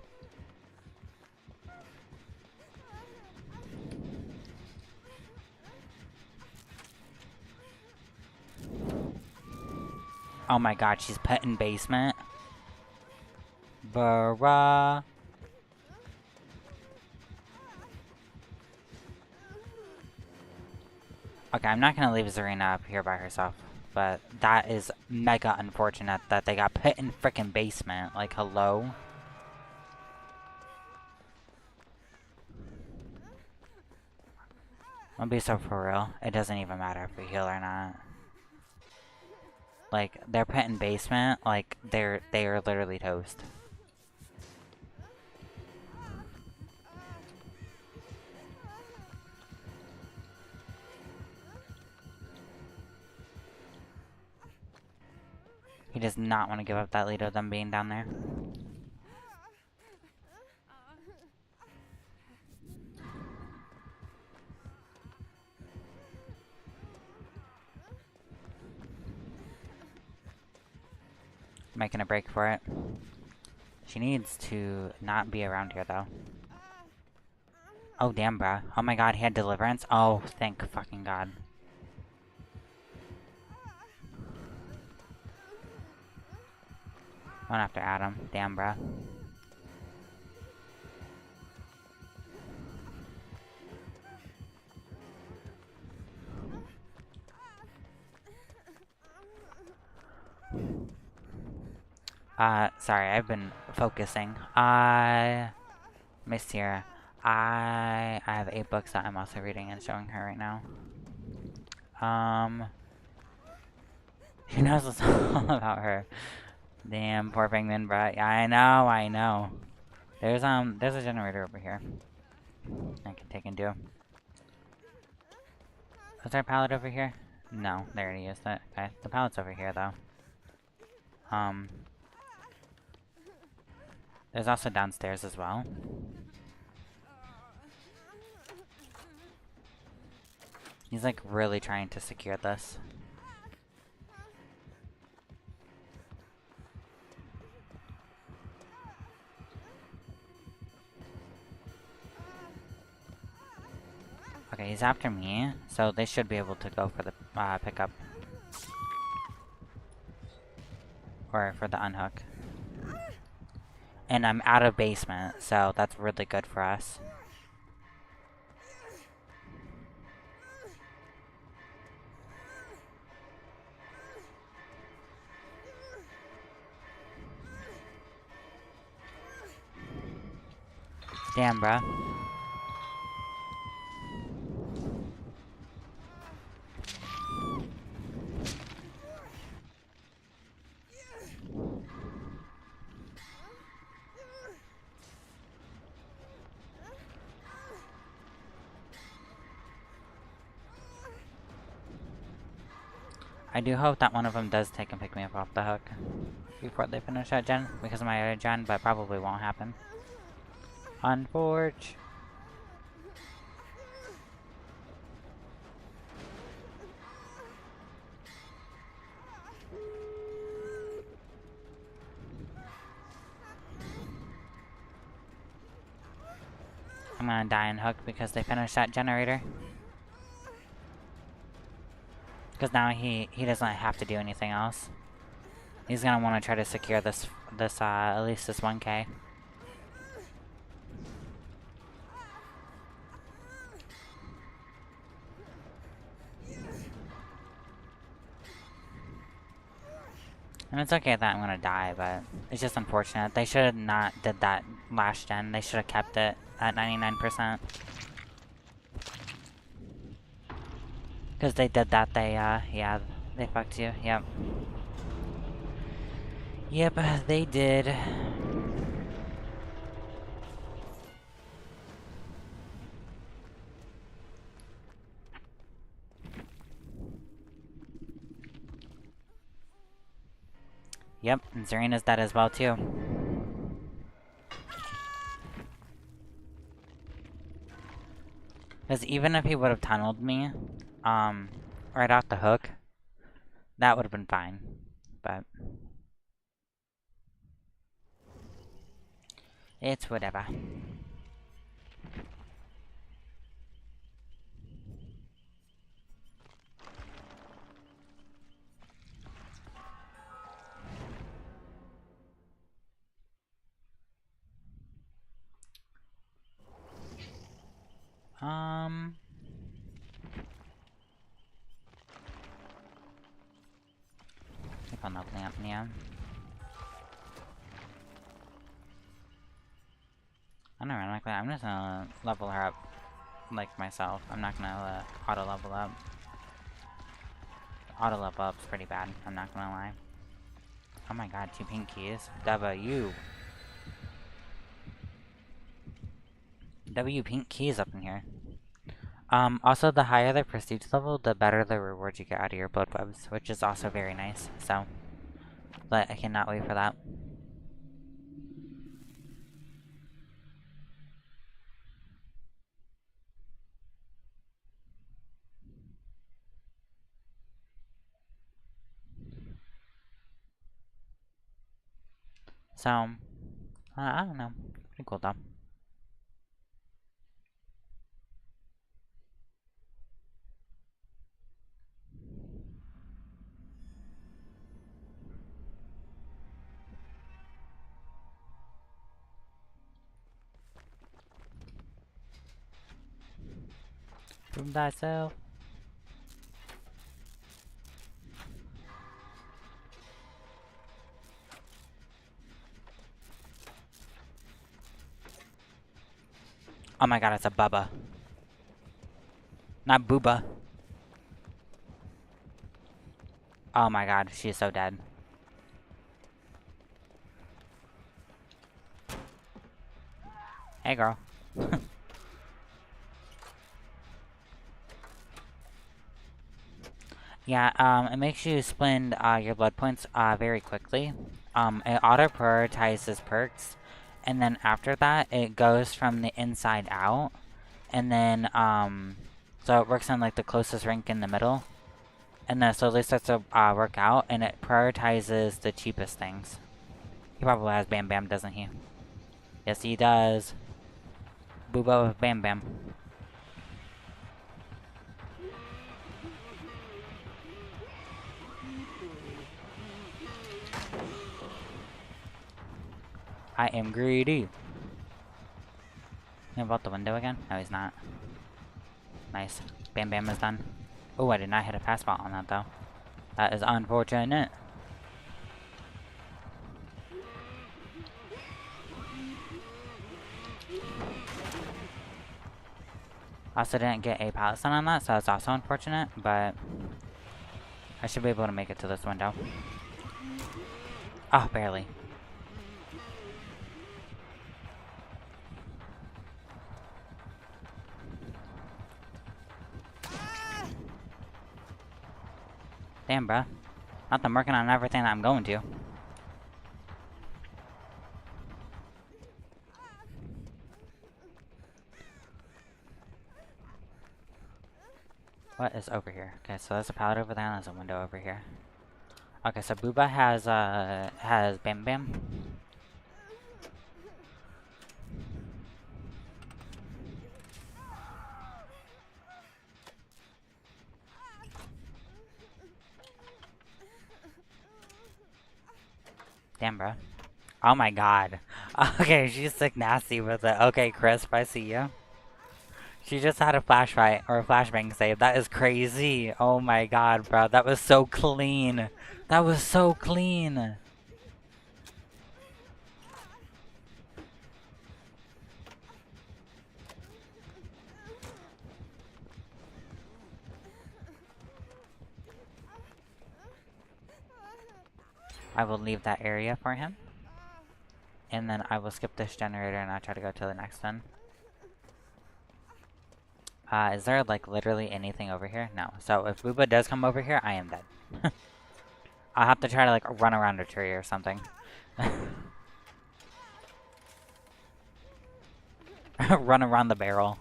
Oh my god, she's put in basement. Bruh. Okay, I'm not gonna leave Zarina up here by herself, but that is mega unfortunate that they got put in frickin' basement. Like, hello? I'll be so for real. It doesn't even matter if we heal or not. Like, they're put in basement, like, they are literally toast. He does not want to give up that lead of them being down there. Making a break for it. She needs to not be around here, though. Oh, damn, bruh. Oh my god, he had deliverance? Oh, thank fucking god. Going after Adam. Damn, bruh. Sorry, I've been focusing. Miss Sierra. I have 8 books that I'm also reading and showing her right now. She knows it's all about her. Damn, poor penguin, bruh. Yeah, I know. There's a generator over here. I can take and do. Was there a pallet over here? No, there already is. Okay, the pallet's over here, though. There's also downstairs as well. He's like really trying to secure this. Okay, he's after me, so they should be able to go for the pickup. Or for the unhook. And I'm out of basement, so that's really good for us. Damn, bruh. I do hope that one of them does take and pick me up off the hook before they finish that gen, because of my other gen, but probably won't happen. Unforge. I'm gonna die and hook because they finished that generator. Because now he doesn't have to do anything else. He's gonna want to try to secure this at least this 1K. And it's okay that I'm gonna die, but it's just unfortunate. They should have not did that last gen. They should have kept it at 99%. Because they did that, yeah, they fucked you, yep. Yep, they did. Yep, and Zarina's dead as well, too. Because even if he would have tunneled me, right off the hook, that would have been fine, but it's whatever. Keep on leveling up, yeah. I don't know, I'm just gonna level her up like myself. I'm not gonna auto level up. Auto level up's pretty bad, I'm not gonna lie. Oh my god, 2 pink keys. W pink keys up in here. Also, the higher the prestige level, the better the rewards you get out of your blood webs, which is also very nice, so But I cannot wait for that. So, I don't know. Pretty cool though. Prove thyself. Oh my god, it's a Bubba. Not Booba. Oh my god, she is so dead. Hey girl. Yeah, it makes you spend your blood points very quickly. It auto-prioritizes perks, and then after that, it goes from the inside out, and then, so it works on like the closest rank in the middle, and then slowly starts to work out, and it prioritizes the cheapest things. He probably has Bam Bam, doesn't he? Yes, he does. Booba with Bam Bam. I am greedy. About the window again? No, he's not. Nice. Bam Bam is done. Oh, I did not hit a pass spot on that though. That is unfortunate. Also didn't get a pallet stun on that, so that's also unfortunate, but I should be able to make it to this window. Oh, barely. Damn, bruh. Not that I'm working on everything that I'm going to. What is over here? Okay, so there's a pallet over there and there's a window over here. Okay, so Booba has Bam Bam. Damn, bro. Oh my god. Okay, she's sick nasty with it. Okay, Crisp, I see you. She just had a flash fight, or a flashbang save. That is crazy. Oh my god, bro. That was so clean. That was so clean. I will leave that area for him. And then I will skip this generator and I'll try to go to the next one. Is there like literally anything over here? No. So if Booba does come over here, I am dead. I'll have to try to like run around a tree or something. Run around the barrel.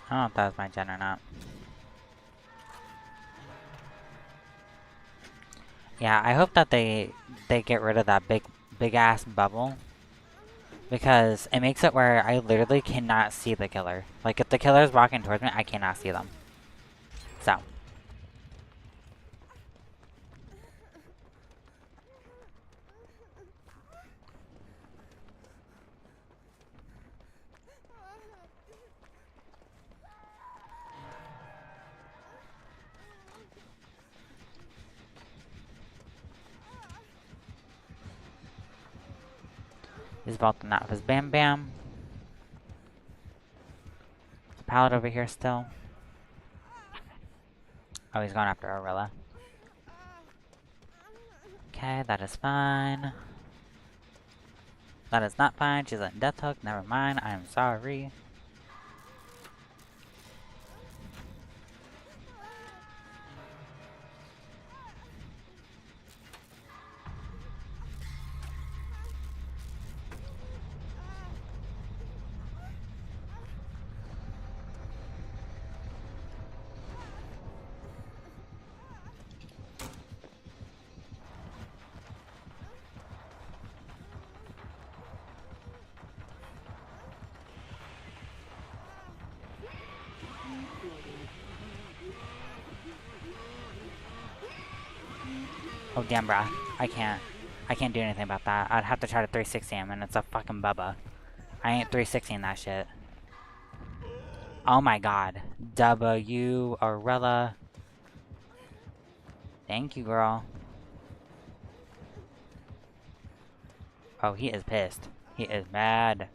I don't know if that was my gen or not. Yeah, I hope that they get rid of that big ass bubble. Because it makes it where I literally cannot see the killer. Like, if the killer is walking towards me, I cannot see them. So. He's vaulting out of his Bam Bam. Pallet over here still. Oh, he's going after Orilla. Okay, that is fine. That is not fine. She's letting Death Hook. Never mind. I am sorry. Oh damn, bruh. I can't do anything about that. I'd have to try to 360 him, and it's a fucking Bubba. I ain't 360ing that shit. Oh my god. W, Orilla. Thank you, girl. Oh, he is pissed. He is mad.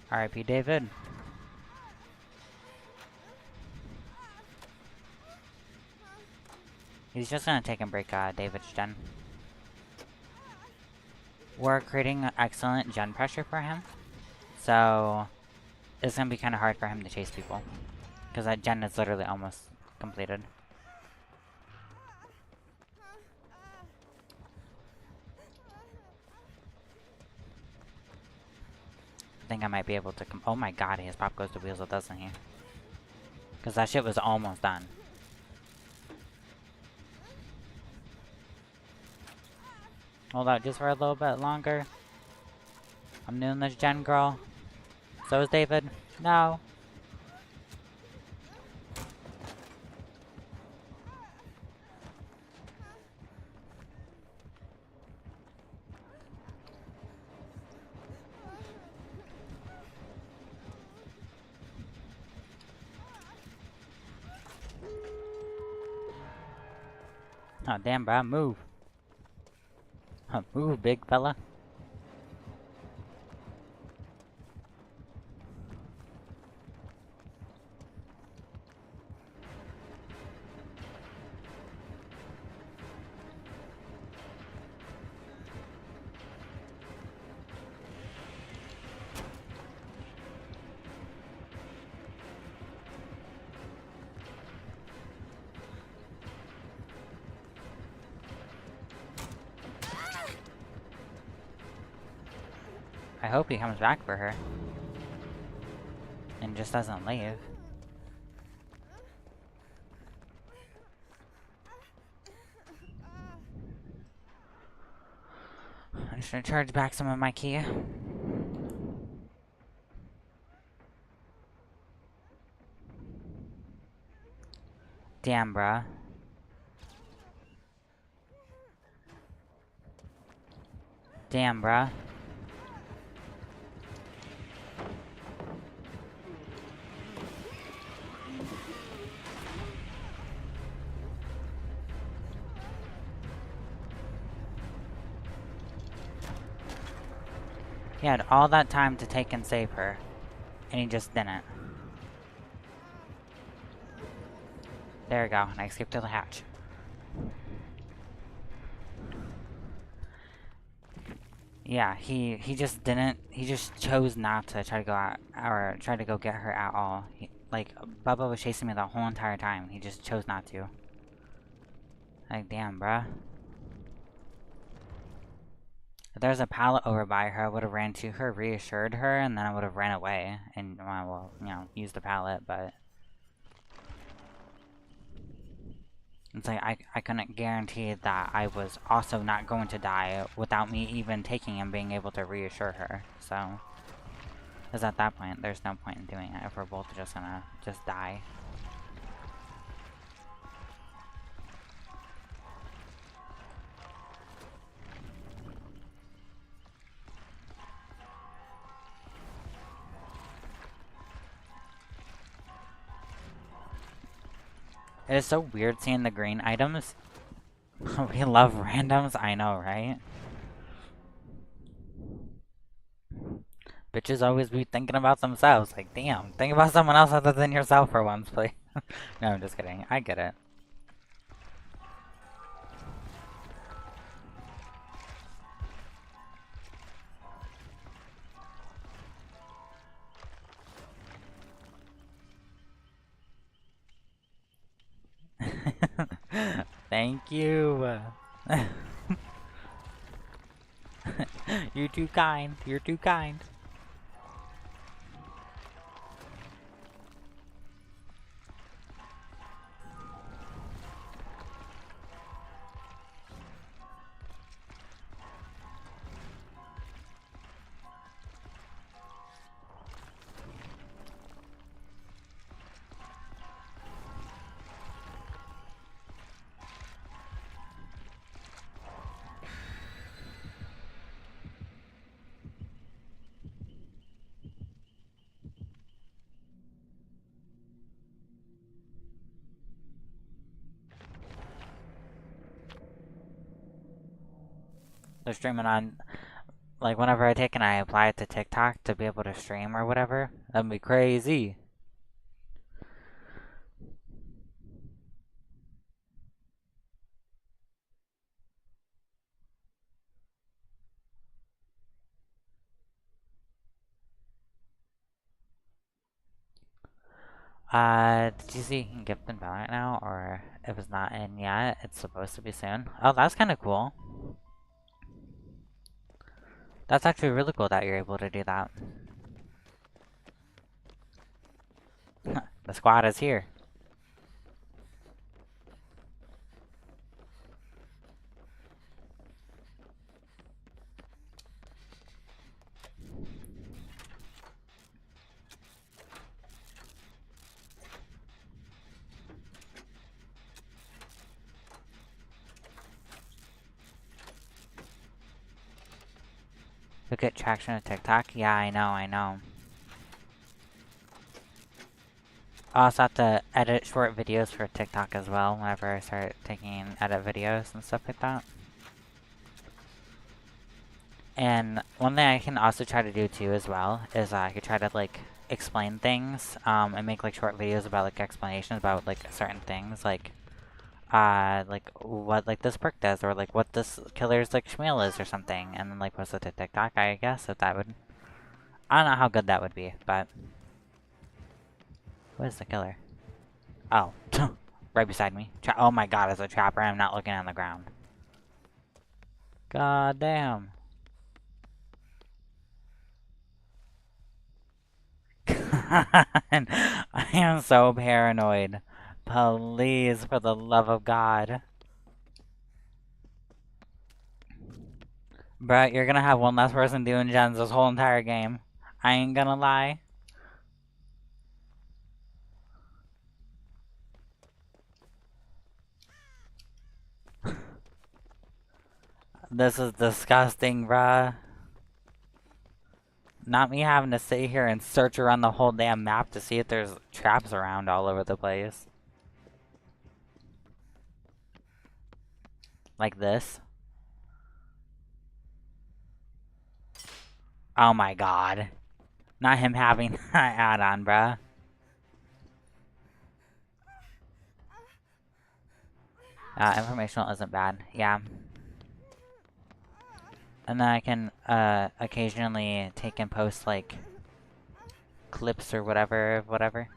R.I.P. David. He's just gonna take a break, David's gen. We're creating excellent gen pressure for him, so it's gonna be kind of hard for him to chase people, because that gen is literally almost completed. I think I might be able to oh my god, his pop goes to Weasel, doesn't he? Because that shit was almost done. Hold out just for a little bit longer. I'm doing this gen, girl. So is David. No. Oh damn, bro, move. Move, big fella. I hope he comes back for her. And just doesn't leave. I'm just gonna charge back some of my ki. Damn, bruh. He had all that time to take and save her, and he just didn't. There we go, and I escaped to the hatch. Yeah, he just didn't, he just chose not to try to go out, or try to go get her at all. Like, Bubba was chasing me the whole entire time, he just chose not to. Like, damn, bruh. If there was a pallet over by her, I would have ran to her, reassured her, and then I would have ran away and, well, you know, used the pallet, but... It's like, I couldn't guarantee that I was also not going to die without me even taking and being able to reassure her, so... Because at that point, there's no point in doing it if we're both just gonna just die. It is so weird seeing the green items. We love randoms, I know, right? Bitches always be thinking about themselves. Like, damn, think about someone else other than yourself for once, please. No, I'm just kidding. I get it. Thank you. You're too kind. You're too kind. They're streaming on, like, whenever I take and I apply it to TikTok to be able to stream or whatever. That'd be crazy. Did you see Gift and Valorant now? Or if it's not in yet, it's supposed to be soon. Oh, that's kind of cool. That's actually really cool that you're able to do that. The squad is here. Look at traction on TikTok? Yeah, I know, I know. I also have to edit short videos for TikTok as well whenever I start taking edit videos and stuff like that. And one thing I can also try to do too as well is I could try to like explain things and make like short videos about like explanations about like certain things like what like this perk does or like what this killer's like shmeal is or something and then like post it to TikTok, I guess, if that would... I don't know how good that would be, but... What is the killer? Oh, right beside me. Oh my god, it's a trapper. I'm not looking on the ground. God damn. I am so paranoid. Please, for the love of God. Bruh, you're gonna have one less person doing gens this whole entire game. I ain't gonna lie. This is disgusting, bruh. Not me having to sit here and search around the whole damn map to see if there's traps around all over the place. Like this. Oh my god. Not him having that add-on, bruh. Informational isn't bad, yeah. And then I can occasionally take and post like clips or whatever.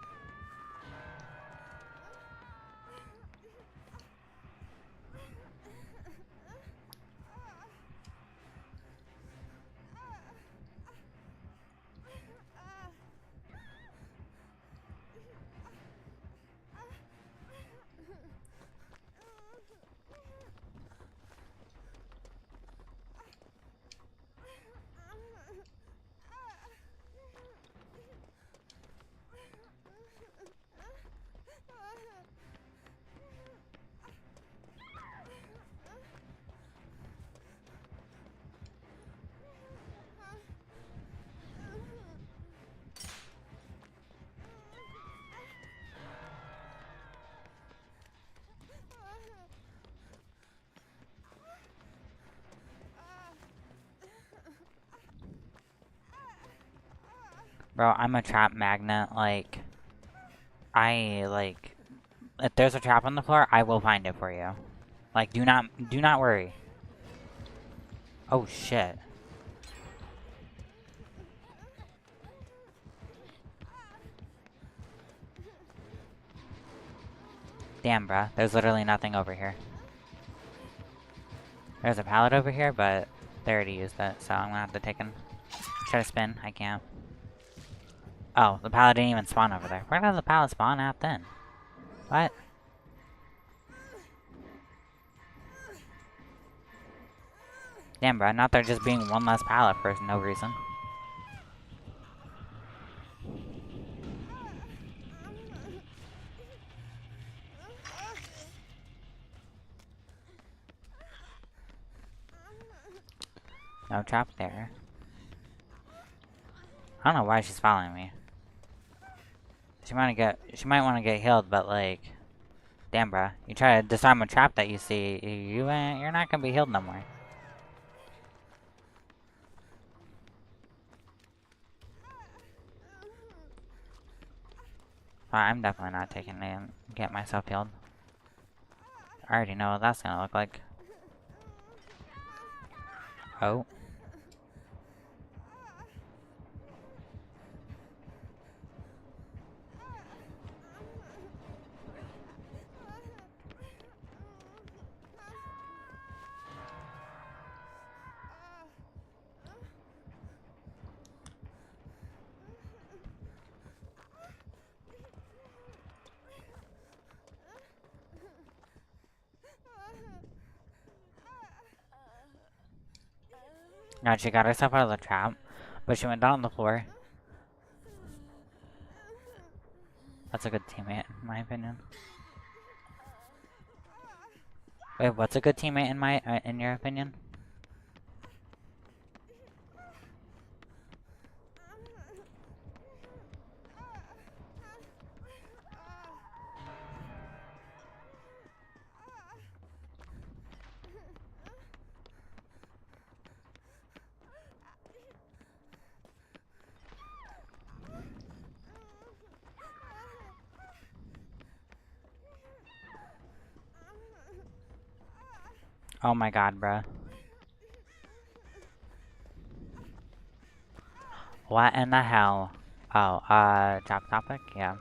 Bro, I'm a trap magnet, like... If there's a trap on the floor, I will find it for you. Like, do not worry. Oh, shit. Damn, bruh. There's literally nothing over here. There's a pallet over here, but they already used it, so I'm gonna have to take and try to spin. I can't. Oh, the pallet didn't even spawn over there. Where did the pallet spawn at then? What? Damn, bro. Not there just being one less pallet for no reason. No trap there. I don't know why she's following me. She might want to get healed, but like, damn, bruh. You try to disarm a trap that you see, you're not gonna be healed no more. I'm definitely not taking it and get myself healed. I already know what that's gonna look like. Oh. No, she got herself out of the trap, but she went down on the floor. That's a good teammate, in my opinion. Wait, what's a good teammate in your opinion? Oh my god, bruh. What in the hell? Oh, drop topic? Yeah.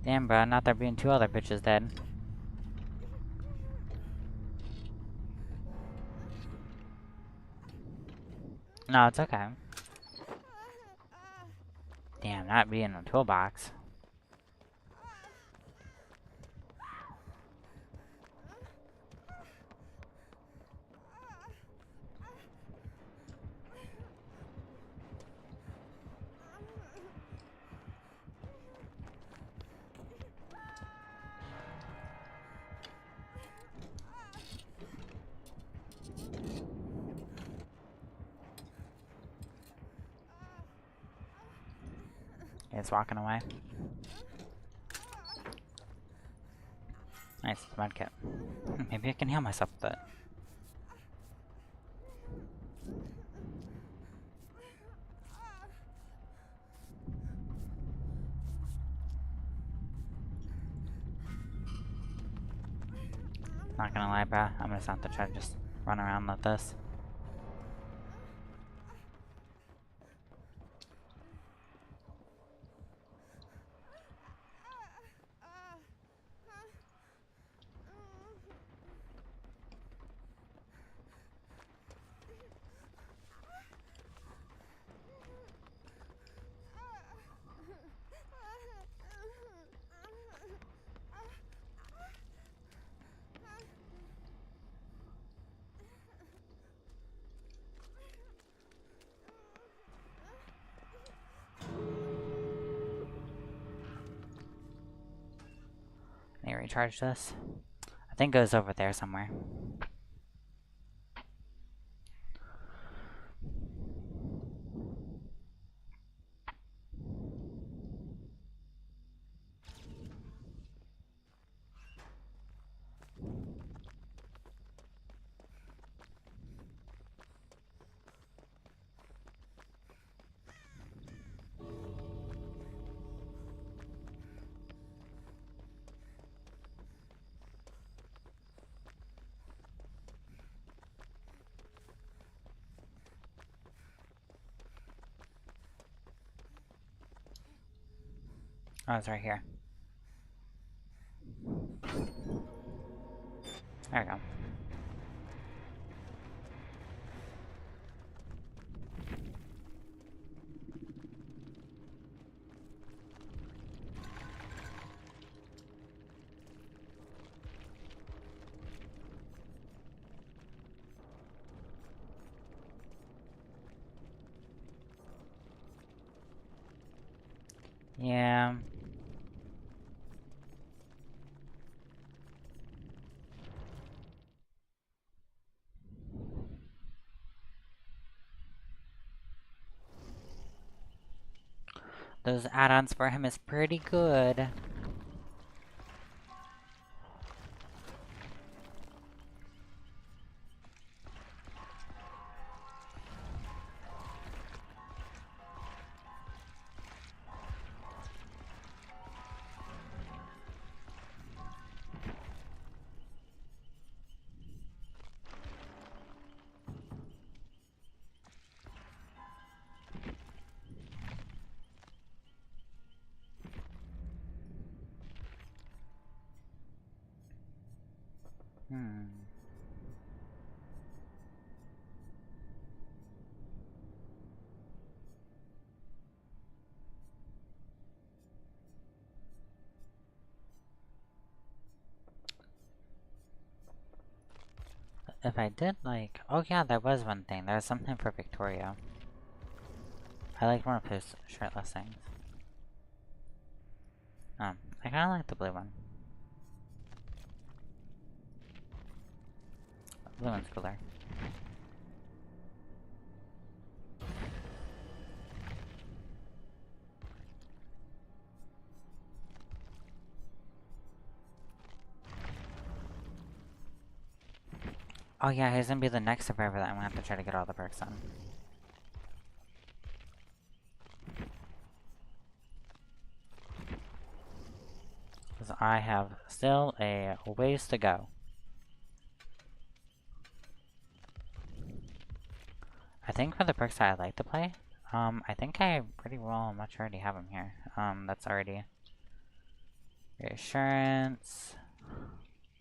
Damn, bro, not there being two other bitches dead. No, it's okay. Damn, not being in a toolbox. It's walking away. Nice, medkit. Maybe I can heal myself with it. Not gonna lie, bruh. I'm gonna have to try to just run around like this. Let me recharge this. I think it goes over there somewhere. Oh, it's right here. There we go. Yeah. Those add-ons for him is pretty good. If I did like, oh yeah, there was one thing. There was something for Victoria. I liked one of his shirtless things. I kind of like the blue one. Blue one's cooler. Oh yeah, he's gonna be the next survivor that I'm gonna have to try to get all the perks on. Because I have still a ways to go. I think for the perks that I like to play, I think I pretty well much already have them here. That's already reassurance,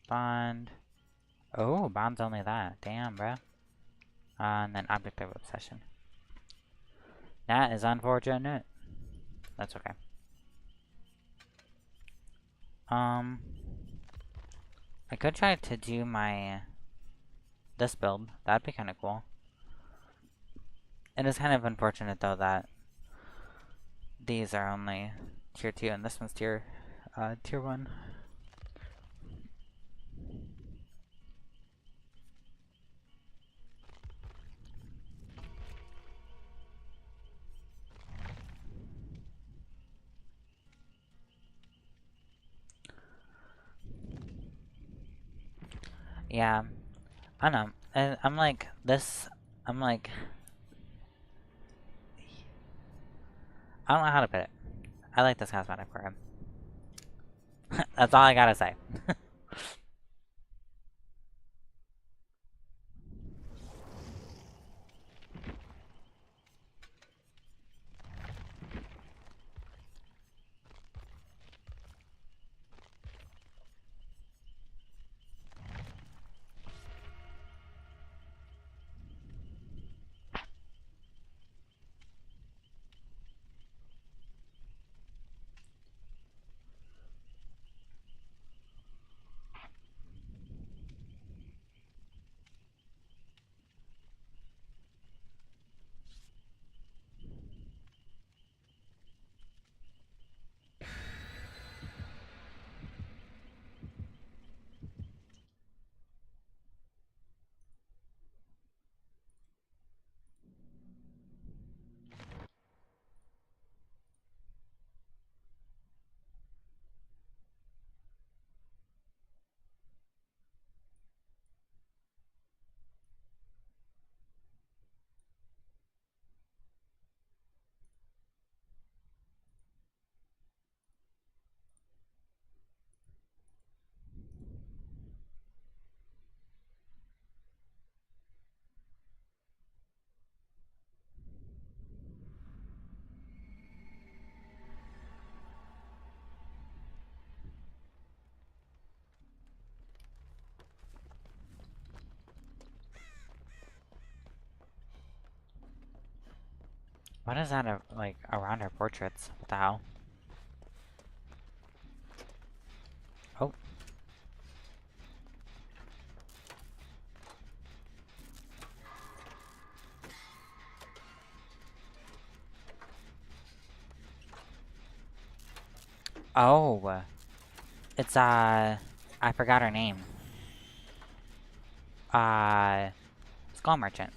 bond. Oh, bond's only that. Damn, bruh. And then object of obsession. That is unfortunate. That's okay. I could try to do this build. That'd be kind of cool. It is kind of unfortunate though that these are only tier 2 and this one's tier 1. Yeah. I don't know. And I'm like, this... I'm like... I don't know how to put it. I like this cosmetic for him. That's all I gotta say. What is that, like, around her portraits? What the hell? Oh. Oh. It's, I forgot her name. Skull Merchant.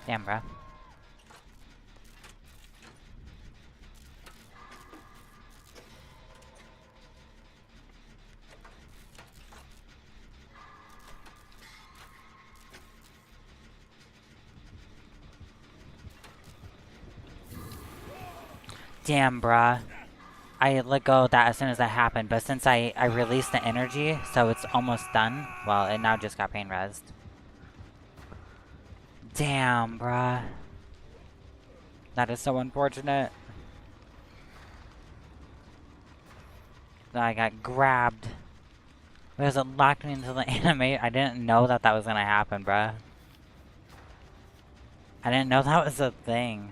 Damn, bruh. Damn, bruh. I let go of that as soon as that happened, but since I released the energy, so it's almost done, well, it now just got pain rezzed. Damn, bruh. That is so unfortunate. I got grabbed. Because it locked me into the anime. I didn't know that that was gonna happen, bruh. I didn't know that was a thing.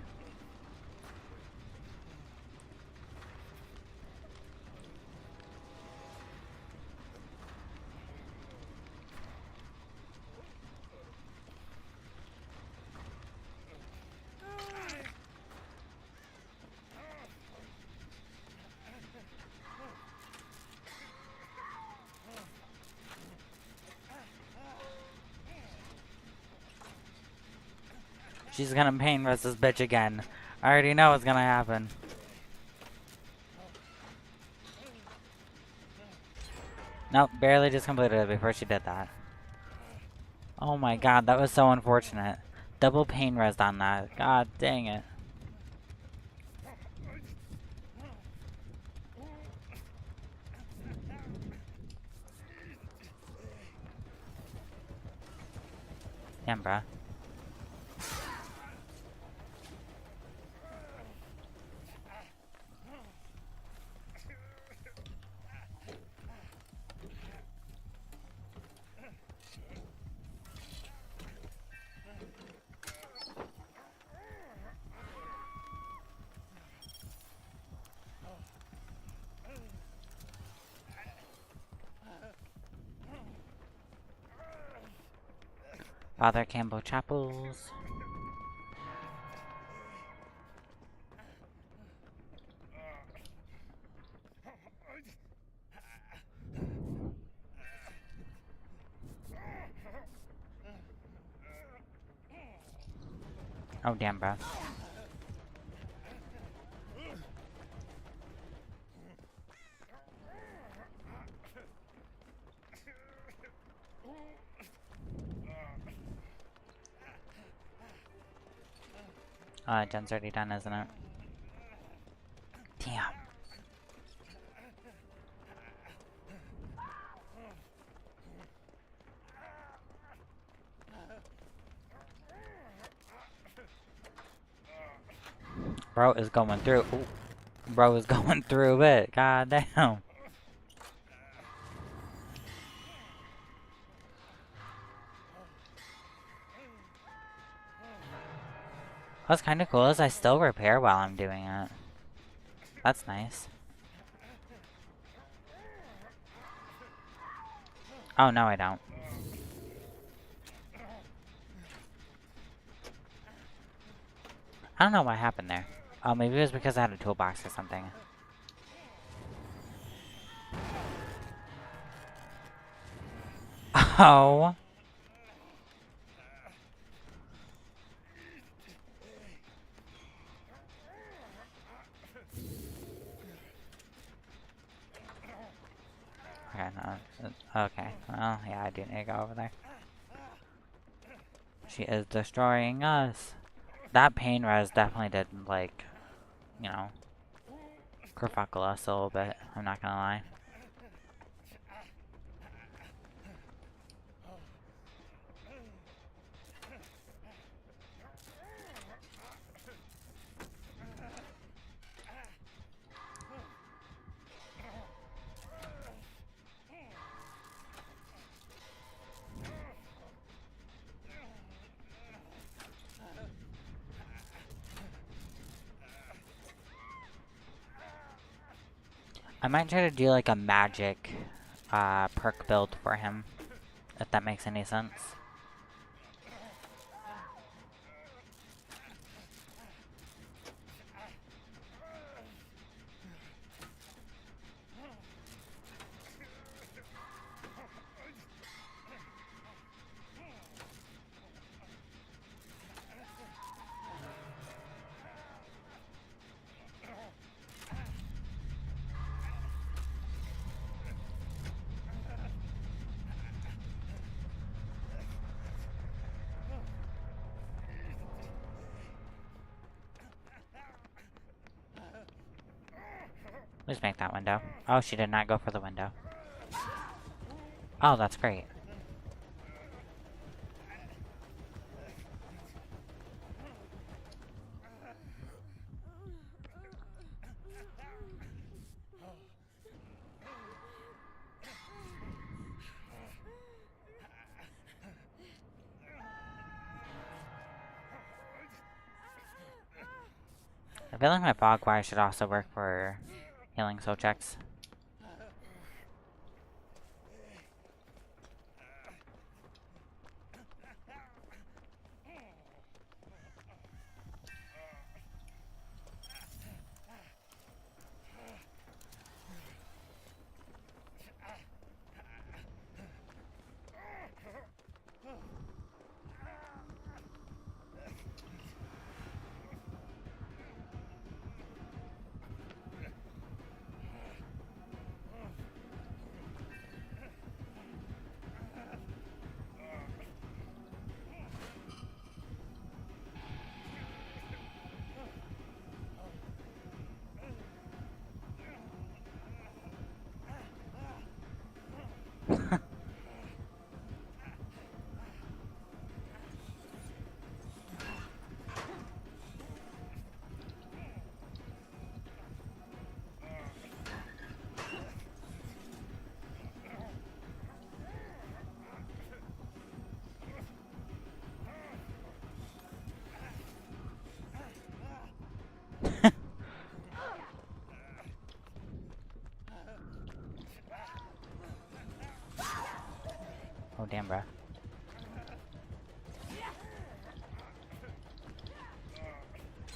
She's gonna pain rest this bitch again. I already know what's gonna happen. Nope, barely just completed it before she did that. Oh my god, that was so unfortunate. Double pain rest on that. God dang it. Damn, bruh. Father Campbell Chapels. Oh damn, bro. Jen's already done, isn't it? Damn. Bro is going through. Ooh. Bro is going through it. God damn. What's kind of cool is I still repair while I'm doing it. That's nice. Oh, no, I don't. I don't know what happened there. Oh, maybe it was because I had a toolbox or something. Oh. Okay, no. Okay. Well, yeah, I do need to go over there. She is destroying us. That pain res definitely did, like, you know, kerfuckle us a little bit. I'm not gonna lie. I might try to do like a magic perk build for him, if that makes any sense. Let's make that window. Oh, she did not go for the window. Oh, that's great. I feel like my fog wire should also work for healing soul checks.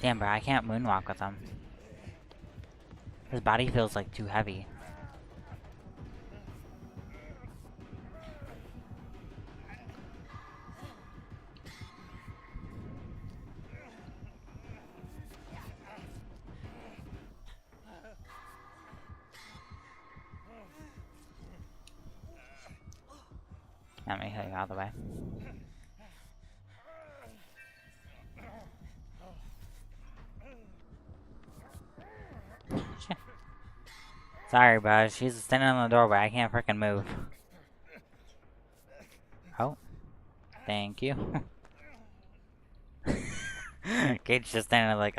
Damn, bro, I can't moonwalk with him. His body feels like too heavy. Let me hit you all the way. Shit. Sorry, bro. She's standing on the doorway. I can't freaking move. Oh. Thank you. Kate's just standing there like,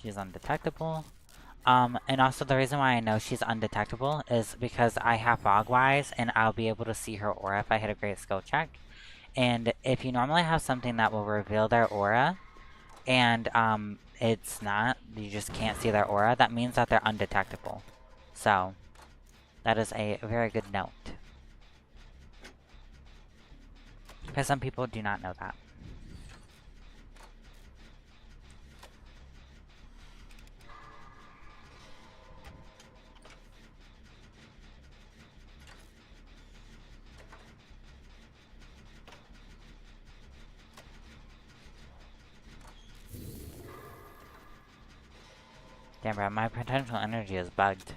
She's undetectable. And also the reason why I know she's undetectable is because I have Fogwise and I'll be able to see her aura if I hit a great skill check. And if you normally have something that will reveal their aura and it's not, you just can't see their aura, that means that they're undetectable. So, that is a very good note. Because some people do not know that. Damn, bro, my potential energy is bugged.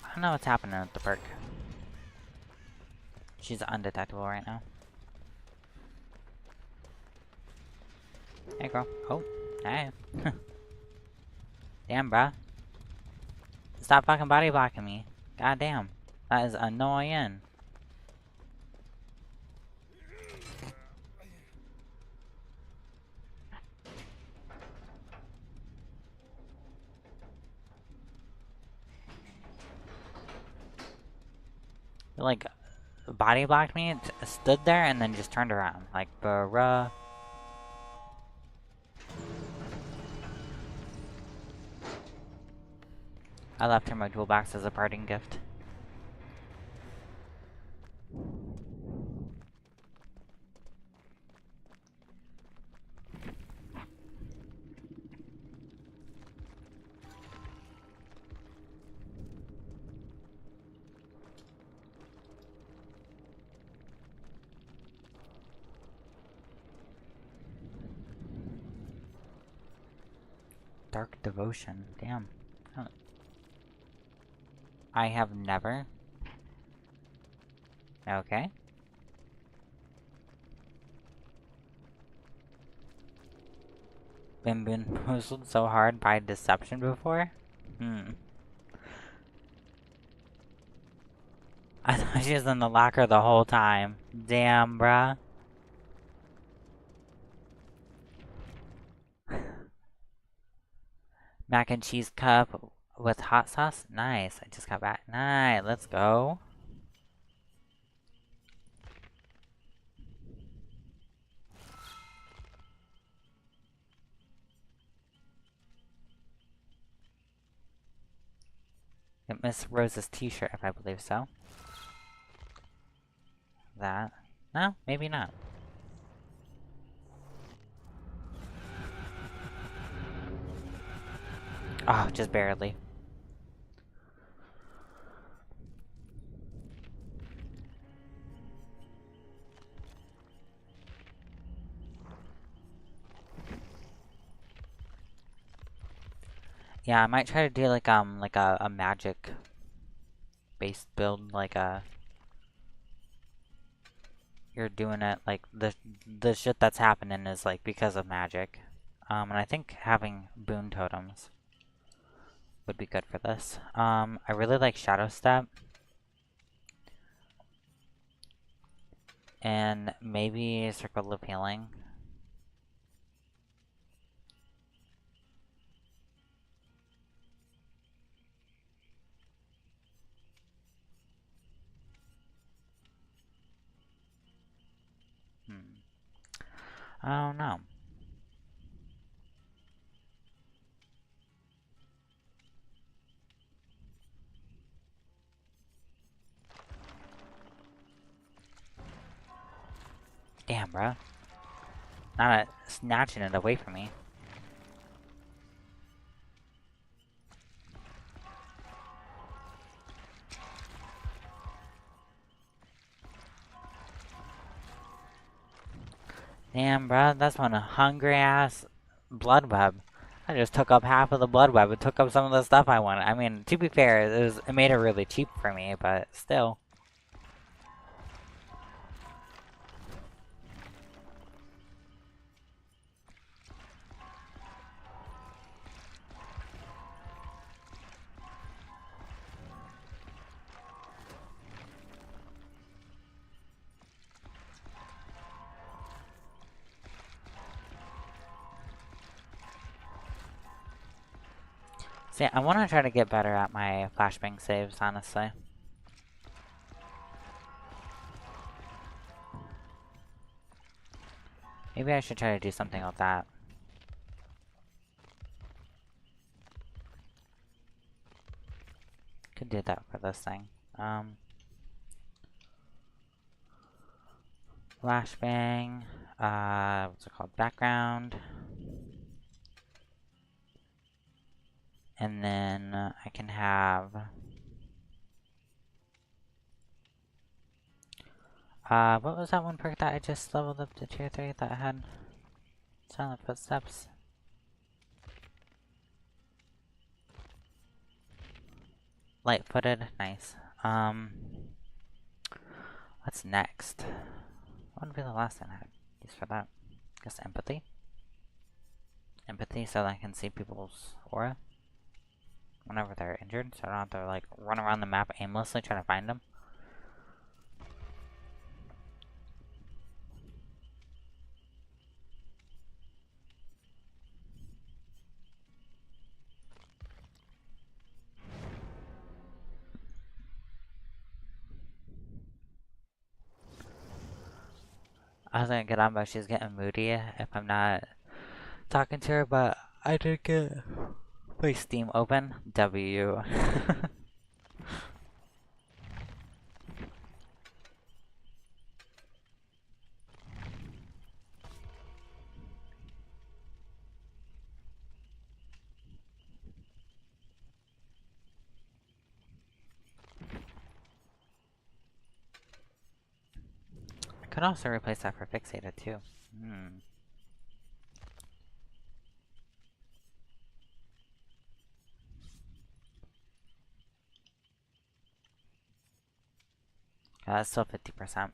I don't know what's happening with the perk. She's undetectable right now. Hey, girl. Oh, hey. Damn, bruh. Stop fucking body blocking me. God damn. That is annoying. Like, body blocked me, stood there, and then just turned around. Like, bruh. I left her my toolbox as a parting gift. Dark Devotion, damn. Huh. I have never. Okay. Been bamboozled so hard by deception before? I thought she was in the locker the whole time. Damn, bruh. Mac and cheese cup with hot sauce? Nice. I just got back. Nice. Let's go. Miss Rose's t-shirt, if I believe so. That. No, maybe not. Oh, just barely. Yeah, I might try to do like a magic based build, like you're doing it like the shit that's happening is like because of magic. And I think having boon totems would be good for this. I really like Shadow Step. And maybe Circle of Healing. I don't know. Damn, bro. Not snatching it away from me. Damn, bro, that's one hungry ass blood web. I just took up half of the blood web. It took up some of the stuff I wanted. I mean, to be fair, it made it really cheap for me, but still. See, I want to try to get better at my flashbang saves, honestly. Maybe I should try to do something with that. Could do that for this thing. Flashbang, what's it called? Background. And then I can have what was that one perk that I just leveled up to tier 3 that had silent footsteps? Light-footed, nice. What's next? What would be the last thing I had used for that? I guess empathy. Empathy so that I can see people's aura whenever they're injured, so I don't have to like run around the map aimlessly trying to find them. I was gonna get on, but she's getting moody if I'm not talking to her, but I did get my Steam open. W. I could also replace that for Fixated too. That's still 50%.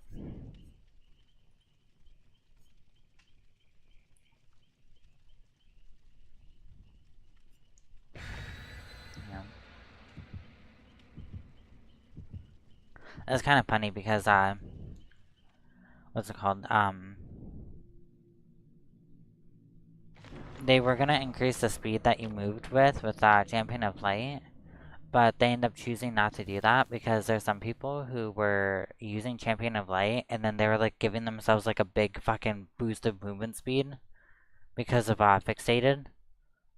Yeah. That's kind of funny because, what's it called? They were gonna increase the speed that you moved with Champion of Light. But they end up choosing not to do that because there's some people who were using Champion of Light and then they were like giving themselves like a big fucking boost of movement speed because of Fixated.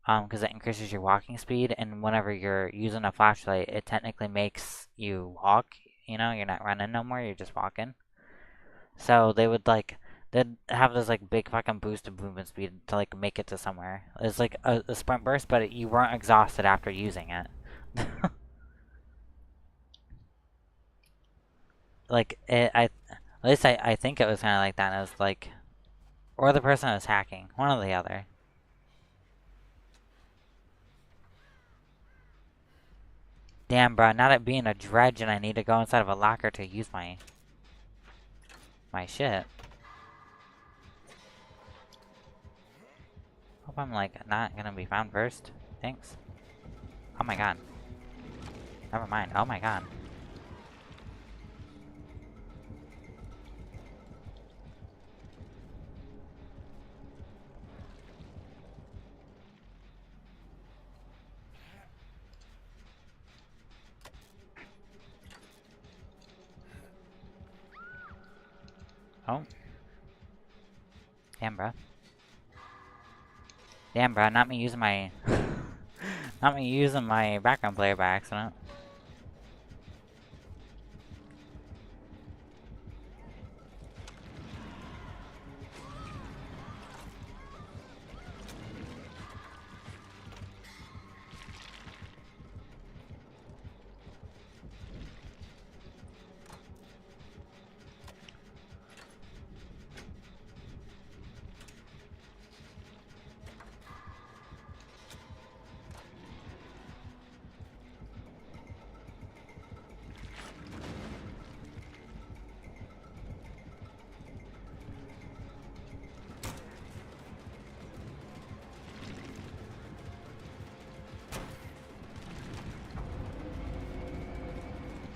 Because it increases your walking speed, and whenever you're using a flashlight, it technically makes you walk. You know, you're not running no more, you're just walking. So they would like, they'd have this like big fucking boost of movement speed to like make it to somewhere. It's like a sprint burst, but you weren't exhausted after using it. Like at least I think it was kind of like that. It was like, or the person was hacking, one or the other. Damn, bro! Not it being a dredge, and I need to go inside of a locker to use my shit. Hope I'm like not gonna be found first. Thanks. Oh my god. Never mind. Oh my god. Oh. Damn, bro. Damn, bro. Not me using my... not me using my background player by accident.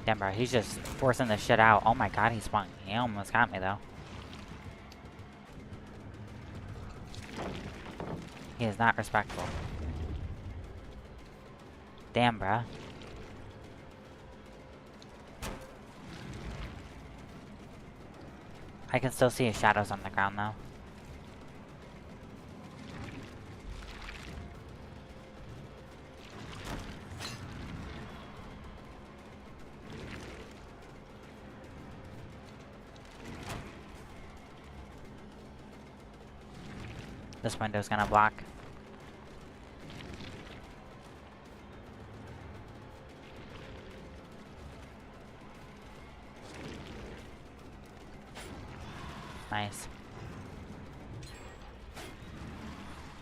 Damn, bro, he's just forcing this shit out. Oh my god, he spun. He almost got me, though. He is not respectful. Damn, bruh. I can still see his shadows on the ground, though. This window's gonna block. Nice.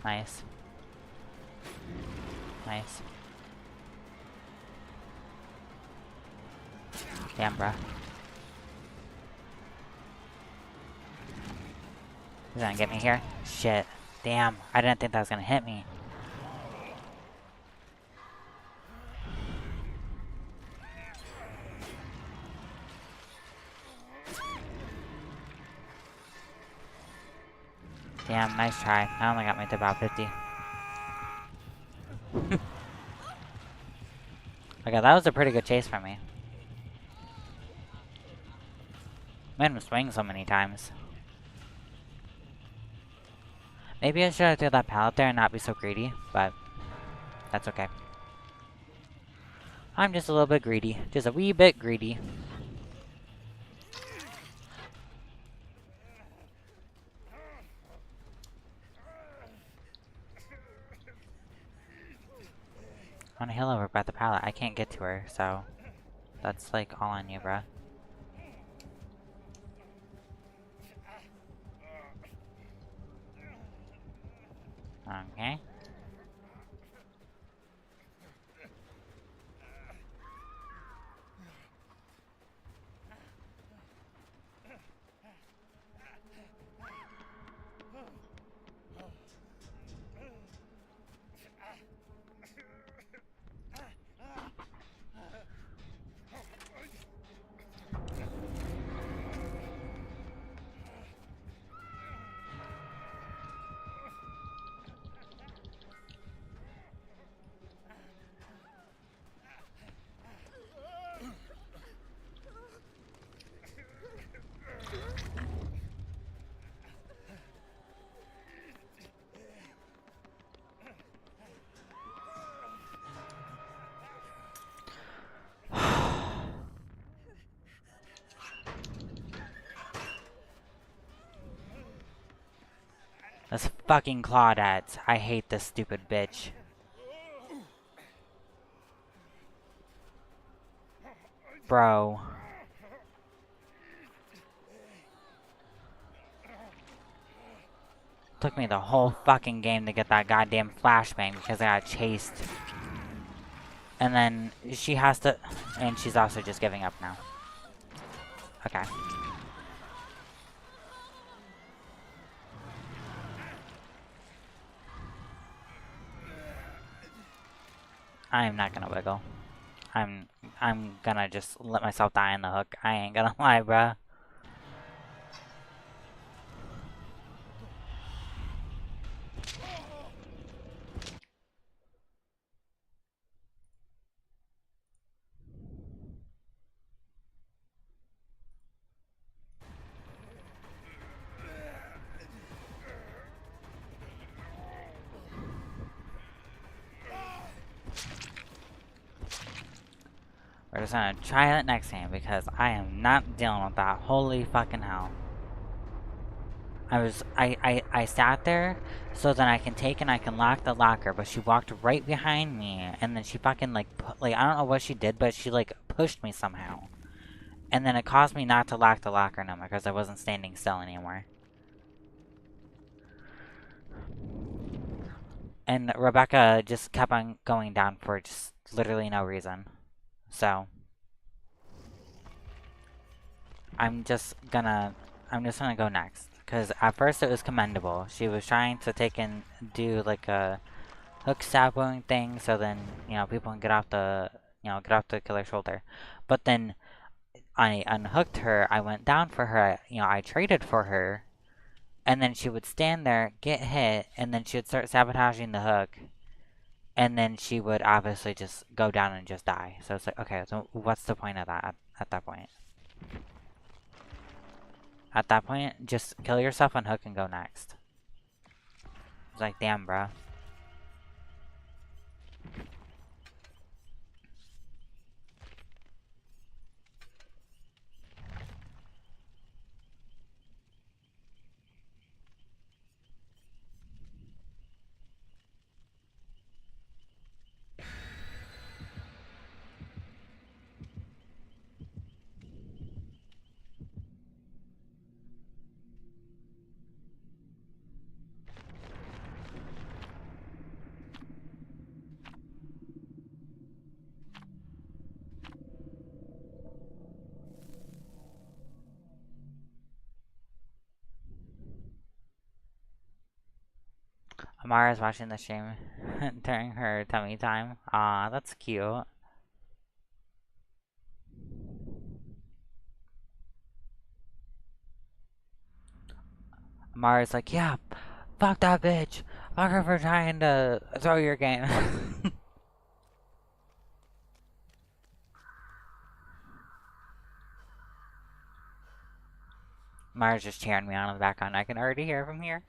Nice. Nice. Damn, bruh. He's gonna get me here? Shit. Damn, I didn't think that was gonna hit me. Damn, nice try. I only got me to about 50. Okay, that was a pretty good chase for me. Made him swing so many times. Maybe I should have threw that pallet there and not be so greedy, but that's okay. I'm just a little bit greedy. Just a wee bit greedy. I wanna heal over by the pallet. I can't get to her, so that's like all on you, bruh. Okay. This fucking Claudette. I hate this stupid bitch. Bro. Took me the whole fucking game to get that goddamn flashbang because I got chased. And then she has to... And she's also just giving up now. Okay. I am not gonna wiggle. I'm gonna just let myself die in the hook. I ain't gonna lie, bruh. We're just gonna try it next game because I am not dealing with that. Holy fucking hell. I sat there so that I can take and I can lock the locker, but she walked right behind me and then she fucking like I don't know what she did, but she like pushed me somehow. And then it caused me not to lock the locker no more because I wasn't standing still anymore. And Rebecca just kept on going down for just literally no reason. So I'm just gonna go next. Because at first it was commendable. She was trying to take and do like a hook saboing thing so then, you know, people can get off the you know, get up to kill her shoulder. But then I unhooked her, I went down for her, you know, I traded for her, and then she would stand there, get hit, and then she would start sabotaging the hook, and then she would obviously just go down and just die. So it's like, okay, so what's the point of that at that point? At that point, just kill yourself, unhook, and go next. It's like, damn, bro. Amara's watching the stream during her tummy time. Aw, that's cute. Amara's like, yeah, fuck that bitch. Fuck her for trying to throw your game. Amara's just cheering me on in the background. I can already hear from here.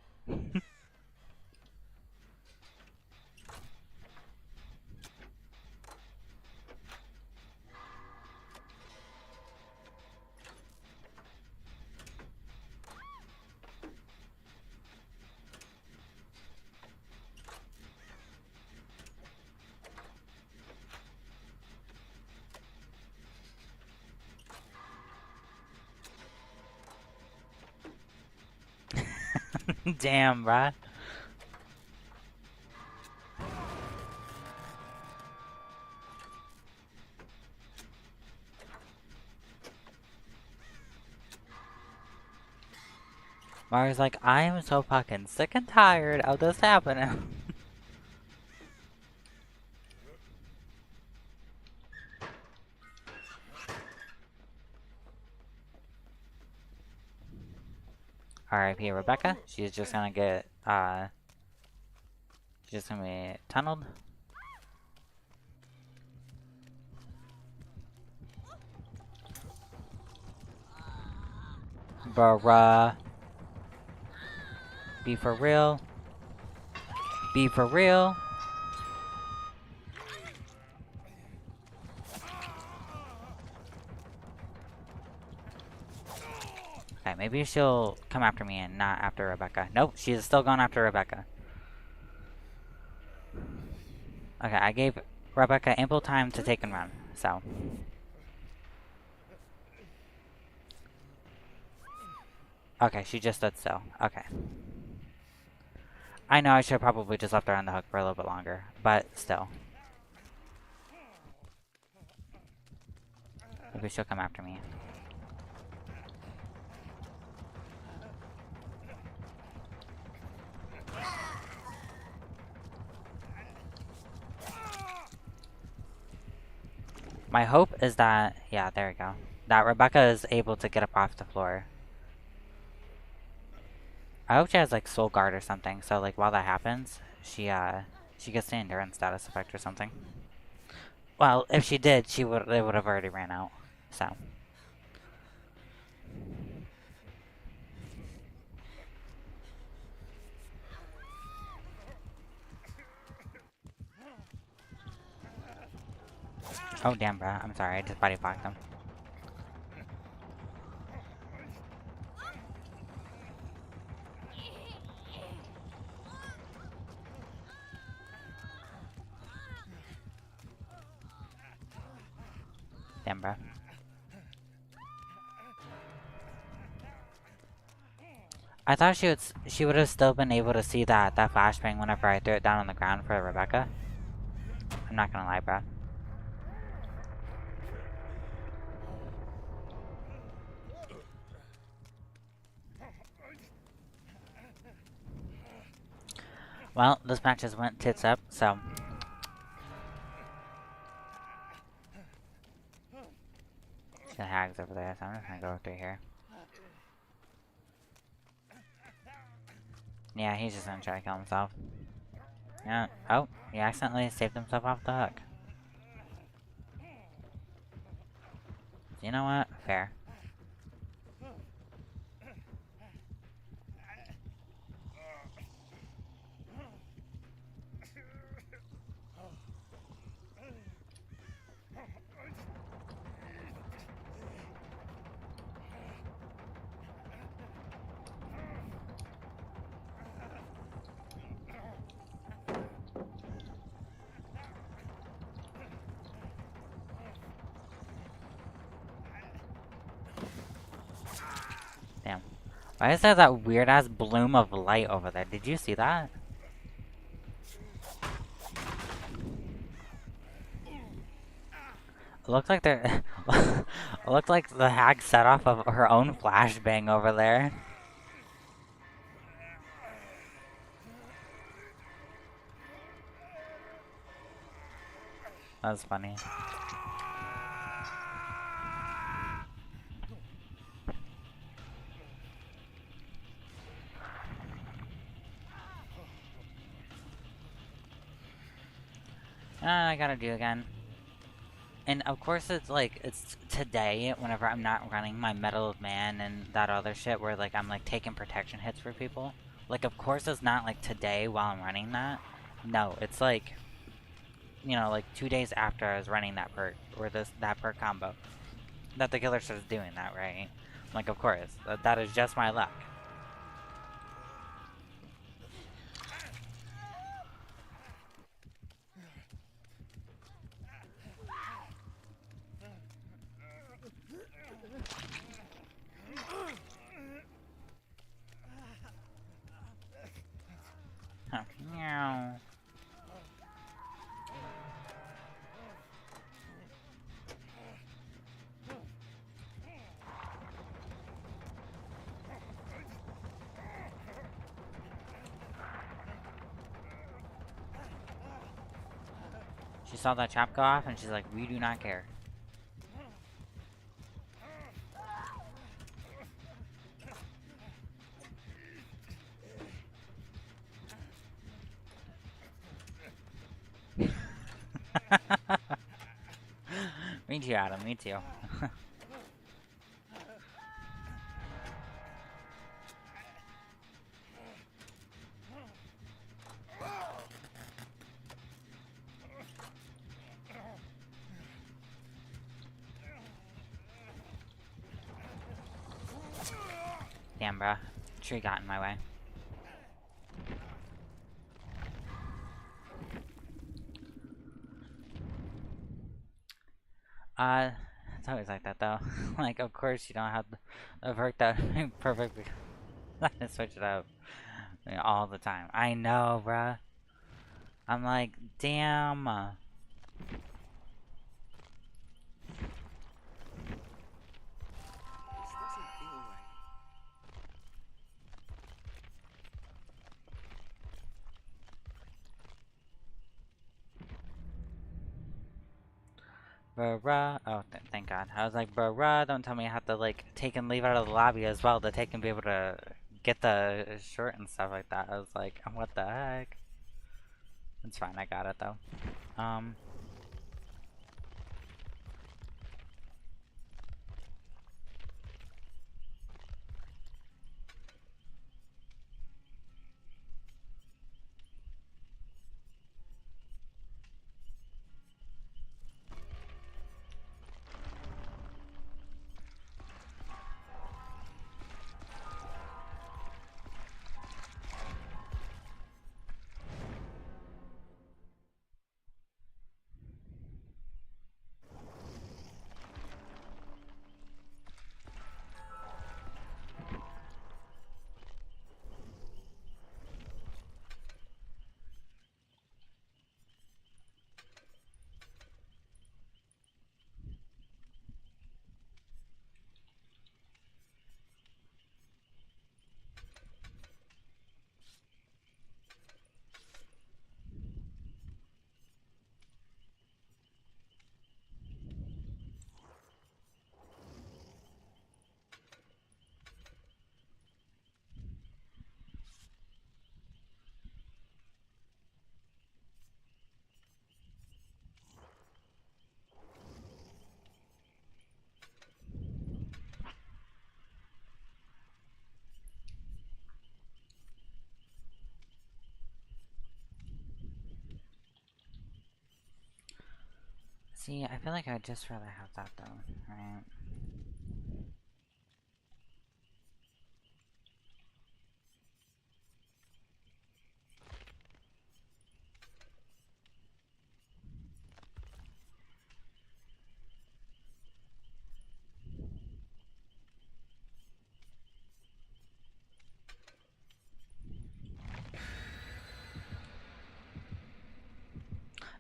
Damn, bruh. Mari's like, I am so fucking sick and tired of this happening. R.I.P. Rebecca. She's just gonna get, she's just gonna be tunneled. Bruh. Be for real. Be for real. Okay, maybe she'll come after me and not after Rebecca. Nope, she's still going after Rebecca. Okay, I gave Rebecca ample time to take and run, so. Okay, she just stood still. Okay. I know I should have probably just left her on the hook for a little bit longer, but still. Maybe she'll come after me. My hope is that, yeah, there we go, that Rebecca is able to get up off the floor. I hope she has like Soul Guard or something, so like while that happens, she gets the endurance status effect or something. Well, if she did, it would have already ran out. So. Oh damn, bro. I'm sorry. I just body blocked him. Damn, bro. I thought she would have still been able to see that flashbang whenever I threw it down on the ground for Rebecca. I'm not gonna lie, bro. Well, this match just went tits up, so. The hag's over there, so I'm just gonna go through here. Yeah, he's just gonna try to kill himself. Yeah. Oh, he accidentally saved himself off the hook. You know what? Fair. Damn. Why is there that weird ass bloom of light over there? Did you see that? It looked like there. It looked like the hag set off of her own flashbang over there. That was funny. I gotta do again. And of course it's like, it's today, whenever I'm not running my Medal of Man and that other shit where like I'm like taking protection hits for people. Like of course it's not like today while I'm running that. No, it's like, you know, like 2 days after I was running that perk, or that perk combo. That the killer starts doing that, right? Like of course, that is just my luck. Meow. She saw that trap go off and she's like, we do not care. Me too, Adam, me too. Damn, bruh. Tree got in my way. It's always like that though. Like, of course you don't have the perk that perfect. I just switch it up all the time. I know, bruh. I'm like, damn. Bruh. Oh, thank God. I was like, bruh, don't tell me I have to, like, take and leave out of the lobby as well to take and be able to get the shirt and stuff like that. I was like, what the heck? It's fine, I got it, though. See, I feel like I'd just rather have that though, right?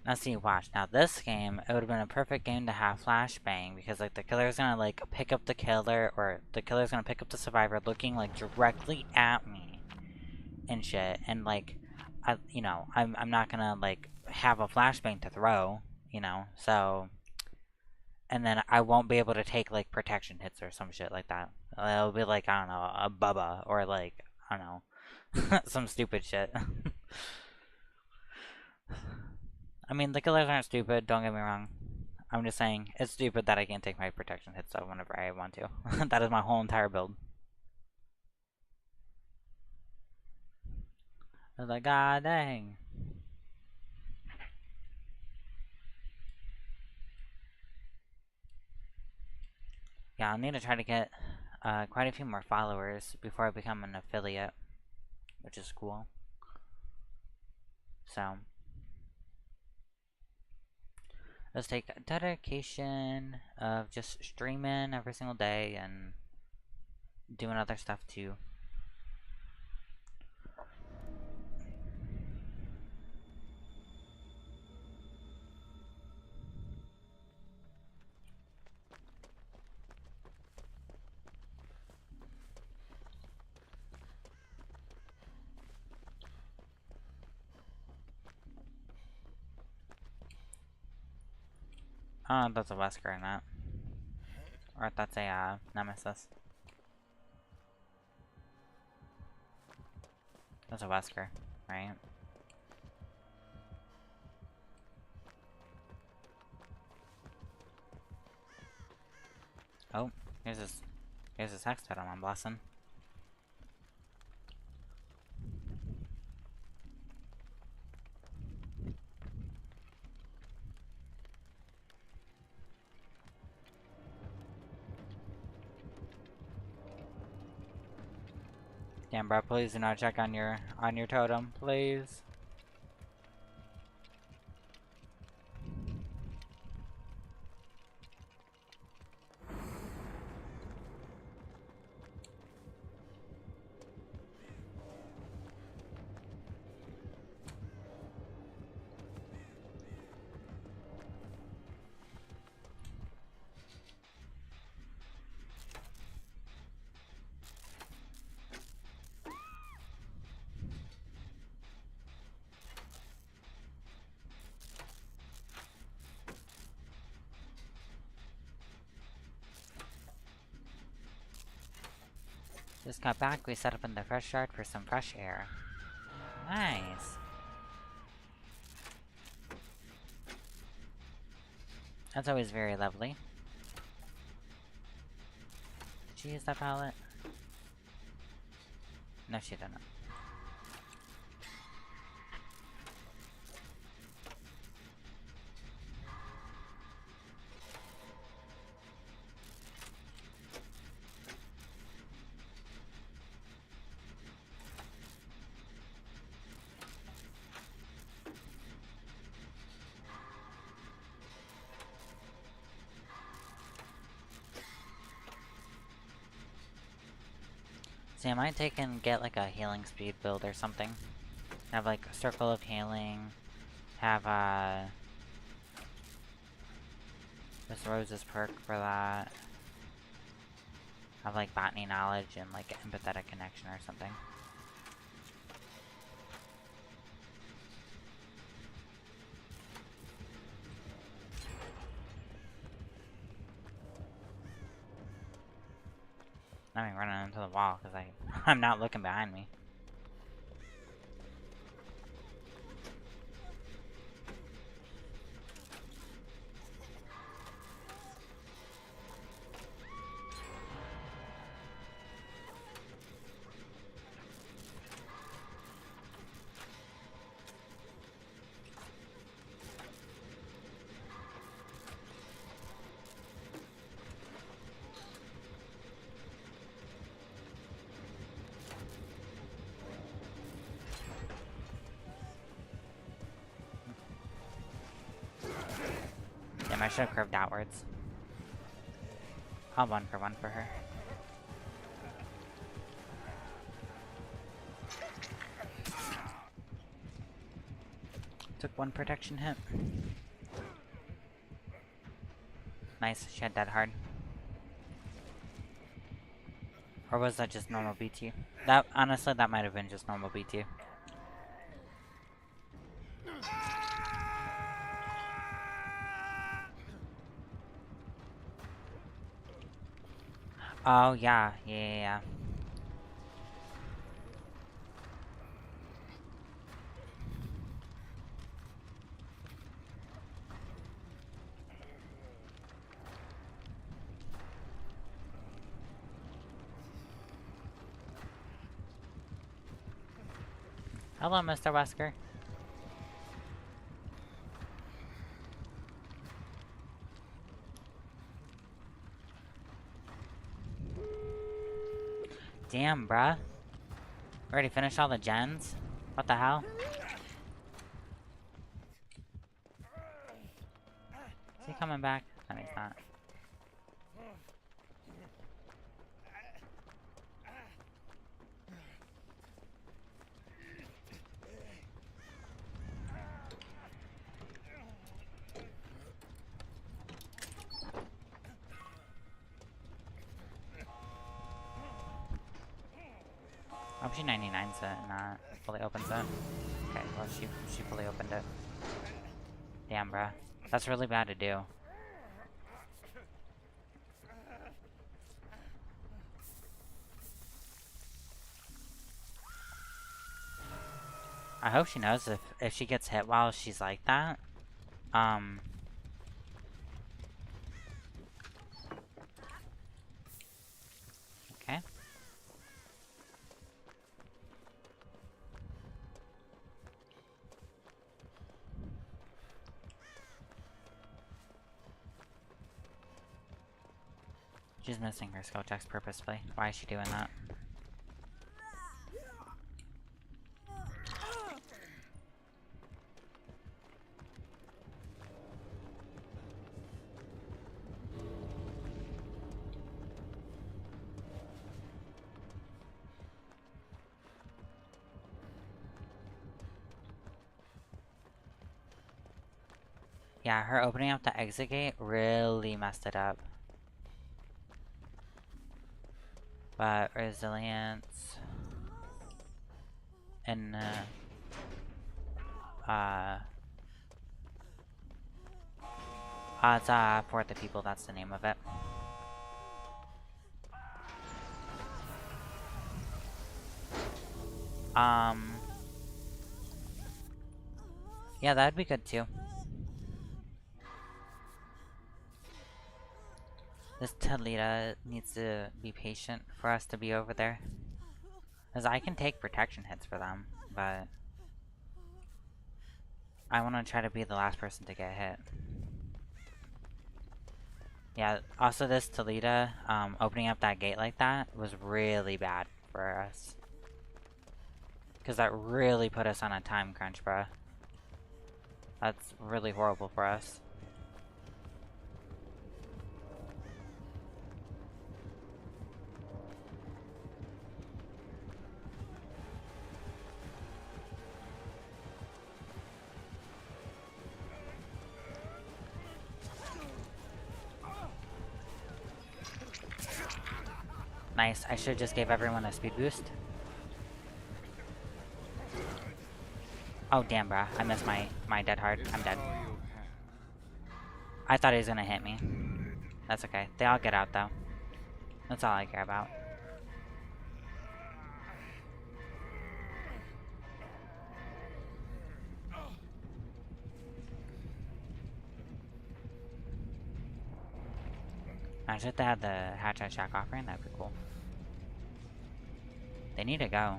Now see, watch. Now this game, it would have been a perfect game to have flashbang because like the killer's gonna like pick up the killer, or the killer's gonna pick up the survivor looking like directly at me and shit, and like I'm not gonna like have a flashbang to throw, so, and then I won't be able to take like protection hits or some shit like that. It'll be like, I don't know, a Bubba, or like, I don't know, some stupid shit. I mean, the killers aren't stupid, don't get me wrong. I'm just saying, it's stupid that I can't take my protection hits though whenever I want to. That is my whole entire build. I was like, god dang. Yeah, I'll need to try to get quite a few more followers before I become an affiliate, which is cool. So, let's take dedication of just streaming every single day and doing other stuff too. Oh, that's a Wesker in that. Or that's a Nemesis. That's a Wesker, right? Oh, here's this hex totem I'm blessing. Damn, bro, please do not check on your totem, please. Just got back, we set up in the fresh yard for some fresh air. Nice. That's always very lovely. Did she use that pallet? No, she didn't. See, I might take and get like a healing speed build or something. Have like a circle of healing. Have this Rose's perk for that. Have like botany knowledge and like empathetic connection or something. I mean, running into the wall because I'm not looking behind me. should have curved outwards. I'll 1-for-1 for her. Took 1 protection hit. Nice, she had that hard. Or was that just normal BT? That, honestly, that might have been just normal BT. Oh, yeah. Hello, Mr. Wesker. Damn, bruh. Already finished all the gens? What the hell? Is he coming back? No, he's not. I hope she 99s it, not fully opens it. Okay, well she fully opened it. Damn, bruh. That's really bad to do. I hope she knows if she gets hit while she's like that. Okay. She's missing her skill checks purposefully. Why is she doing that? Yeah, her opening up the exit gate really messed it up. But resilience and it's for the people, that's the name of it. Yeah, that'd be good too. This Talita needs to be patient for us to be over there. Because I can take protection hits for them, but I want to try to be the last person to get hit. Yeah, also this Talita, opening up that gate like that was really bad for us. Because that really put us on a time crunch, bruh. That's really horrible for us. Nice, I should've just gave everyone a speed boost. Oh damn, bruh, I missed my dead hard. I'm dead. I thought he was gonna hit me. That's okay, they all get out though. That's all I care about. Imagine if they had the Hatch at Shack offering, that'd be cool. They need to go.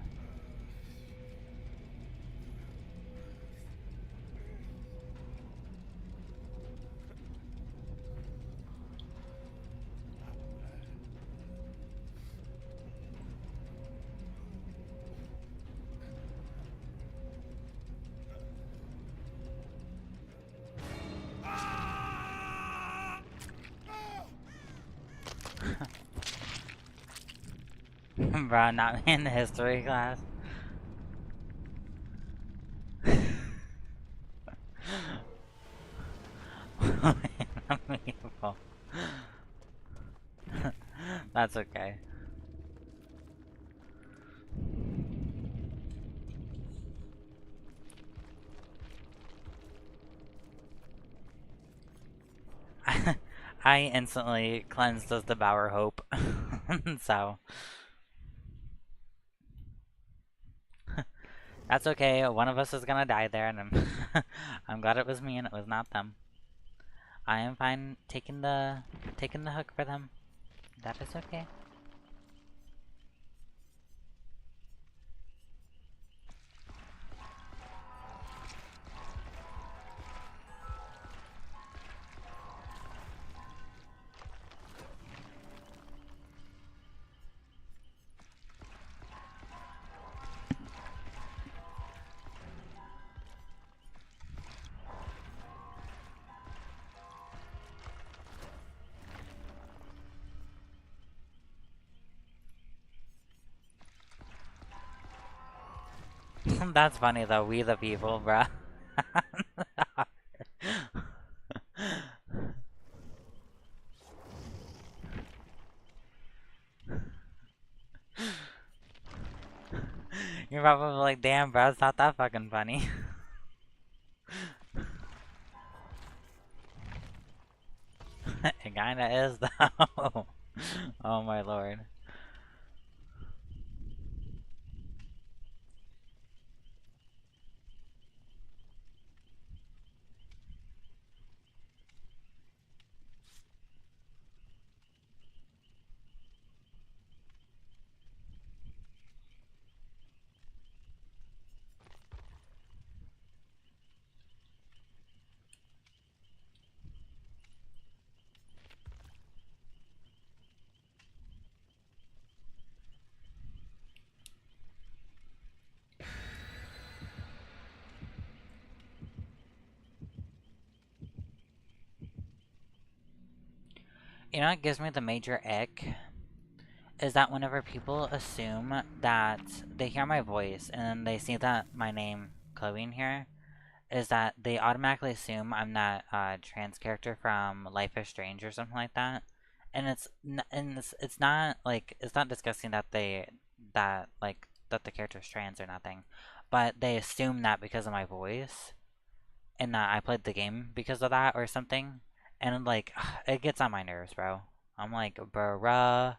Bro, not in the history class. Unbelievable. That's okay. I instantly cleansed as Devour Hope. So that's okay. One of us is gonna die there, and I'm glad it was me and it was not them. I am fine taking the hook for them. That is okay. That's funny though, we the people, bruh. You're probably like, damn, bro, it's not that fucking funny. It kinda is though. Oh my lord. You know what gives me the major ick? Is that whenever people assume that they hear my voice and then they see that my name, Chloe, in here, is that they automatically assume I'm that trans character from Life is Strange or something like that. And it's not like, it's not disgusting that that the character's trans or nothing, but they assume that because of my voice and that I played the game because of that or something. And like, it gets on my nerves, bro. I'm like, bruh.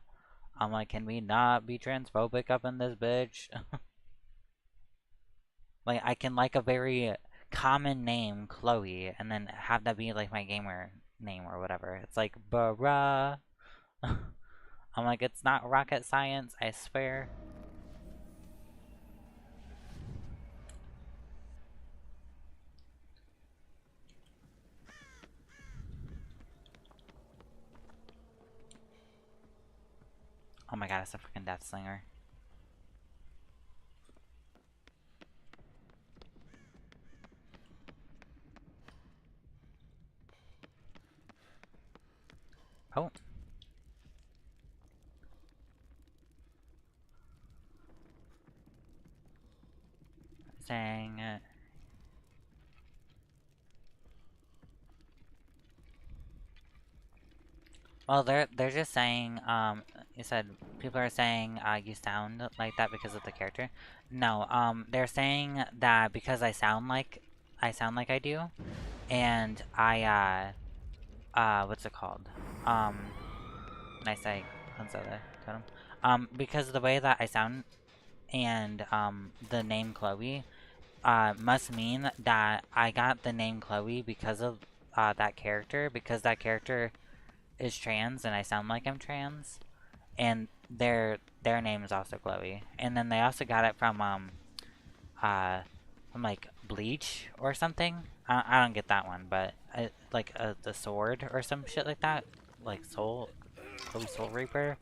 I'm like, can we not be transphobic up in this bitch? Like, I can like a very common name, Chloe, and then have that be like my gamer name or whatever. It's like, bruh. I'm like, it's not rocket science, I swear. Oh my god, it's a freaking Death Slinger. Oh. Saying it. Well, they're just saying, you said people are saying you sound like that because of the character. No, they're saying that because I sound like I do, and I what's it called? Nice I totem. Because of the way that I sound and the name Chloe must mean that I got the name Chloe because of that character, because that character is trans and I sound like I'm trans, and their name is also Chloe. And then they also got it from like Bleach or something. I don't get that one, but like the sword or some shit like that, like Chloe Soul Reaper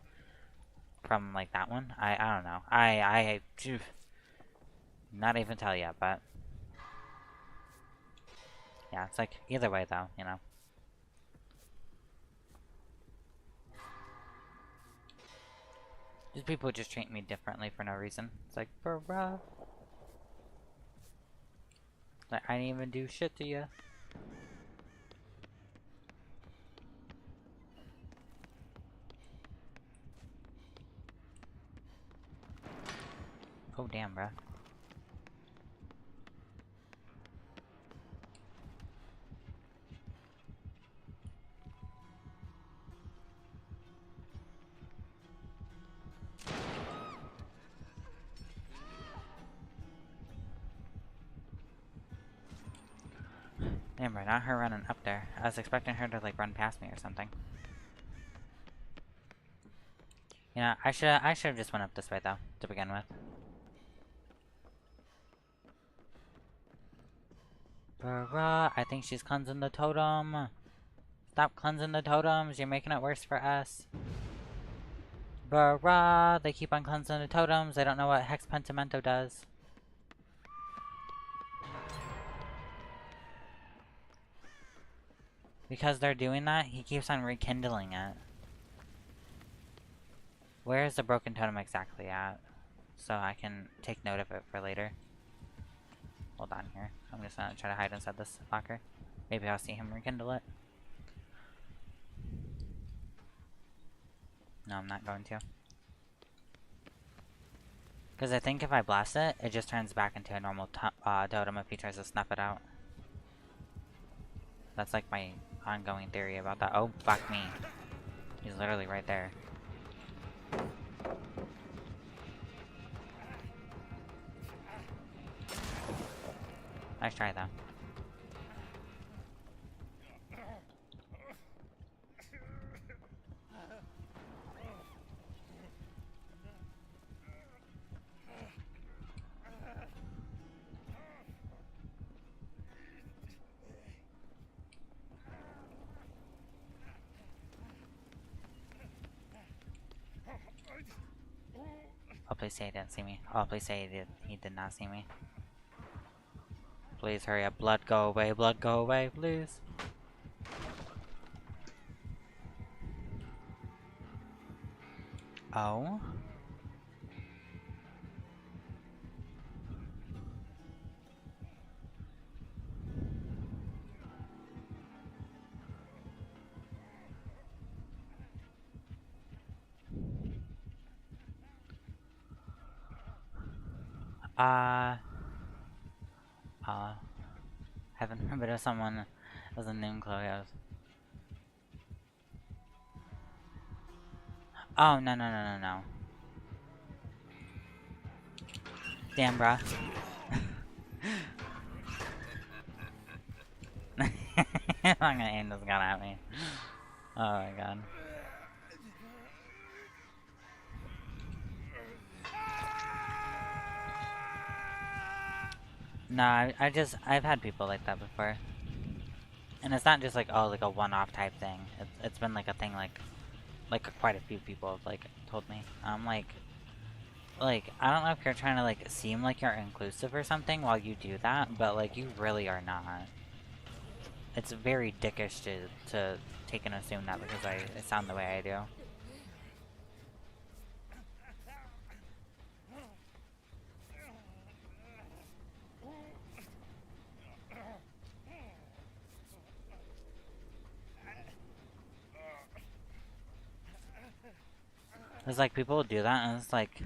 from like that one. I don't know. I not even tell yet, but yeah, it's like either way though, you know. Just people just treat me differently for no reason. It's like, bruh. Like, I didn't even do shit to you. Oh, damn, bruh. Damn, bruh, not her running up there. I was expecting her to, like, run past me or something. Yeah, I should have just went up this way, though, to begin with. Bruh, I think she's cleansing the totem. Stop cleansing the totems, you're making it worse for us. Bruh, they keep on cleansing the totems, they don't know what Hex Pentimento does. Because they're doing that, he keeps on rekindling it. Where is the broken totem exactly at? So I can take note of it for later. Hold on here. I'm just gonna try to hide inside this locker. Maybe I'll see him rekindle it. No, I'm not going to. Because I think if I blast it, it just turns back into a normal totem if he tries to snuff it out. That's like my ongoing theory about that. Oh, fuck me. He's literally right there. Nice try, though. Oh, please say he didn't see me. Oh, please say he did not see me. Please hurry up. Blood go away, please. Oh? Haven't remembered if someone was a name Chloe. Oh, no. Damn, bruh. I'm gonna aim this gun at me. Oh my god. No, I've had people like that before. And it's not just like, oh, like a one-off type thing. It's been like a thing like quite a few people have like told me. I'm like, I don't know if you're trying to like seem like you're inclusive or something while you do that, but like you really are not. It's very dickish to take and assume that because I sound the way I do. It's like people will do that and it's like,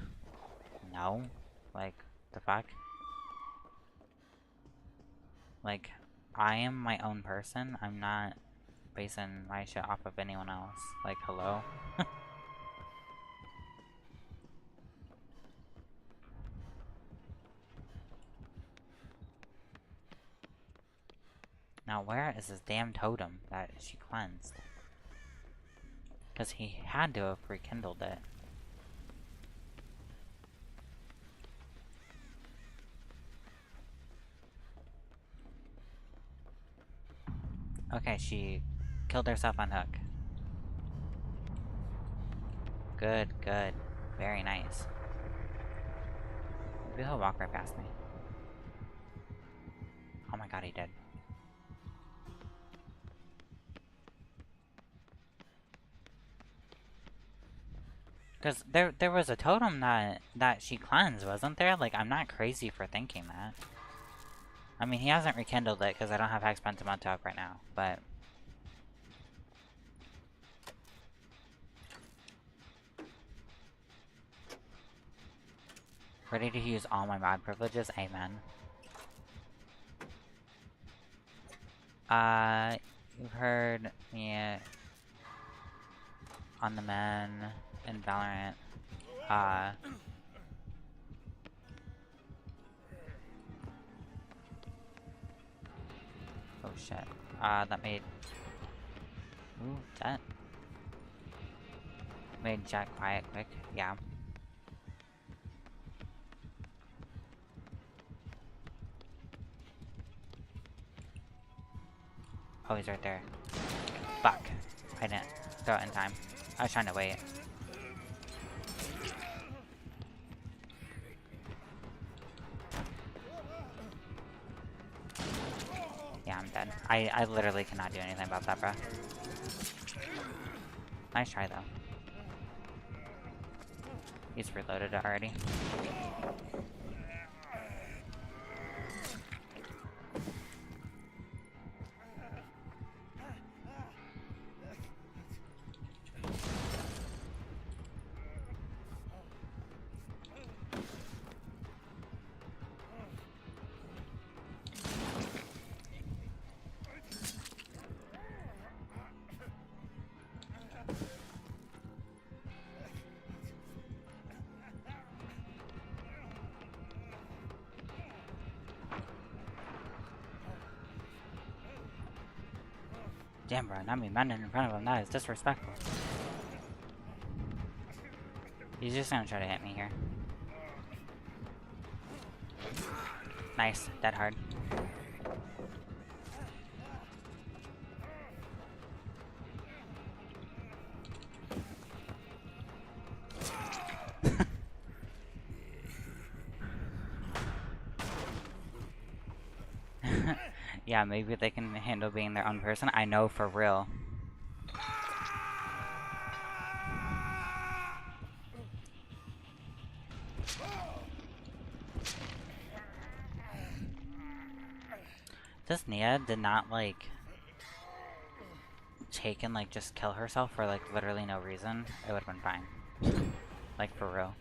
no, like, the fuck? Like, I am my own person, I'm not basing my shit off of anyone else. Like, hello? Now where is this damn totem that she cleansed? Because he had to have rekindled it. Okay, she killed herself on hook. Good, good. Very nice. Maybe he'll walk right past me. Oh my god, he did. Because there was a totem that she cleansed, wasn't there? Like, I'm not crazy for thinking that. I mean, he hasn't rekindled it because I don't have Hex Pentimento up right now, but... Ready to use all my mod privileges? Amen. You've heard me on the men in Valorant. Oh shit. That made... Ooh, that... Made Jack quiet quick, yeah. Oh, he's right there. Fuck. I didn't throw it in time. I was trying to wait. Yeah, I'm dead. I literally cannot do anything about that, bro. Nice try, though. He's reloaded it already. Damn, bro, not me running in front of him. That is disrespectful. He's just gonna try to hit me here. Nice, dead hard. Yeah, maybe they can handle being their own person. I know for real. This Nia did not, like, take and, like, just kill herself for, like, literally no reason, it would've been fine. Like, for real.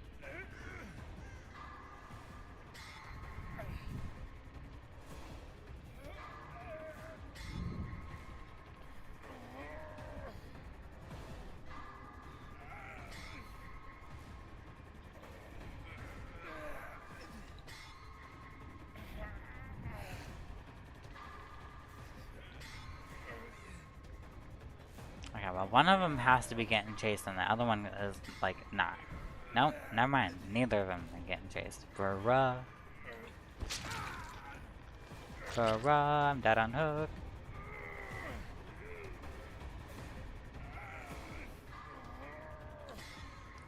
Okay, well, one of them has to be getting chased and the other one is, like, not. Nope, never mind. Neither of them are getting chased. Bruh. Bruh, I'm dead on hook.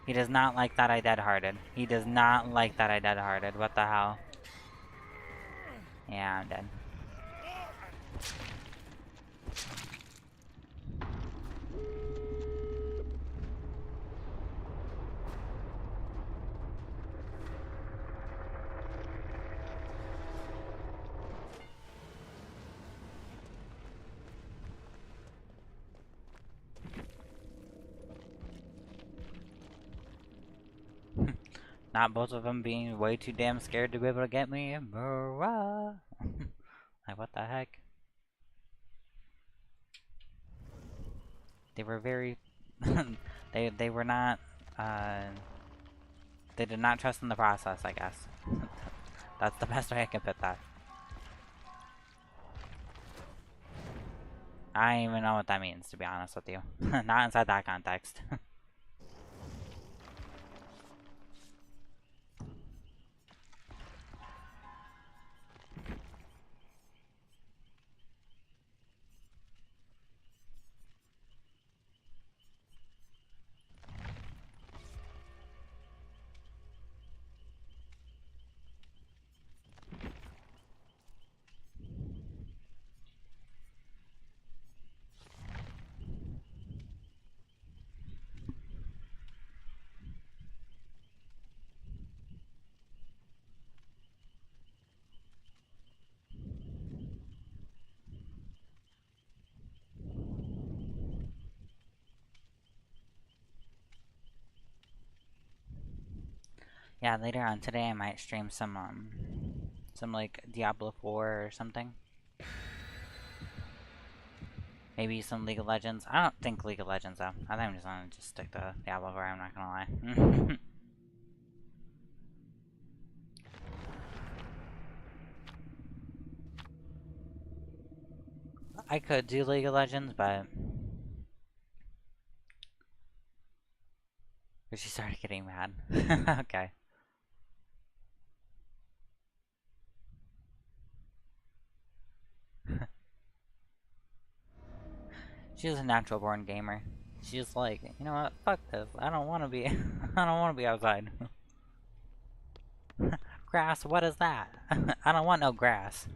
He does not like that I dead-hearted. He does not like that I dead-hearted. What the hell? Yeah, I'm dead. Not both of them being way too damn scared to be able to get me. Bruh. Like, what the heck? They were very... they were not... They did not trust in the process, I guess. That's the best way I can put that. I don't even know what that means, to be honest with you. Not inside that context. Yeah, later on today I might stream some like Diablo 4 or something. Maybe some League of Legends. I don't think League of Legends though. I think I'm just gonna just stick to Diablo 4, I'm not gonna lie. I could do League of Legends, but she started getting mad. Okay. She's a natural born gamer. She's like, you know what? Fuck this. I don't want to be. I don't want to be outside. Grass. What is that? I don't want no grass.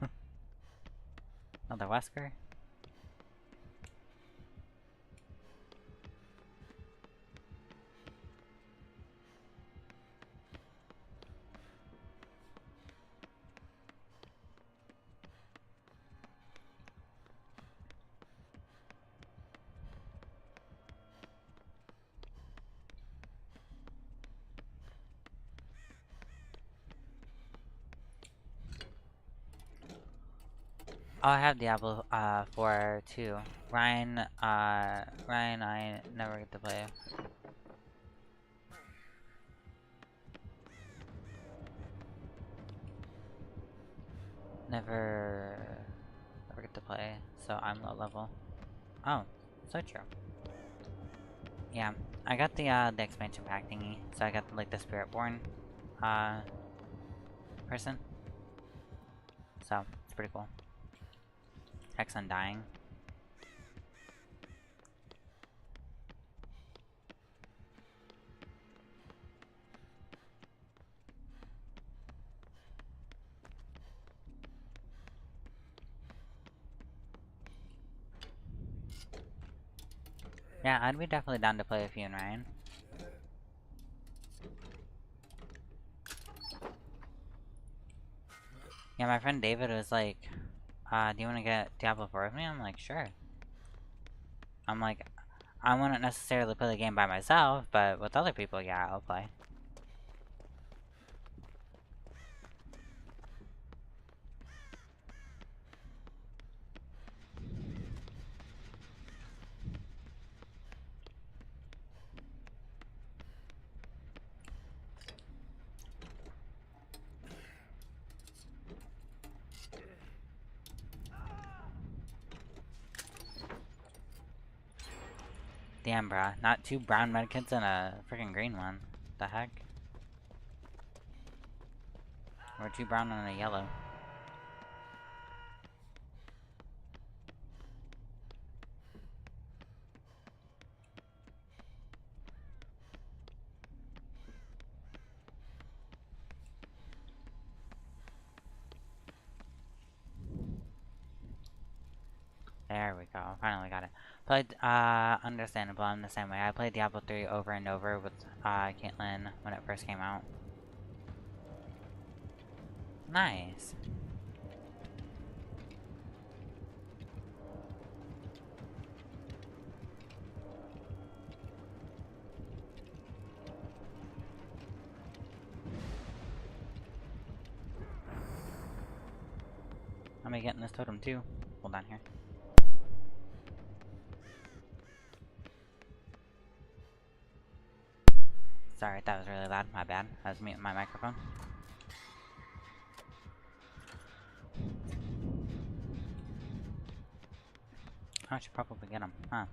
Another Wesker. Oh, I have Diablo 4 too. Ryan, I never get to play. Never get to play, so I'm low level. Oh, so true. Yeah, I got the expansion pack thingy, so I got like the Spiritborn person. So it's pretty cool. Hex Undying. Yeah, I'd be definitely down to play with you and Ryan. Yeah, my friend David was like, do you want to get Diablo 4 with me? I'm like, sure. I'm like, I wouldn't necessarily play the game by myself, but with other people, yeah, I'll play. Damn, bruh. Not 2 brown medkits and a freaking green one. The heck? Or 2 brown and a yellow. There we go. Finally got it. Played, understandable. I'm the same way. I played Diablo 3 over and over with, Caitlyn when it first came out. Nice. I'm getting this totem too. Hold on here. Sorry, that was really loud. My bad. I was muting my microphone. I should probably get him, huh?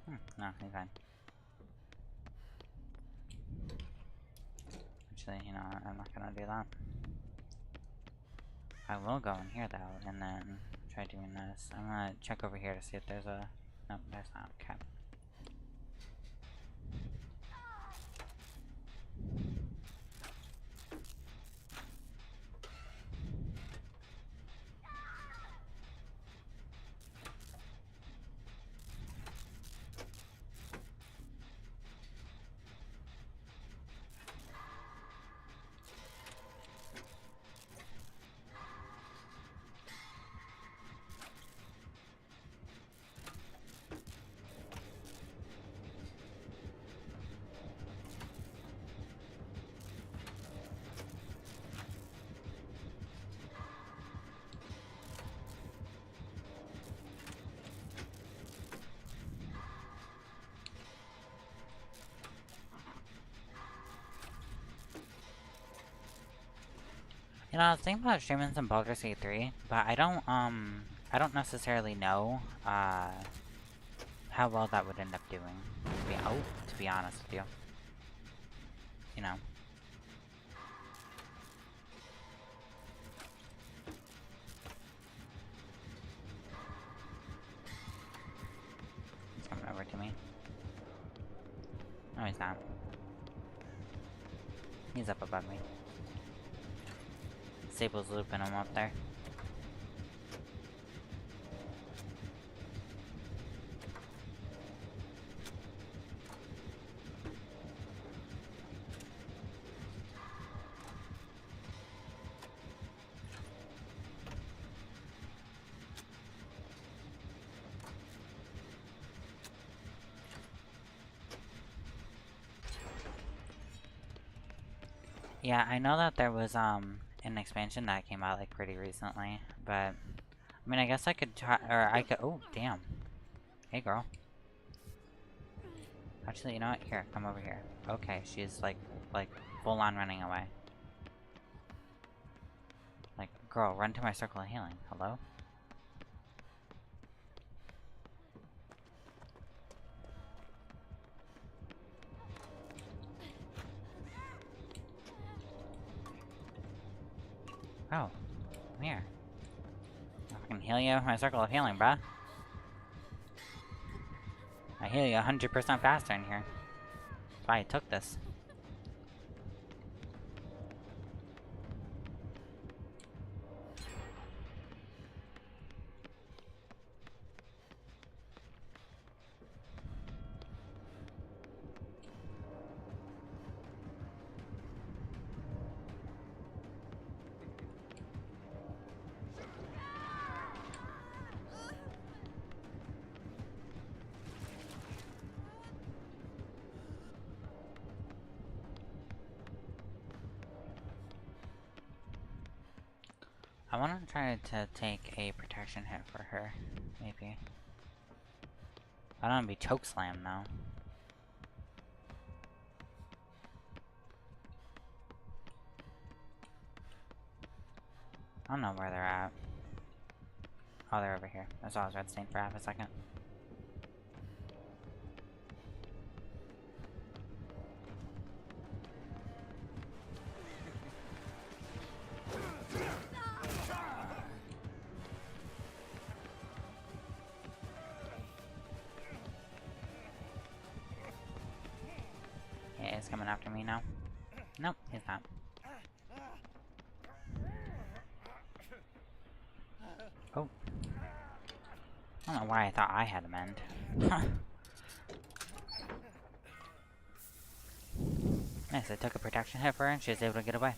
No, he's fine. Actually, you know, I'm not gonna do that. I will go in here though, and then try doing this. I'm gonna check over here to see if there's a... Nope, there's not. Okay. You know, I was thinking about streaming some Baldur's Gate 3, but I don't necessarily know, how well that would end up doing, to be honest with you. You know. He's coming over to me. No, he's not. He's up above me. Sable's looping him up there. Yeah, I know that there was an expansion that came out like pretty recently, but I mean, I guess I could try, or I could. Oh, damn! Hey, girl. Actually, you know what? Here, come over here. Okay, she's like full on running away. Like, girl, run to my circle of healing. Hello? Oh, come here. I can heal you with my circle of healing, bruh. I heal you 100% faster in here. That's why I took this. I want to try to take a protection hit for her, maybe. I don't want to be chokeslammed now. I don't know where they're at. Oh, they're over here. I saw his red stain for half a second. He's coming after me now. Nope, he's not. Oh. I don't know why I thought I had a mend. Nice, I took a protection hit for her and she was able to get away.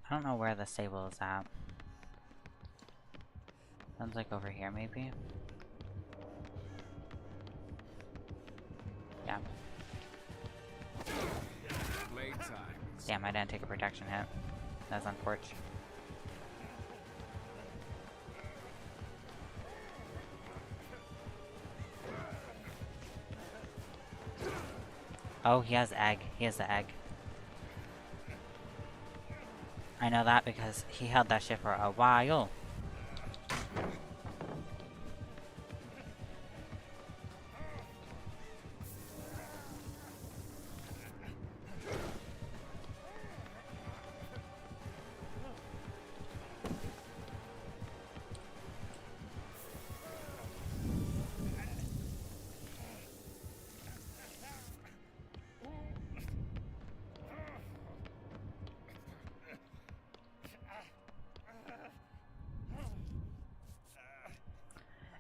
I don't know where the stable is at. Sounds like over here, maybe? Yeah. Damn, I didn't take a protection hit. That's unfortunate. Oh, he has egg. He has the egg. I know that because he held that shit for a while.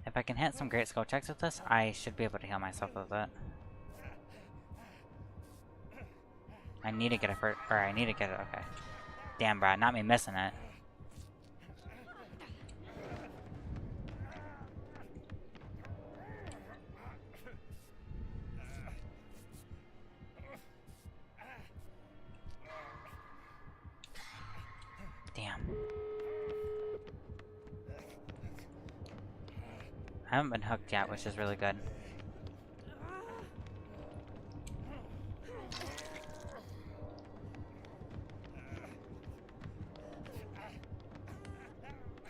If I can hit some great skill checks with this, I should be able to heal myself with it. I need to get it first, or I need to get it, okay. Damn, Brad, not me missing it. Damn. I haven't been hooked yet, which is really good.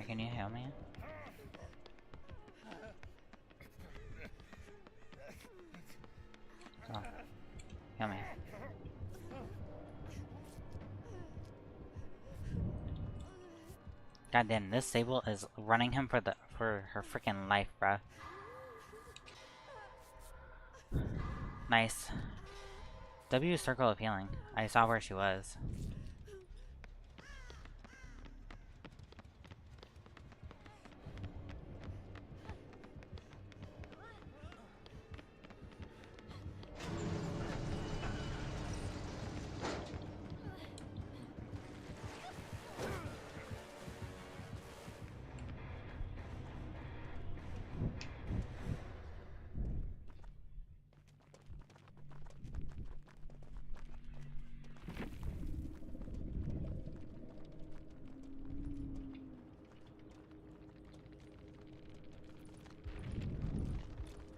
Can you heal me? Oh. Heal me. God damn, this Sable is running him for her freaking life, bruh. Nice. W circle of healing. I saw where she was.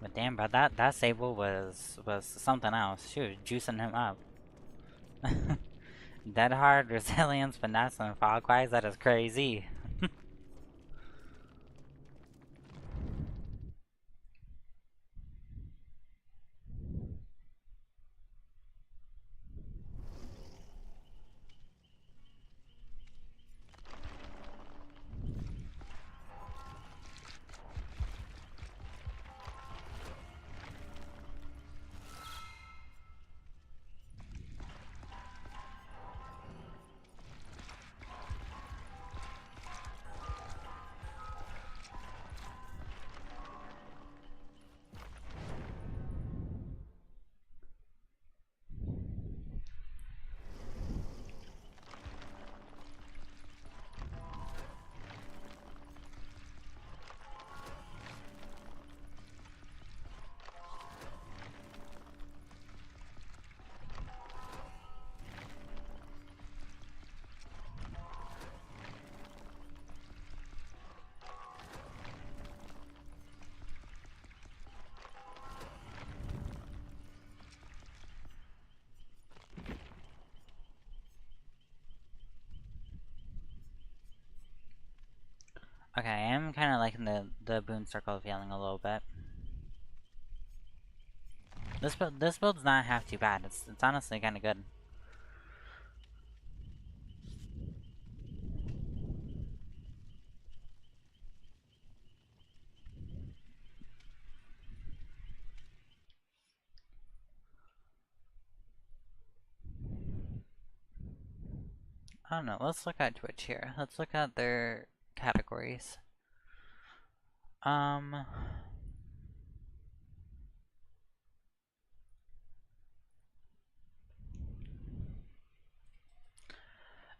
But damn, bro, that Sable was something else. She was juicing him up. Dead hard, resilience, finesse, and fogwise. That is crazy. Okay, I am kind of liking the Boon Circle of Healing a little bit. This build's not half too bad. It's honestly kind of good. I don't know. Let's look at Twitch here. Let's look at their categories.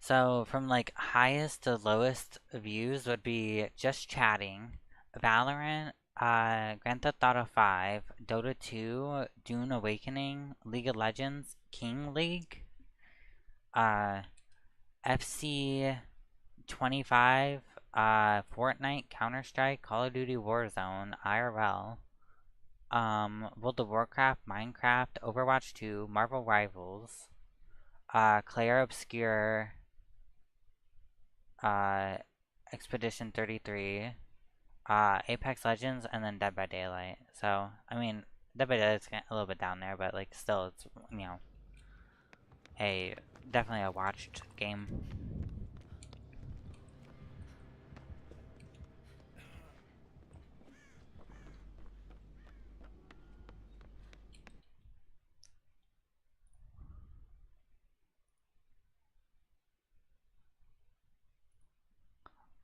So from like highest to lowest views would be just chatting, Valorant, Grand Theft Auto 5, Dota 2, Dune Awakening, League of Legends, King League, FC 25, Fortnite, Counter-Strike, Call of Duty Warzone, IRL, World of Warcraft, Minecraft, Overwatch 2, Marvel Rivals, Claire Obscure, Expedition 33, Apex Legends, and then Dead by Daylight. So, I mean, Dead by Daylight's a little bit down there, but like still, it's, you know, definitely a watched game.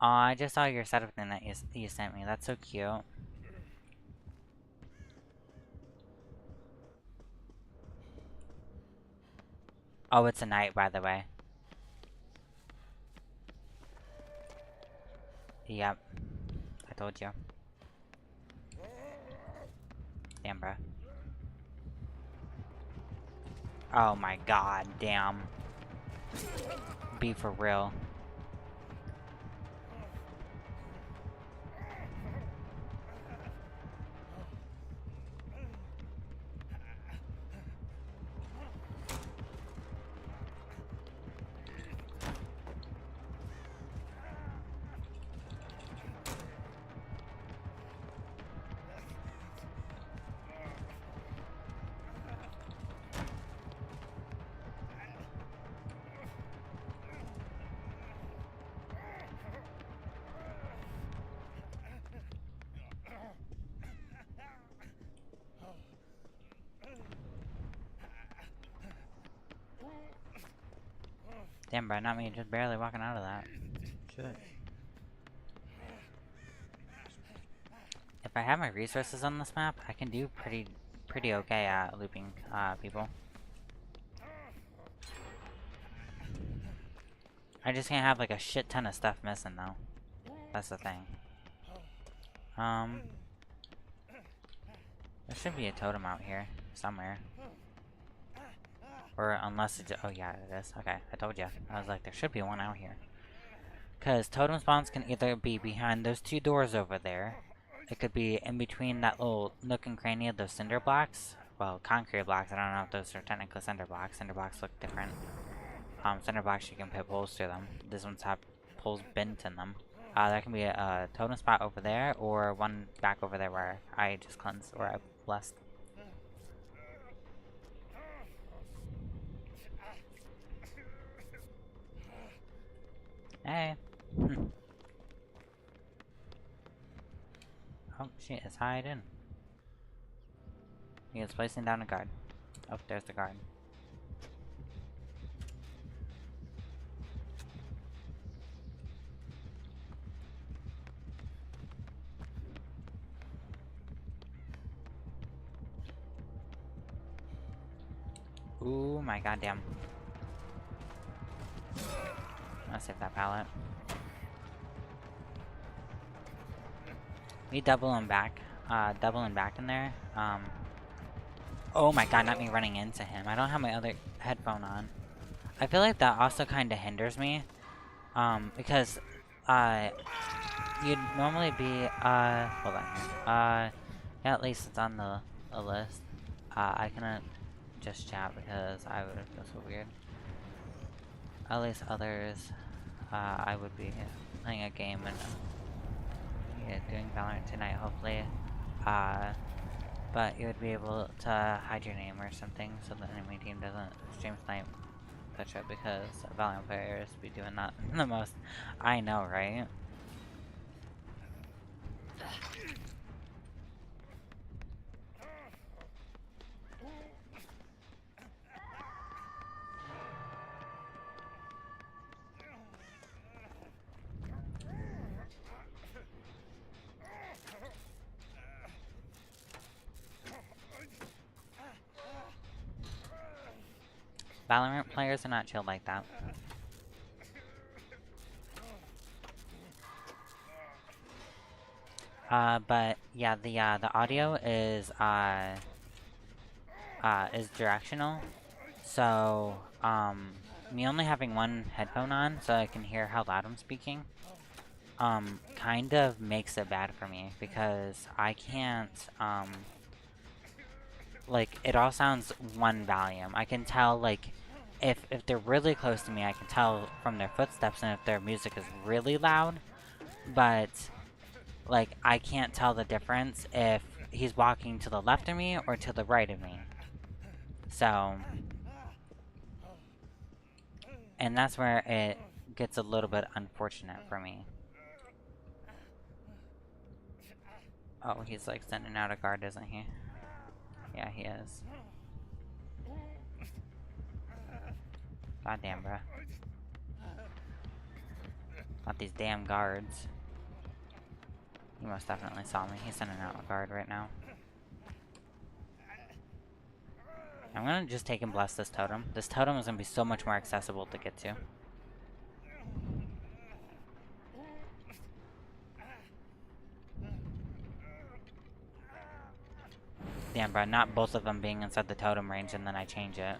Oh, I just saw your setup thing that you sent me. That's so cute. Oh, it's a knight, by the way. Yep. I told you. Damn, bruh. Oh my god, damn. Be for real. Damn, bro, not me, just barely walking out of that. Shit. If I have my resources on this map, I can do pretty okay at looping people. I just can't have like a shit ton of stuff missing though. That's the thing. There should be a totem out here somewhere. Or unless it's... Oh yeah, it is. Okay, I told you. I was like, there should be one out here. Because totem spawns can either be behind those two doors over there. It could be in between that little nook and cranny of those cinder blocks. Well, concrete blocks. I don't know if those are technically cinder blocks. Cinder blocks look different. Cinder blocks, you can put poles through them. This one's have poles bent in them. There can be a totem spot over there, or one back over there where I just cleansed, or I blessed. Hey. Oh, she is hiding. He is placing down a guard. Oh, there's the guard. Ooh, my goddamn. I'll save that pallet. Me doubling back in there. Oh my god, not me running into him. I don't have my other headphone on. I feel like that also kind of hinders me. Because, you'd normally be, hold on here. Yeah, at least it's on the list. I couldn't just chat because I would feel so weird. At least others, I would be playing a game and yeah, doing Valorant tonight, hopefully. But you would be able to hide your name or something so the enemy team doesn't stream snipe touch it, because Valorant players be doing that the most. I know, right? Valorant players are not chill like that. But yeah, the audio is directional. So me only having one headphone on so I can hear how loud I'm speaking, kind of makes it bad for me, because I can't like, it all sounds one volume. I can tell, like, if they're really close to me, I can tell from their footsteps and if their music is really loud. But, like, I can't tell the difference if he's walking to the left of me or to the right of me. So, and that's where it gets a little bit unfortunate for me. Oh, he's, like, sending out a guard, isn't he? Yeah, he is. Goddamn, bruh. Not these damn guards. He most definitely saw me. He's sending out a guard right now. I'm gonna just take and bless this totem. This totem is gonna be so much more accessible to get to. Damn, bro, not both of them being inside the totem range and then I change it.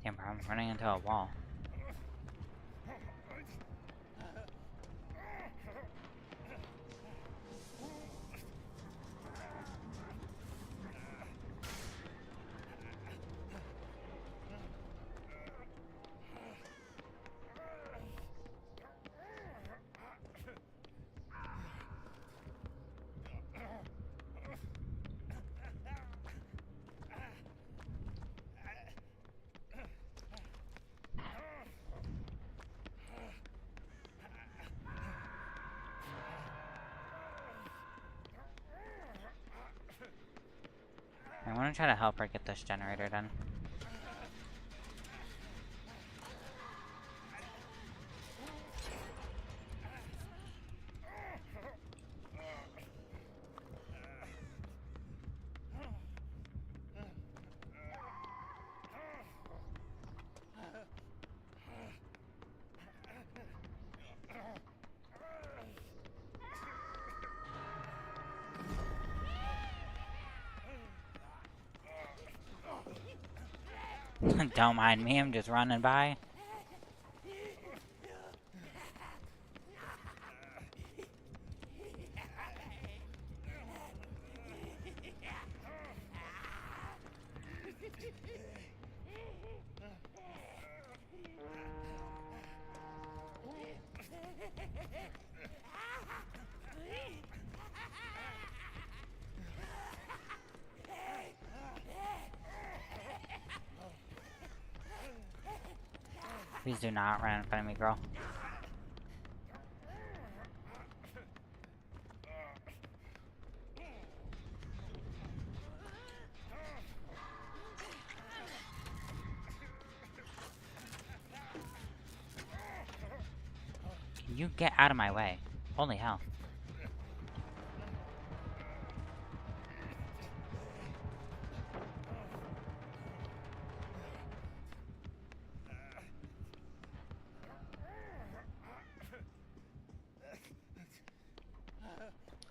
Damn, bro, I'm running into a wall. I want to try to help her get this generator done. Don't mind me, I'm just running by. Please do not run in front of me, girl. Can you get out of my way? Holy hell.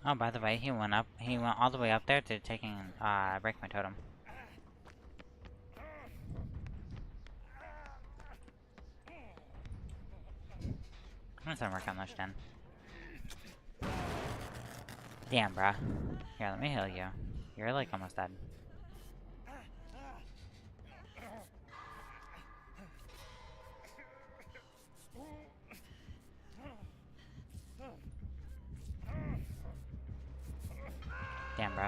Oh, by the way, he went all the way up there to taking, break my totem. I'm gonna work on this then. Damn, bruh. Here, let me heal you. You're like almost dead. Damn, bro.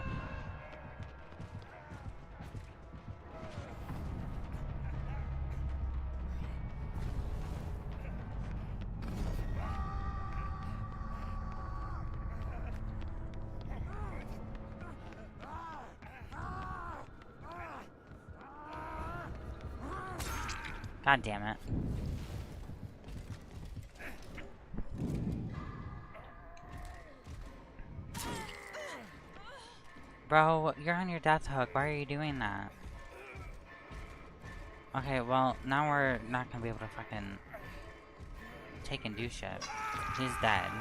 God damn it. Bro, you're on your death hook. Why are you doing that? Okay, well, now we're not gonna be able to fucking take and do shit. He's dead.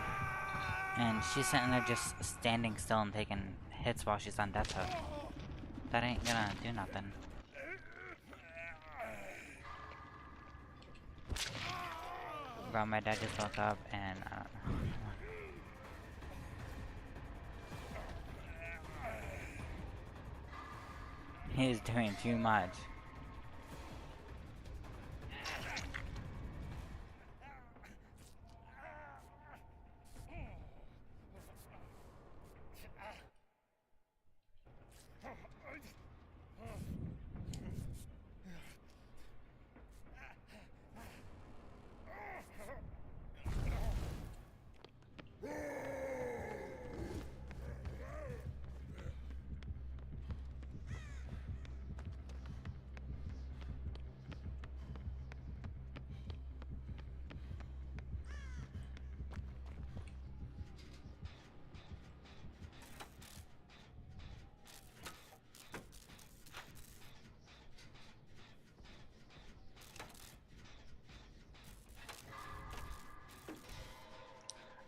And she's sitting there just standing still and taking hits while she's on death hook. That ain't gonna do nothing. Bro, my dad just woke up and I don't know. He's doing too much.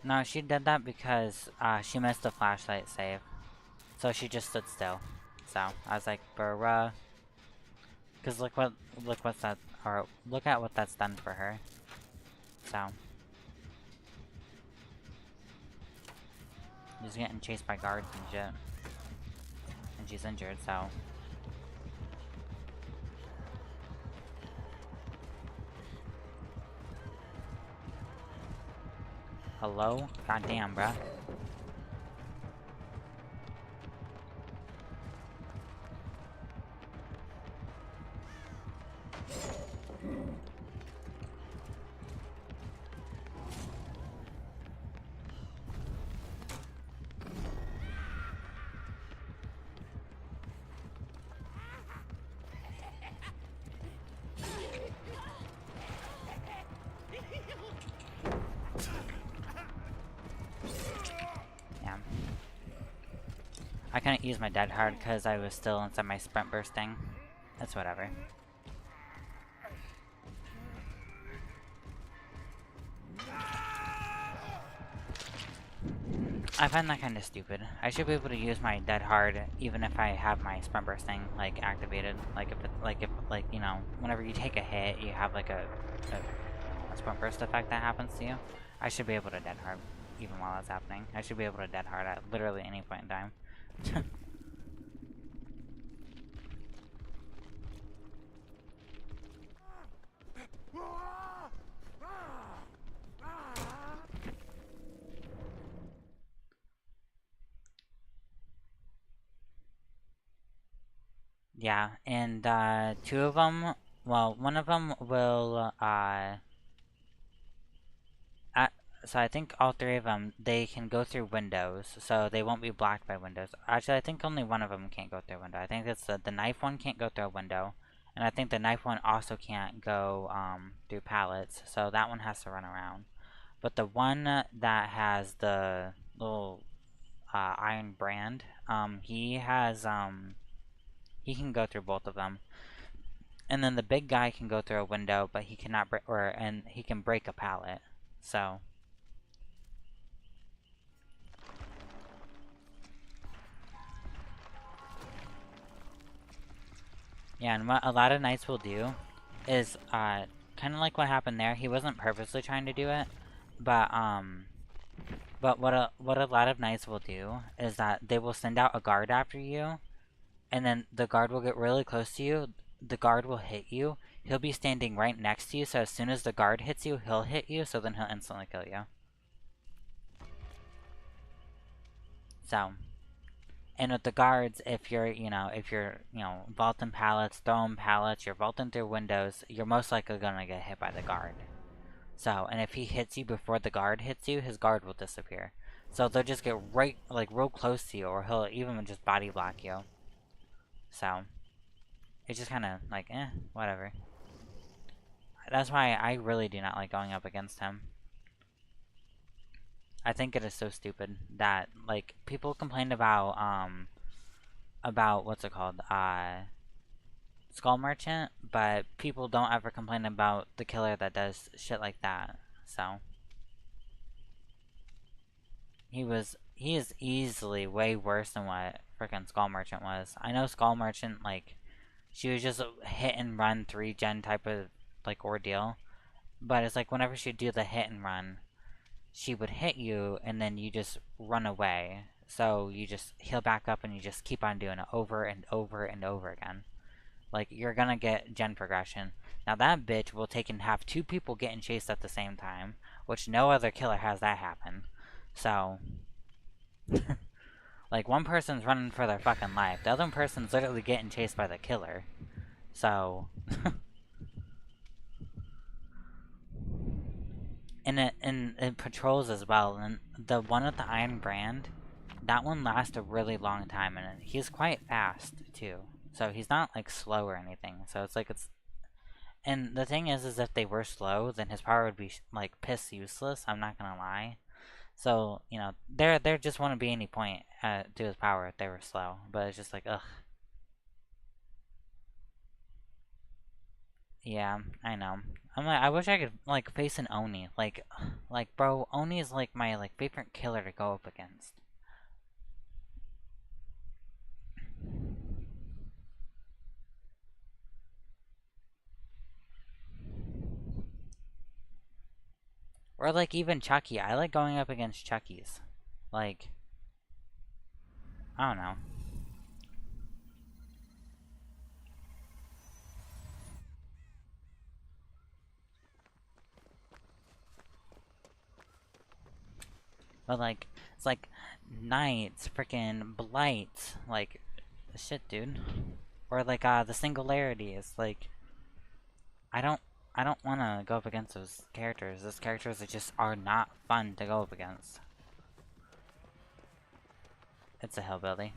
No, she did that because she missed the flashlight save. So she just stood still. So I was like, bruh. Cause look what's that, or look at what that's done for her. So she's getting chased by guards and shit, and she's injured. So hello, goddamn, bruh. I couldn't use my dead hard because I was still inside my sprint bursting. That's whatever. I find that kind of stupid. I should be able to use my dead hard even if I have my sprint bursting like activated. Like if you know, whenever you take a hit, you have like a sprint burst effect that happens to you. I should be able to dead hard even while that's happening. I should be able to dead hard at literally any point in time. Yeah, and two of them, well, one of them will so I think all three of them, they can go through windows, so they won't be blocked by windows. Actually, I think only one of them can't go through a window. I think it's the knife one can't go through a window, and I think the knife one also can't go through pallets, so that one has to run around. But the one that has the little iron brand, he has he can go through both of them. And then the big guy can go through a window, but he cannot break, and he can break a pallet. So yeah, and what a lot of knights will do is kind of like what happened there. He wasn't purposely trying to do it, but what a lot of knights will do is that they will send out a guard after you, and then the guard will get really close to you. The guard will hit you. He'll be standing right next to you, so as soon as the guard hits you, he'll hit you, so then he'll instantly kill you. So, and with the guards, if you're vaulting pallets, throwing pallets, you're vaulting through windows, you're most likely gonna get hit by the guard. So, and if he hits you before the guard hits you, his guard will disappear. So they'll just get real close to you, or he'll even just body block you. So, it's just kind of like, whatever. That's why I really do not like going up against him. I think it is so stupid that, like, people complained about what's it called, Skull Merchant, but people don't ever complain about the killer that does shit like that, so. He is easily way worse than what frickin' Skull Merchant was. I know Skull Merchant, like, she was just a hit and run 3-gen type of, like, ordeal, but it's like whenever she'd do the hit and run, she would hit you, and then you just run away. So you just heal back up, and you just keep on doing it over and over and over again. Like, you're gonna get gen progression. Now that bitch will take and have 2 people getting chased at the same time, which no other killer has that happen. So, like, one person's running for their fucking life. The other person's literally getting chased by the killer. So, and it patrols as well, and the one with the iron brand, that one lasts a really long time, and he's quite fast too. So he's not like slow or anything. So it's like and the thing is if they were slow, then his power would be like piss useless. I'm not gonna lie. So you know, there just wouldn't be any point to his power if they were slow. But it's just like ugh. Yeah, I know. I'm like, I wish I could like face an Oni. Like bro, Oni is like my like favorite killer to go up against. Or like even Chucky. I like going up against Chucky's. Like, I don't know. But like, it's like Knights, freaking Blight, like, shit, dude. Or like the Singularity is like, I don't want to go up against those characters. Those characters that just are not fun to go up against. It's a hillbilly.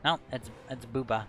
No, it's Booba.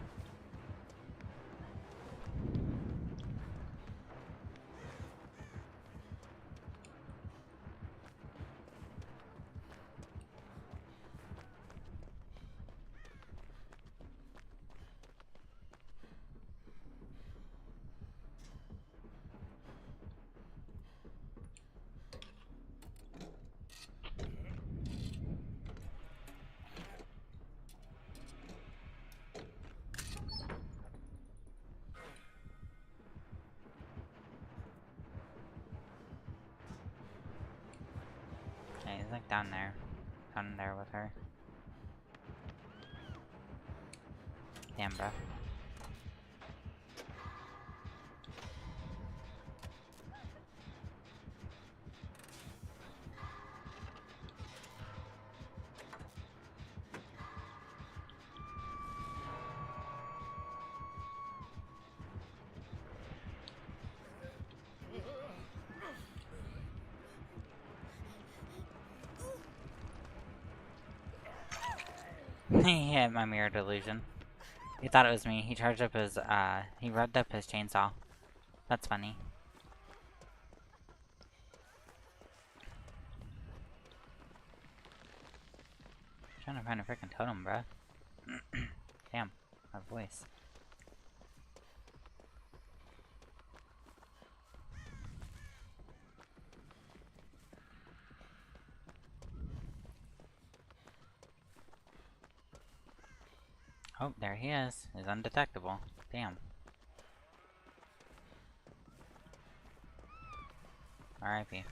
Okay, he's like down there with her. Damn, bro. He hit my mirror delusion. He thought it was me. He charged up his, he revved up his chainsaw. That's funny. Trying to find a freaking totem, bruh. Damn, my voice. Oh, there he is. He's undetectable. Damn. R.I.P.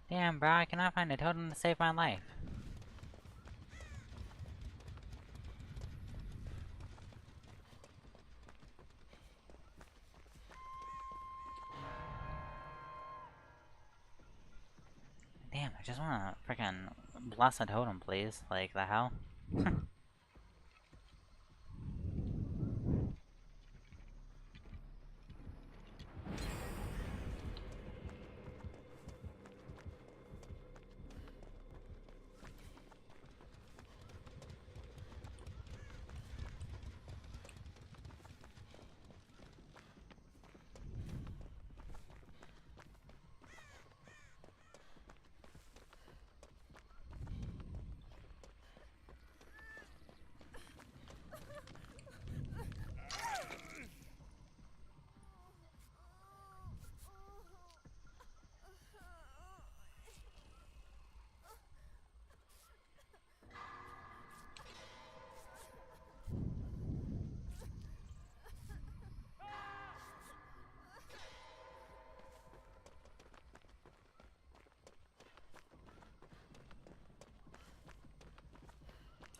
Damn, bro, I cannot find a totem to save my life. Damn, I just wanna freaking bless a totem, please. Like, the hell?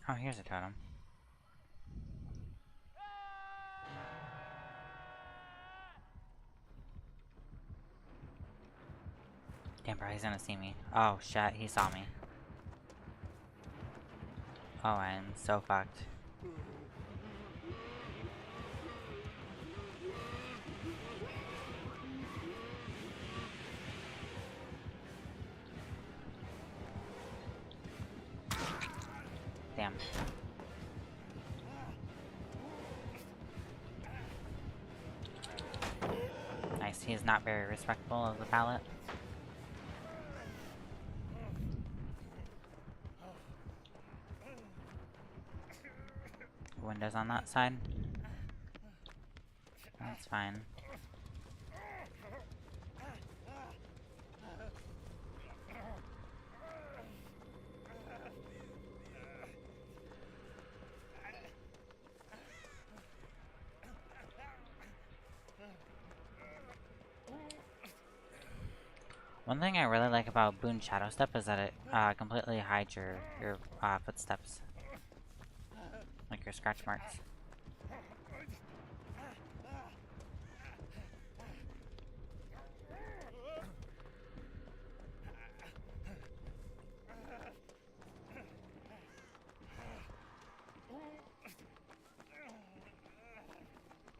Oh, here's a totem. Damn, bro, he's gonna see me. Oh, shit, he saw me. Oh, I'm so fucked. Nice, he's not very respectful of the pallet. Windows on that side. That's fine. One thing I really like about Boone Shadow Step is that it completely hides your footsteps, like your scratch marks.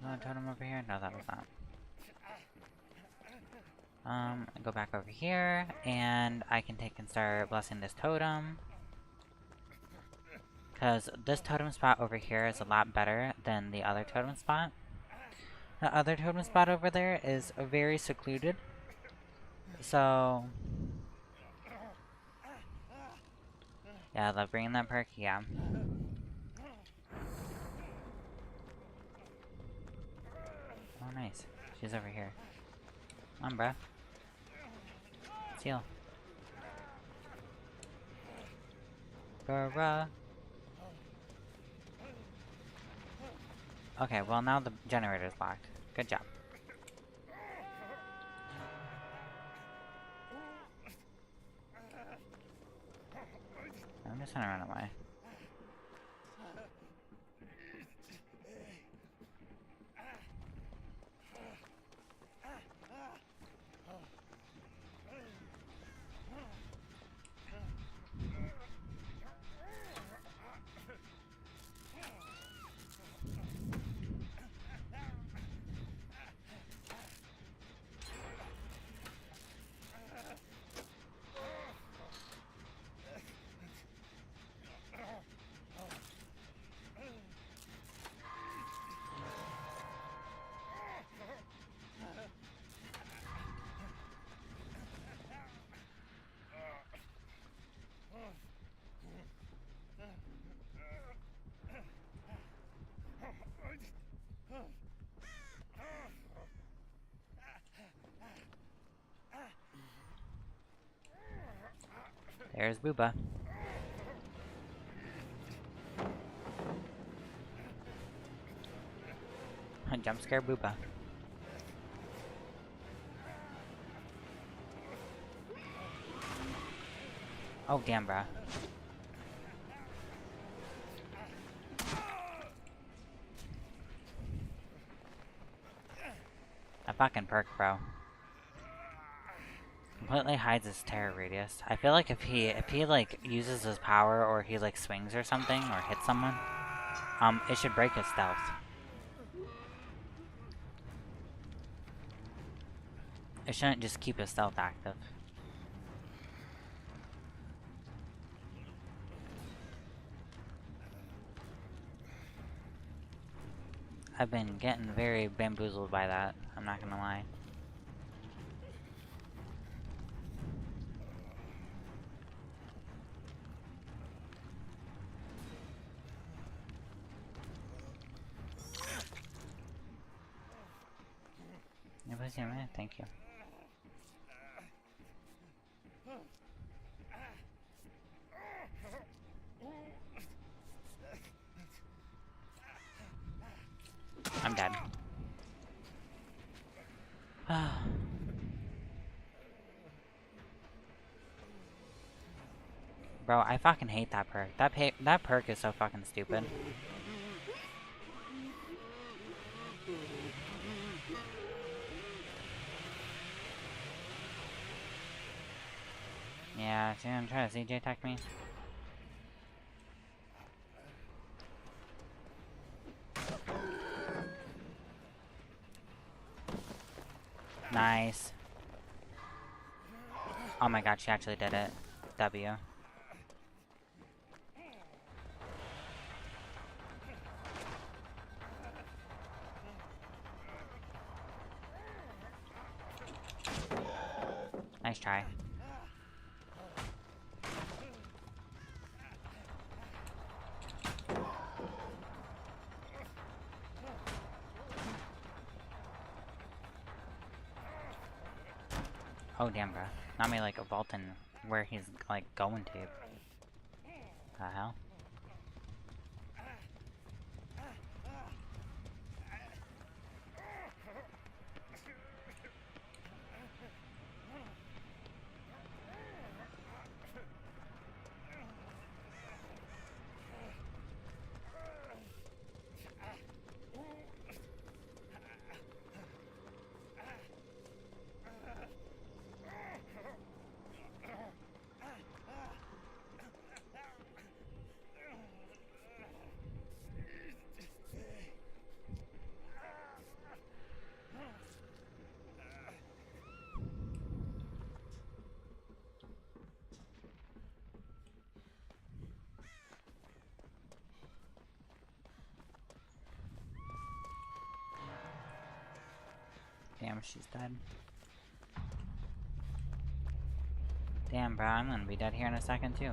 No totem over here? No, that was not. Go back over here, and I can take and start blessing this totem. Because this totem spot over here is a lot better than the other totem spot. The other totem spot over there is very secluded. So... yeah, I love bringing that perk, yeah. Oh, nice. She's over here. Come on, bruh. Let's heal. Bruh. Okay, well now the generator's locked. Good job. I'm just gonna run away. There's Booba. Jump scare Booba. Oh damn, bruh. That fucking perk, bro. Completely hides his terror radius. I feel like if he like uses his power or he like swings or something or hits someone, it should break his stealth. It shouldn't just keep his stealth active. I've been getting very bamboozled by that, I'm not gonna lie. Nobody's here, man. Thank you. I'm dead. Bro, I fucking hate that perk. That perk is so fucking stupid. Yeah, see, I'm trying to CJ attack me. Nice. Oh my god, she actually did it. W. try. Oh damn, bro. Not me like a vaulting where he's like going to. The hell? Damn, she's dead. Damn, bro, I'm gonna be dead here in a second, too.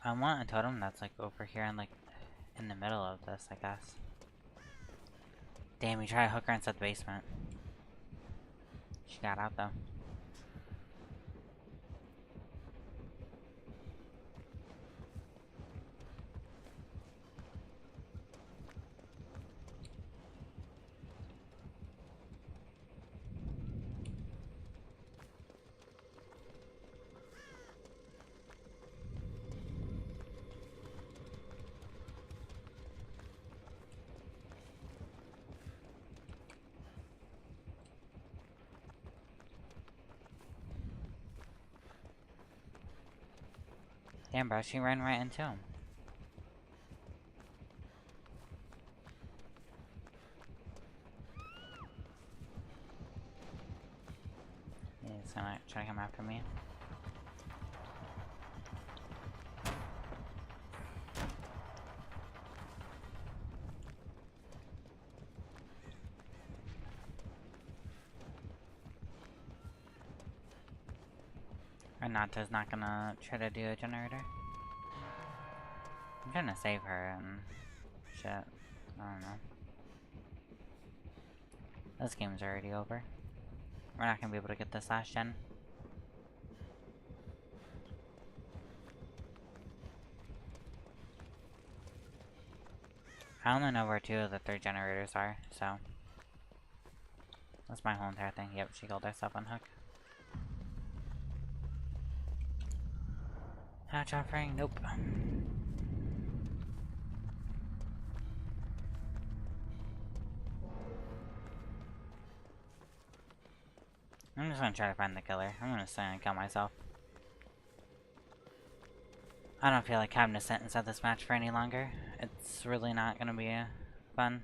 I want a totem that's like over here and like in the middle of this, I guess. Damn, we tried to hook her inside the basement. She got out though. Damn, bro, she ran right into him. He's gonna try to come after me. Renata's not gonna try to do a generator. I'm trying to save her and shit. I don't know. This game's already over. We're not gonna be able to get this last gen. I only know where 2 of the 3 generators are, so. That's my whole entire thing. Yep, she killed herself on hook. Hatch offering? Nope. I'm just gonna try to find the killer. I'm gonna stand and kill myself. I don't feel like having to sit inside this match for any longer. It's really not gonna be fun.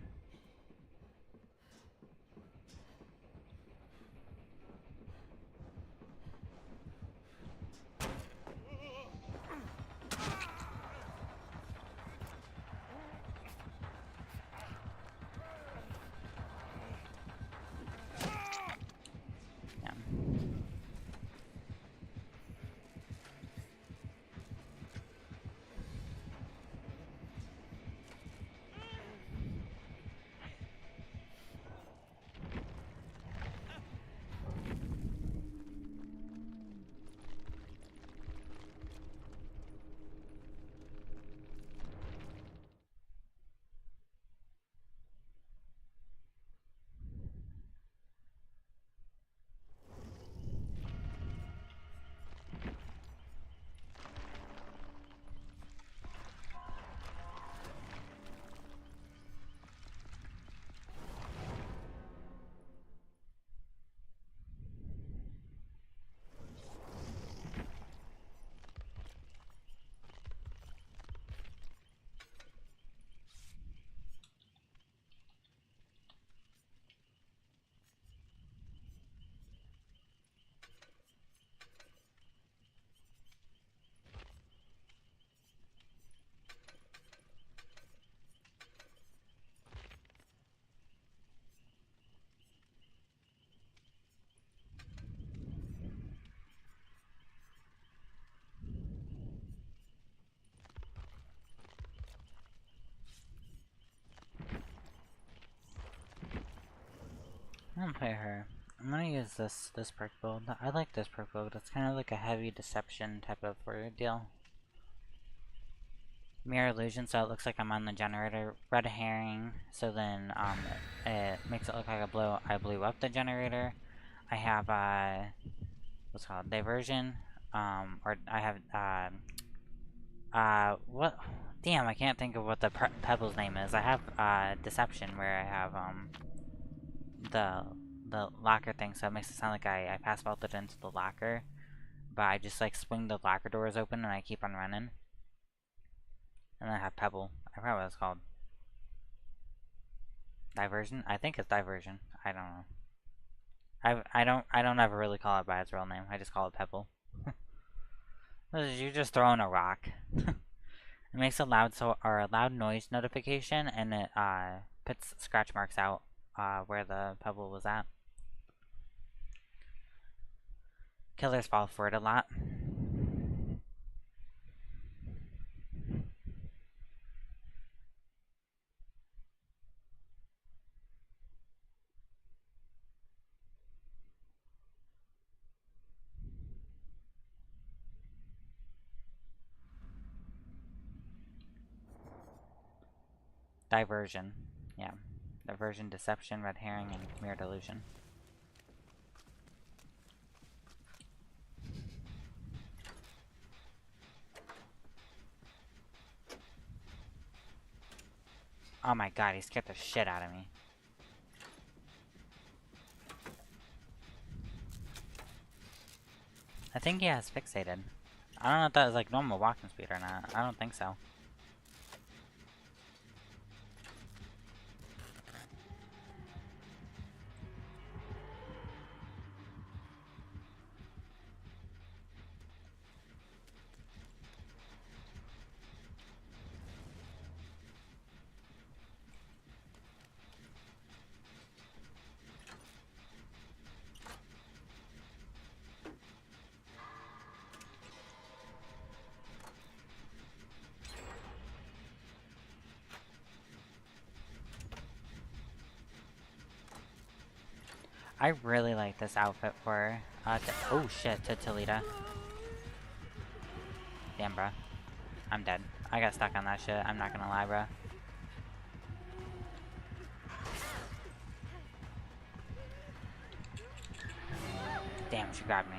I'm gonna play her. I'm gonna use this perk build. I like this perk build. It's kind of like a heavy deception type of deal. Mirror illusion, so it looks like I'm on the generator. Red herring, so then it makes it look like I blew up the generator. I have what's it called, diversion, or I have what? Damn, I can't think of what the pebble's name is. I have deception, where I have the locker thing, so it makes it sound like I pass vaulted into the locker, but I just like swing the locker doors open and I keep on running. And then I have pebble. I forgot what it's called. Diversion? I think it's diversion. I don't know. I don't ever really call it by its real name. I just call it pebble. You're just throwing a rock. It makes a loud noise notification, and it puts scratch marks out where the pebble was at. Killers fall for it a lot. Diversion. Yeah. Diversion, deception, red herring, and mirror delusion. Oh my god, he scared the shit out of me. I think he has fixated. I don't know if that was like normal walking speed or not. I don't think so. I really like this outfit for, oh shit, to Talita. Damn, bruh. I'm dead. I got stuck on that shit, I'm not gonna lie, bruh. Damn, she grabbed me.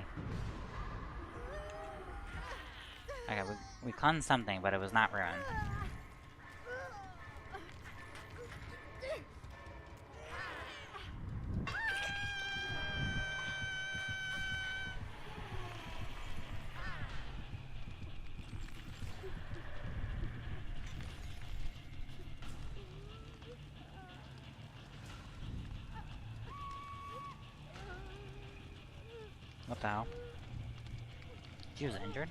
Okay, we cleansed something, but it was not ruined. What the hell? She was injured?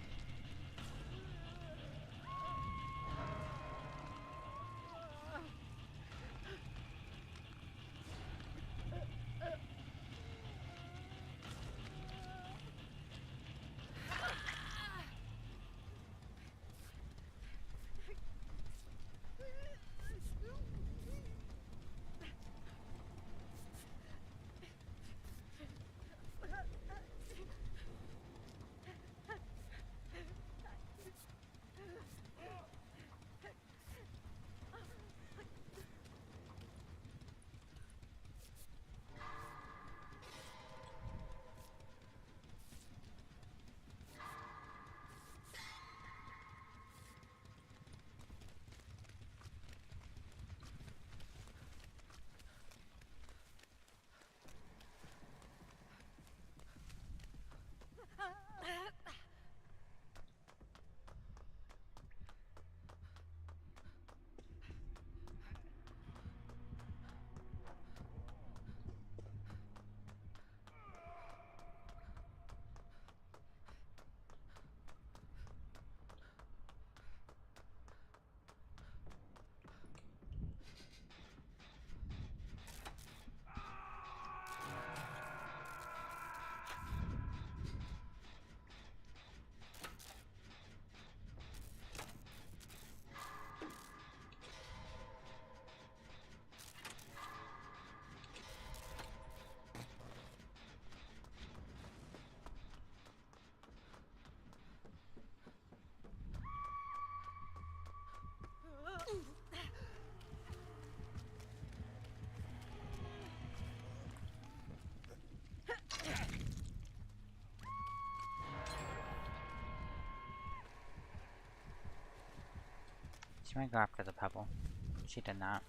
She might go after the pebble. She did not.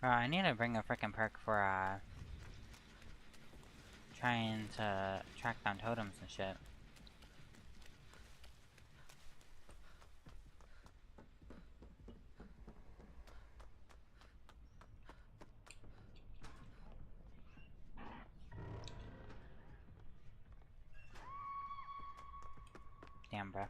I need to bring a frickin' perk for, trying to track down totems and shit. Damn, bro.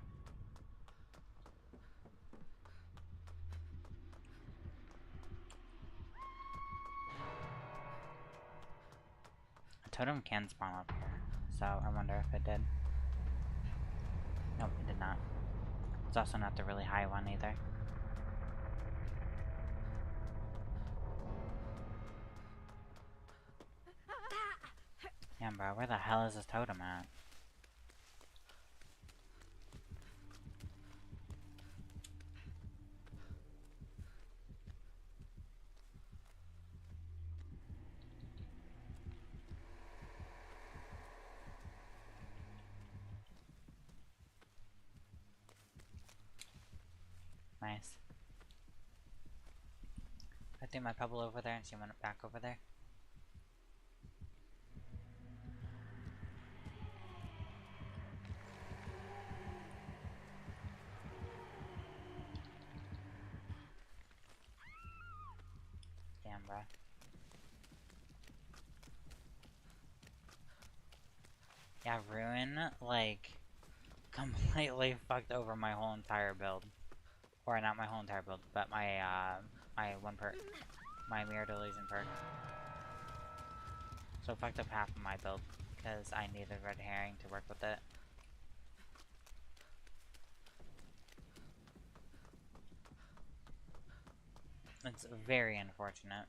A totem can spawn up here, so I wonder if it did. Nope, it did not. It's also not the really high one either. Damn, bro, where the hell is this totem at? Nice. I threw my pebble over there and she went back over there. Damn, bruh. Yeah, Ruin, like, completely fucked over my whole entire build. Or not my whole entire build, but my, my one perk. My Mirror Delusion perk. So it fucked up half of my build, because I needed Red Herring to work with it. It's very unfortunate.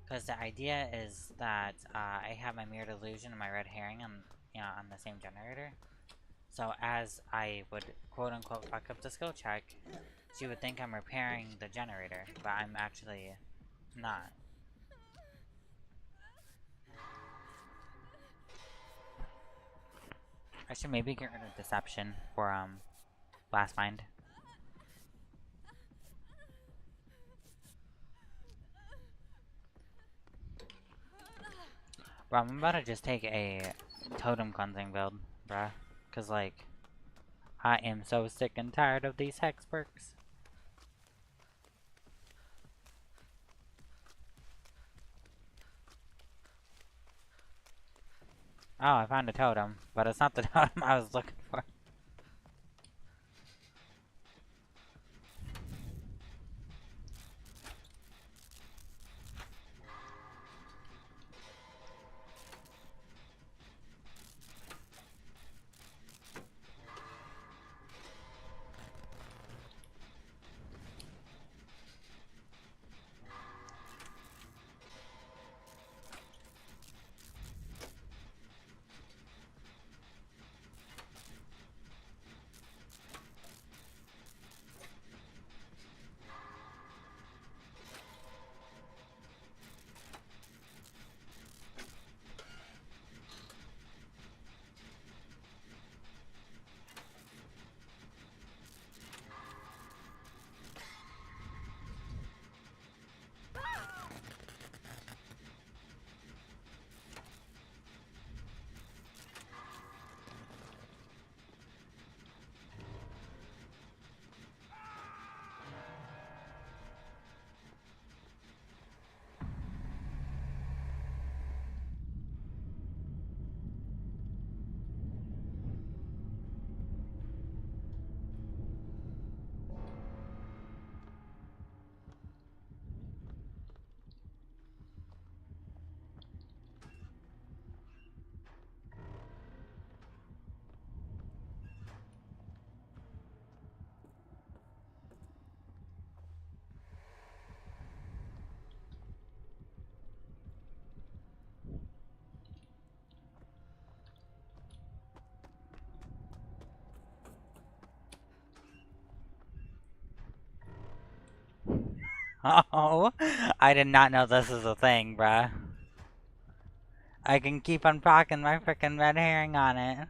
Because the idea is that I have my Mirror Delusion and my Red Herring on, on the same generator. So as I would quote-unquote fuck up the skill check, she would think I'm repairing the generator, but I'm actually not. I should maybe get rid of Deception for Blast Bind. Bro, I'm about to just take a totem cleansing build, bruh. Cause like, I am so sick and tired of these hex perks. Oh, I found a totem, but it's not the totem I was looking for. Oh, I did not know this is a thing, bruh. I can keep on procking my frickin' red herring on it.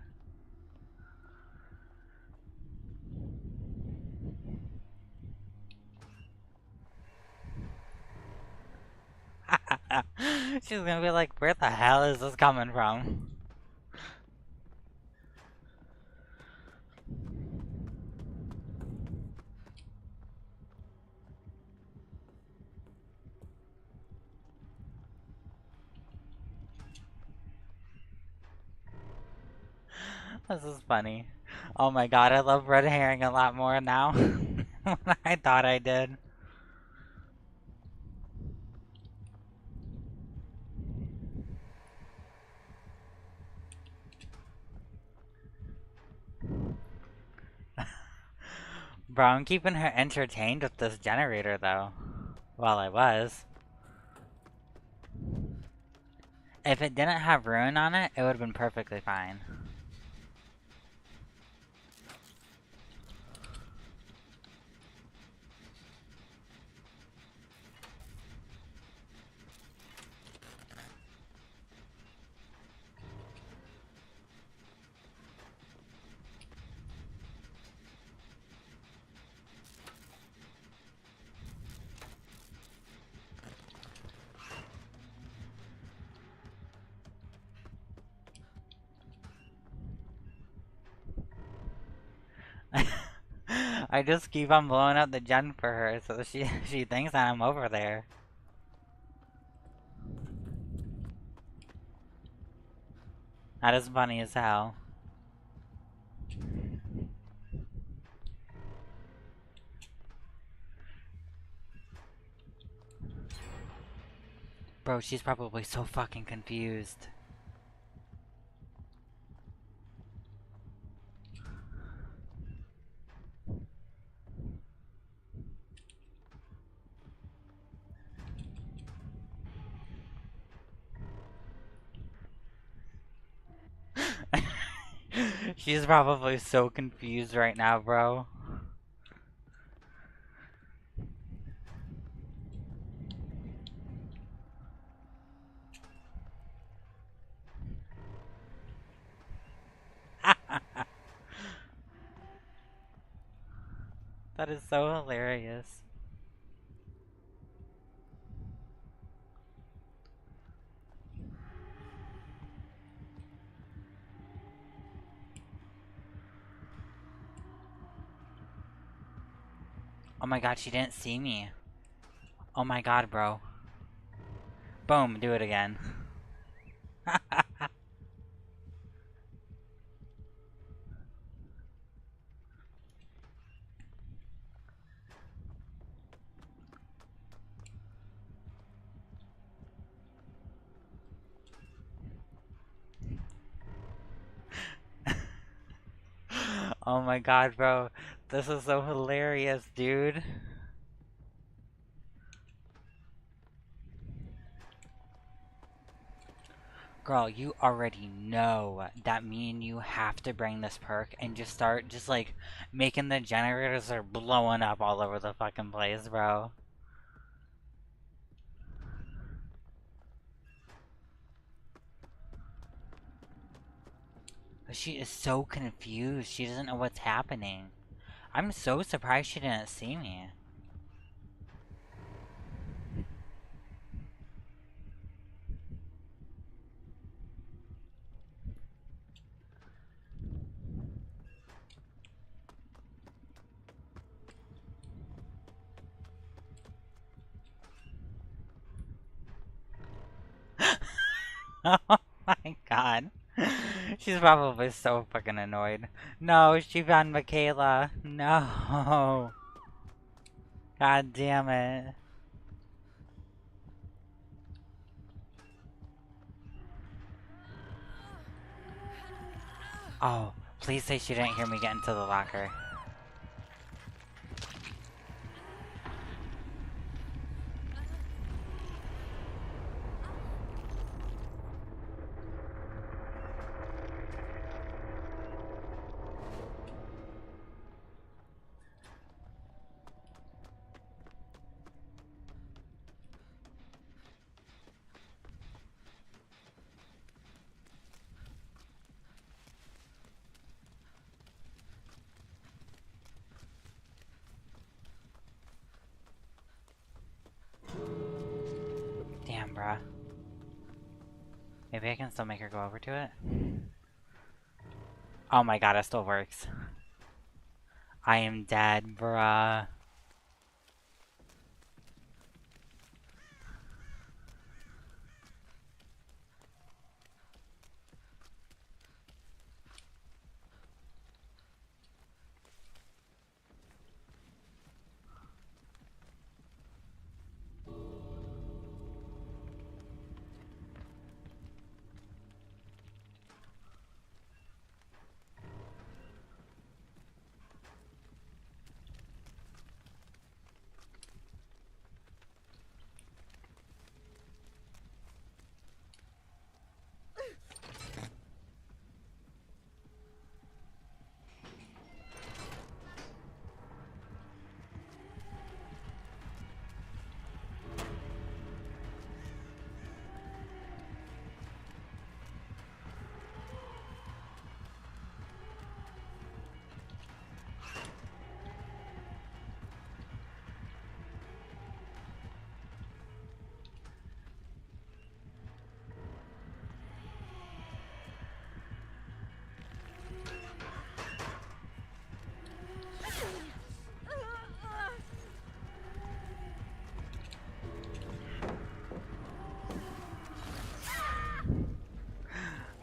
She's gonna be like, where the hell is this coming from? This is funny. Oh my god, I love red herring a lot more now than I thought I did. Bro, I'm keeping her entertained with this generator though. Well, I was. If it didn't have ruin on it, it would have been perfectly fine. I just keep on blowing up the gen for her so she thinks that I'm over there. That is funny as hell. Bro, she's probably so fucking confused. She's probably so confused right now, bro. That is so hilarious. Oh my god, she didn't see me. Oh my god, bro. Boom, do it again. Oh my god, bro. This is so hilarious, dude. Girl, you already know that me and you have to bring this perk and just start just like making the generators are blowing up all over the fucking place, bro. She is so confused. She doesn't know what's happening. I'm so surprised she didn't see me. Oh my god. She's probably so fucking annoyed. No, she found Michaela. No. God damn it. Oh, please say she didn't hear me get into the locker. Damn, bruh. Maybe I can still make her go over to it? Oh my god, it still works. I am dead, bruh.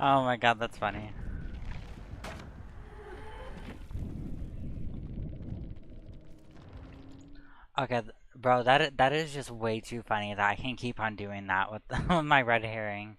Oh my god, that's funny. Okay, bro, that is just way too funny that I can keep on doing that with, with my red herring.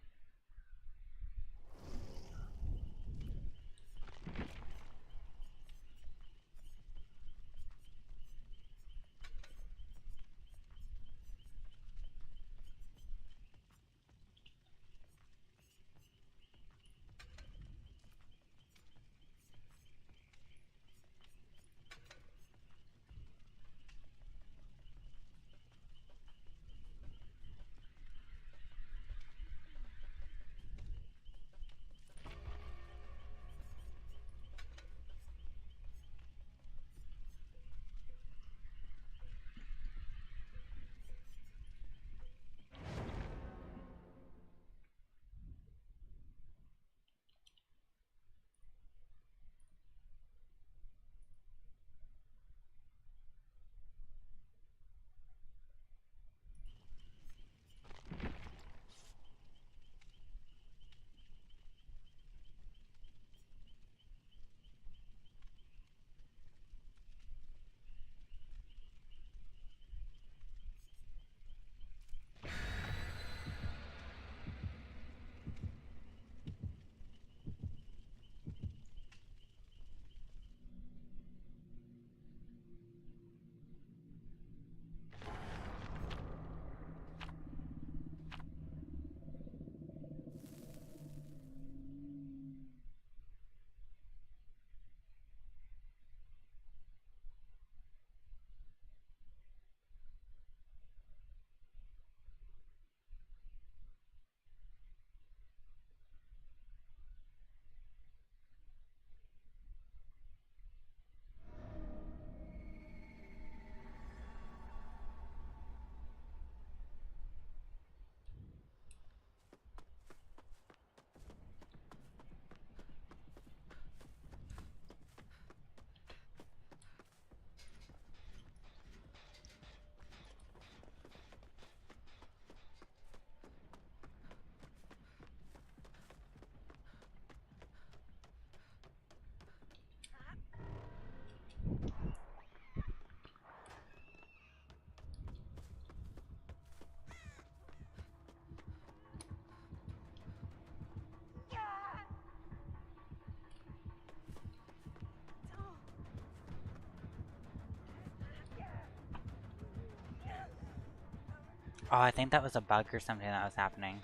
Oh, I think that was a bug or something that was happening.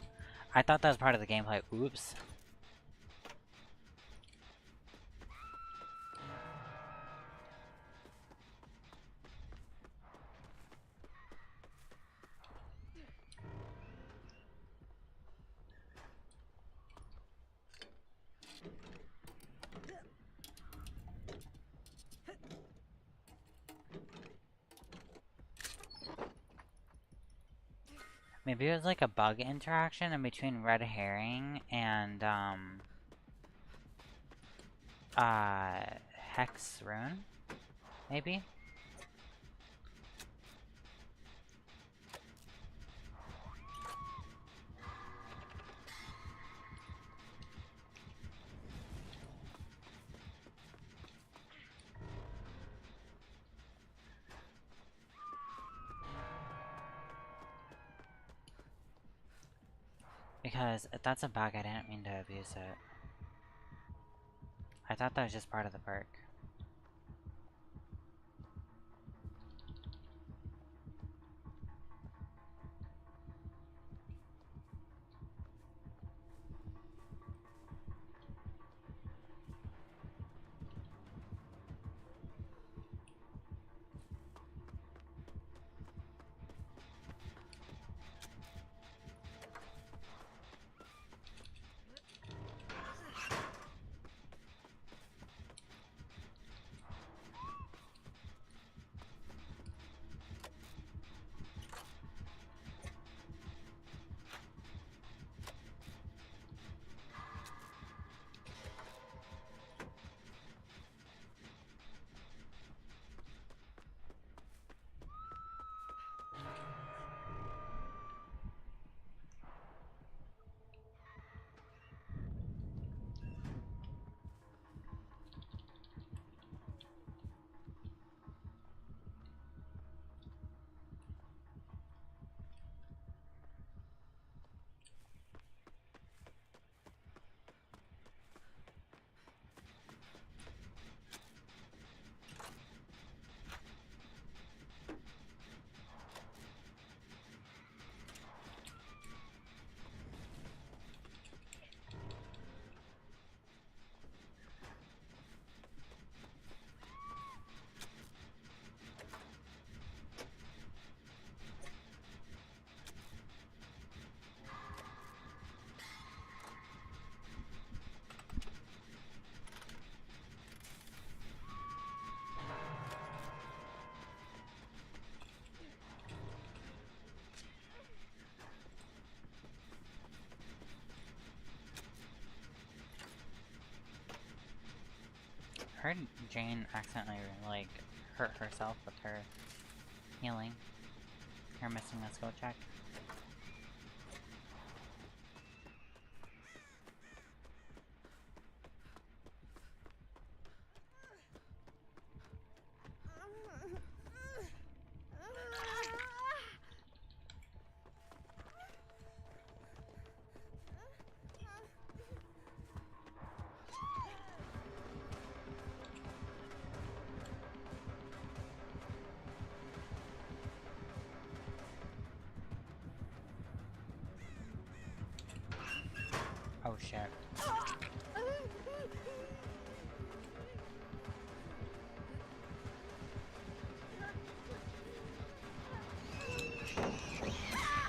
I thought that was part of the gameplay. Oops. Maybe it was like a bug interaction in between Red Herring and, Hex Rune? Maybe? Because if that's a bug, I didn't mean to abuse it. I thought that was just part of the perk. I heard Jane accidentally, like, hurt herself with her healing. You're missing a skill check. Oh shit.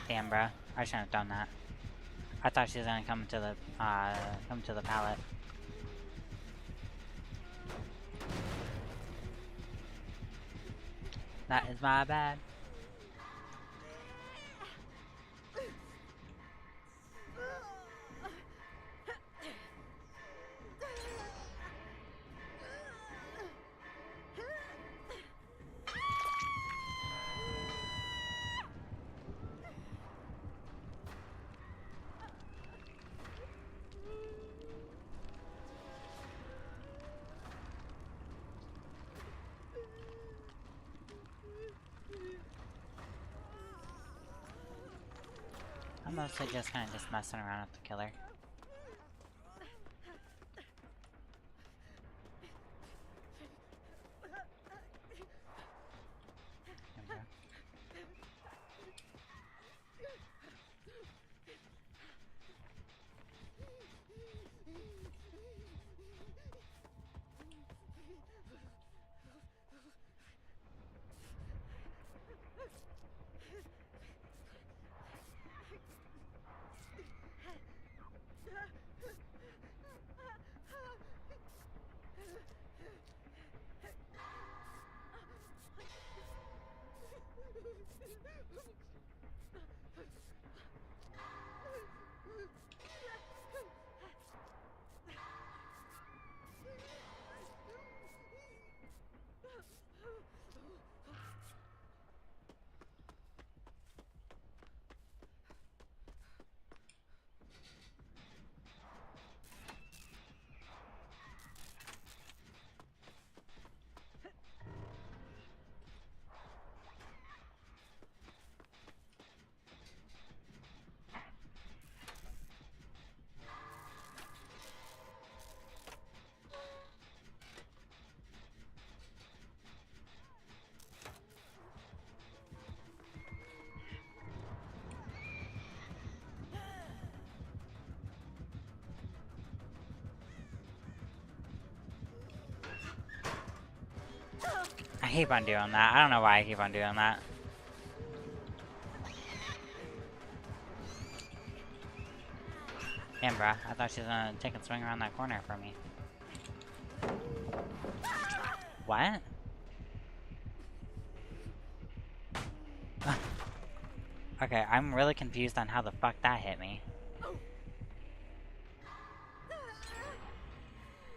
Damn, bruh. I shouldn't have done that. I thought she was gonna come to the pallet. That is my bad. I'm mostly just kind of just messing around with the killer. I keep on doing that. I don't know why I keep on doing that. Damn, bruh. I thought she was gonna take a swing around that corner for me. What? Okay, I'm really confused on how the fuck that hit me.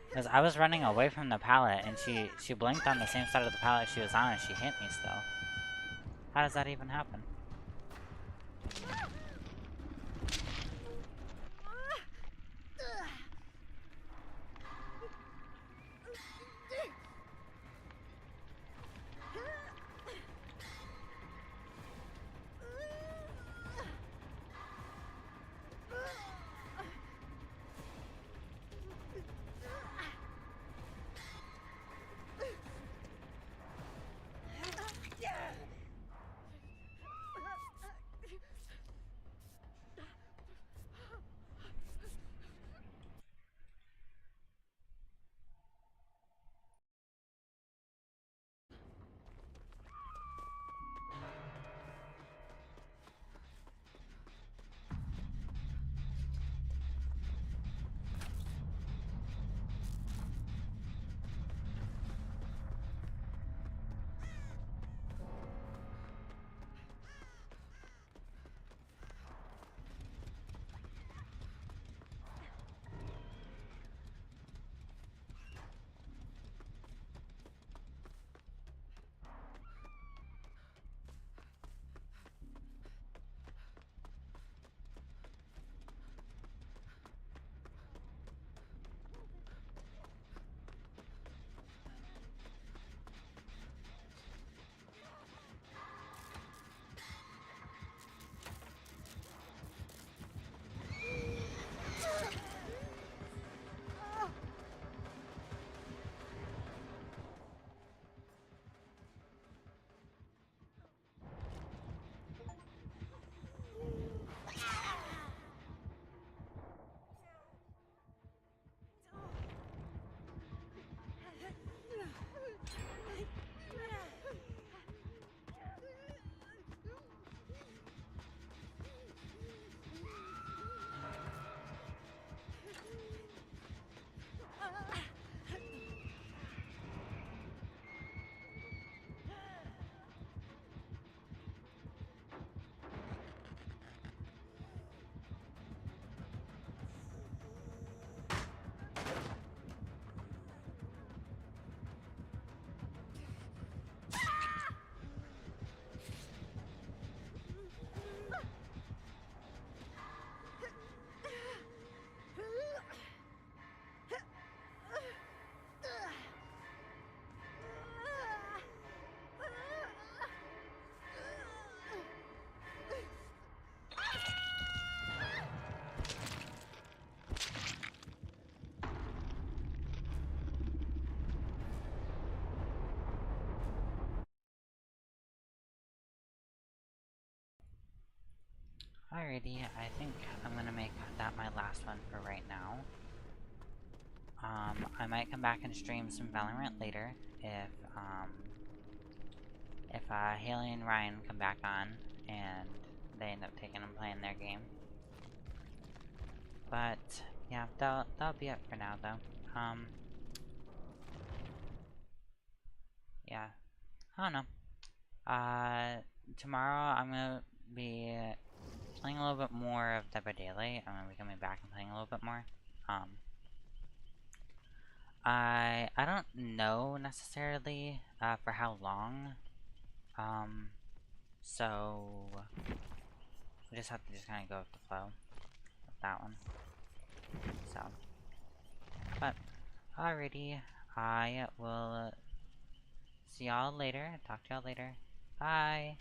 Because I was running away from the pallet, and she blinked on the same side of the pallet she was on, and she hit me still. How does that even happen? Alrighty, I think I'm gonna make that my last one for right now. I might come back and stream some Valorant later if Haley and Ryan come back on and they end up taking and playing their game. But yeah, that'll be it for now though. Yeah, I don't know. Tomorrow I'm gonna be playing a little bit more of Dead by Daylight. I'm gonna be coming back and playing a little bit more. I don't know necessarily for how long. So we just have to just kind of go with the flow with that one. So, but alrighty, I will see y'all later. Talk to y'all later. Bye.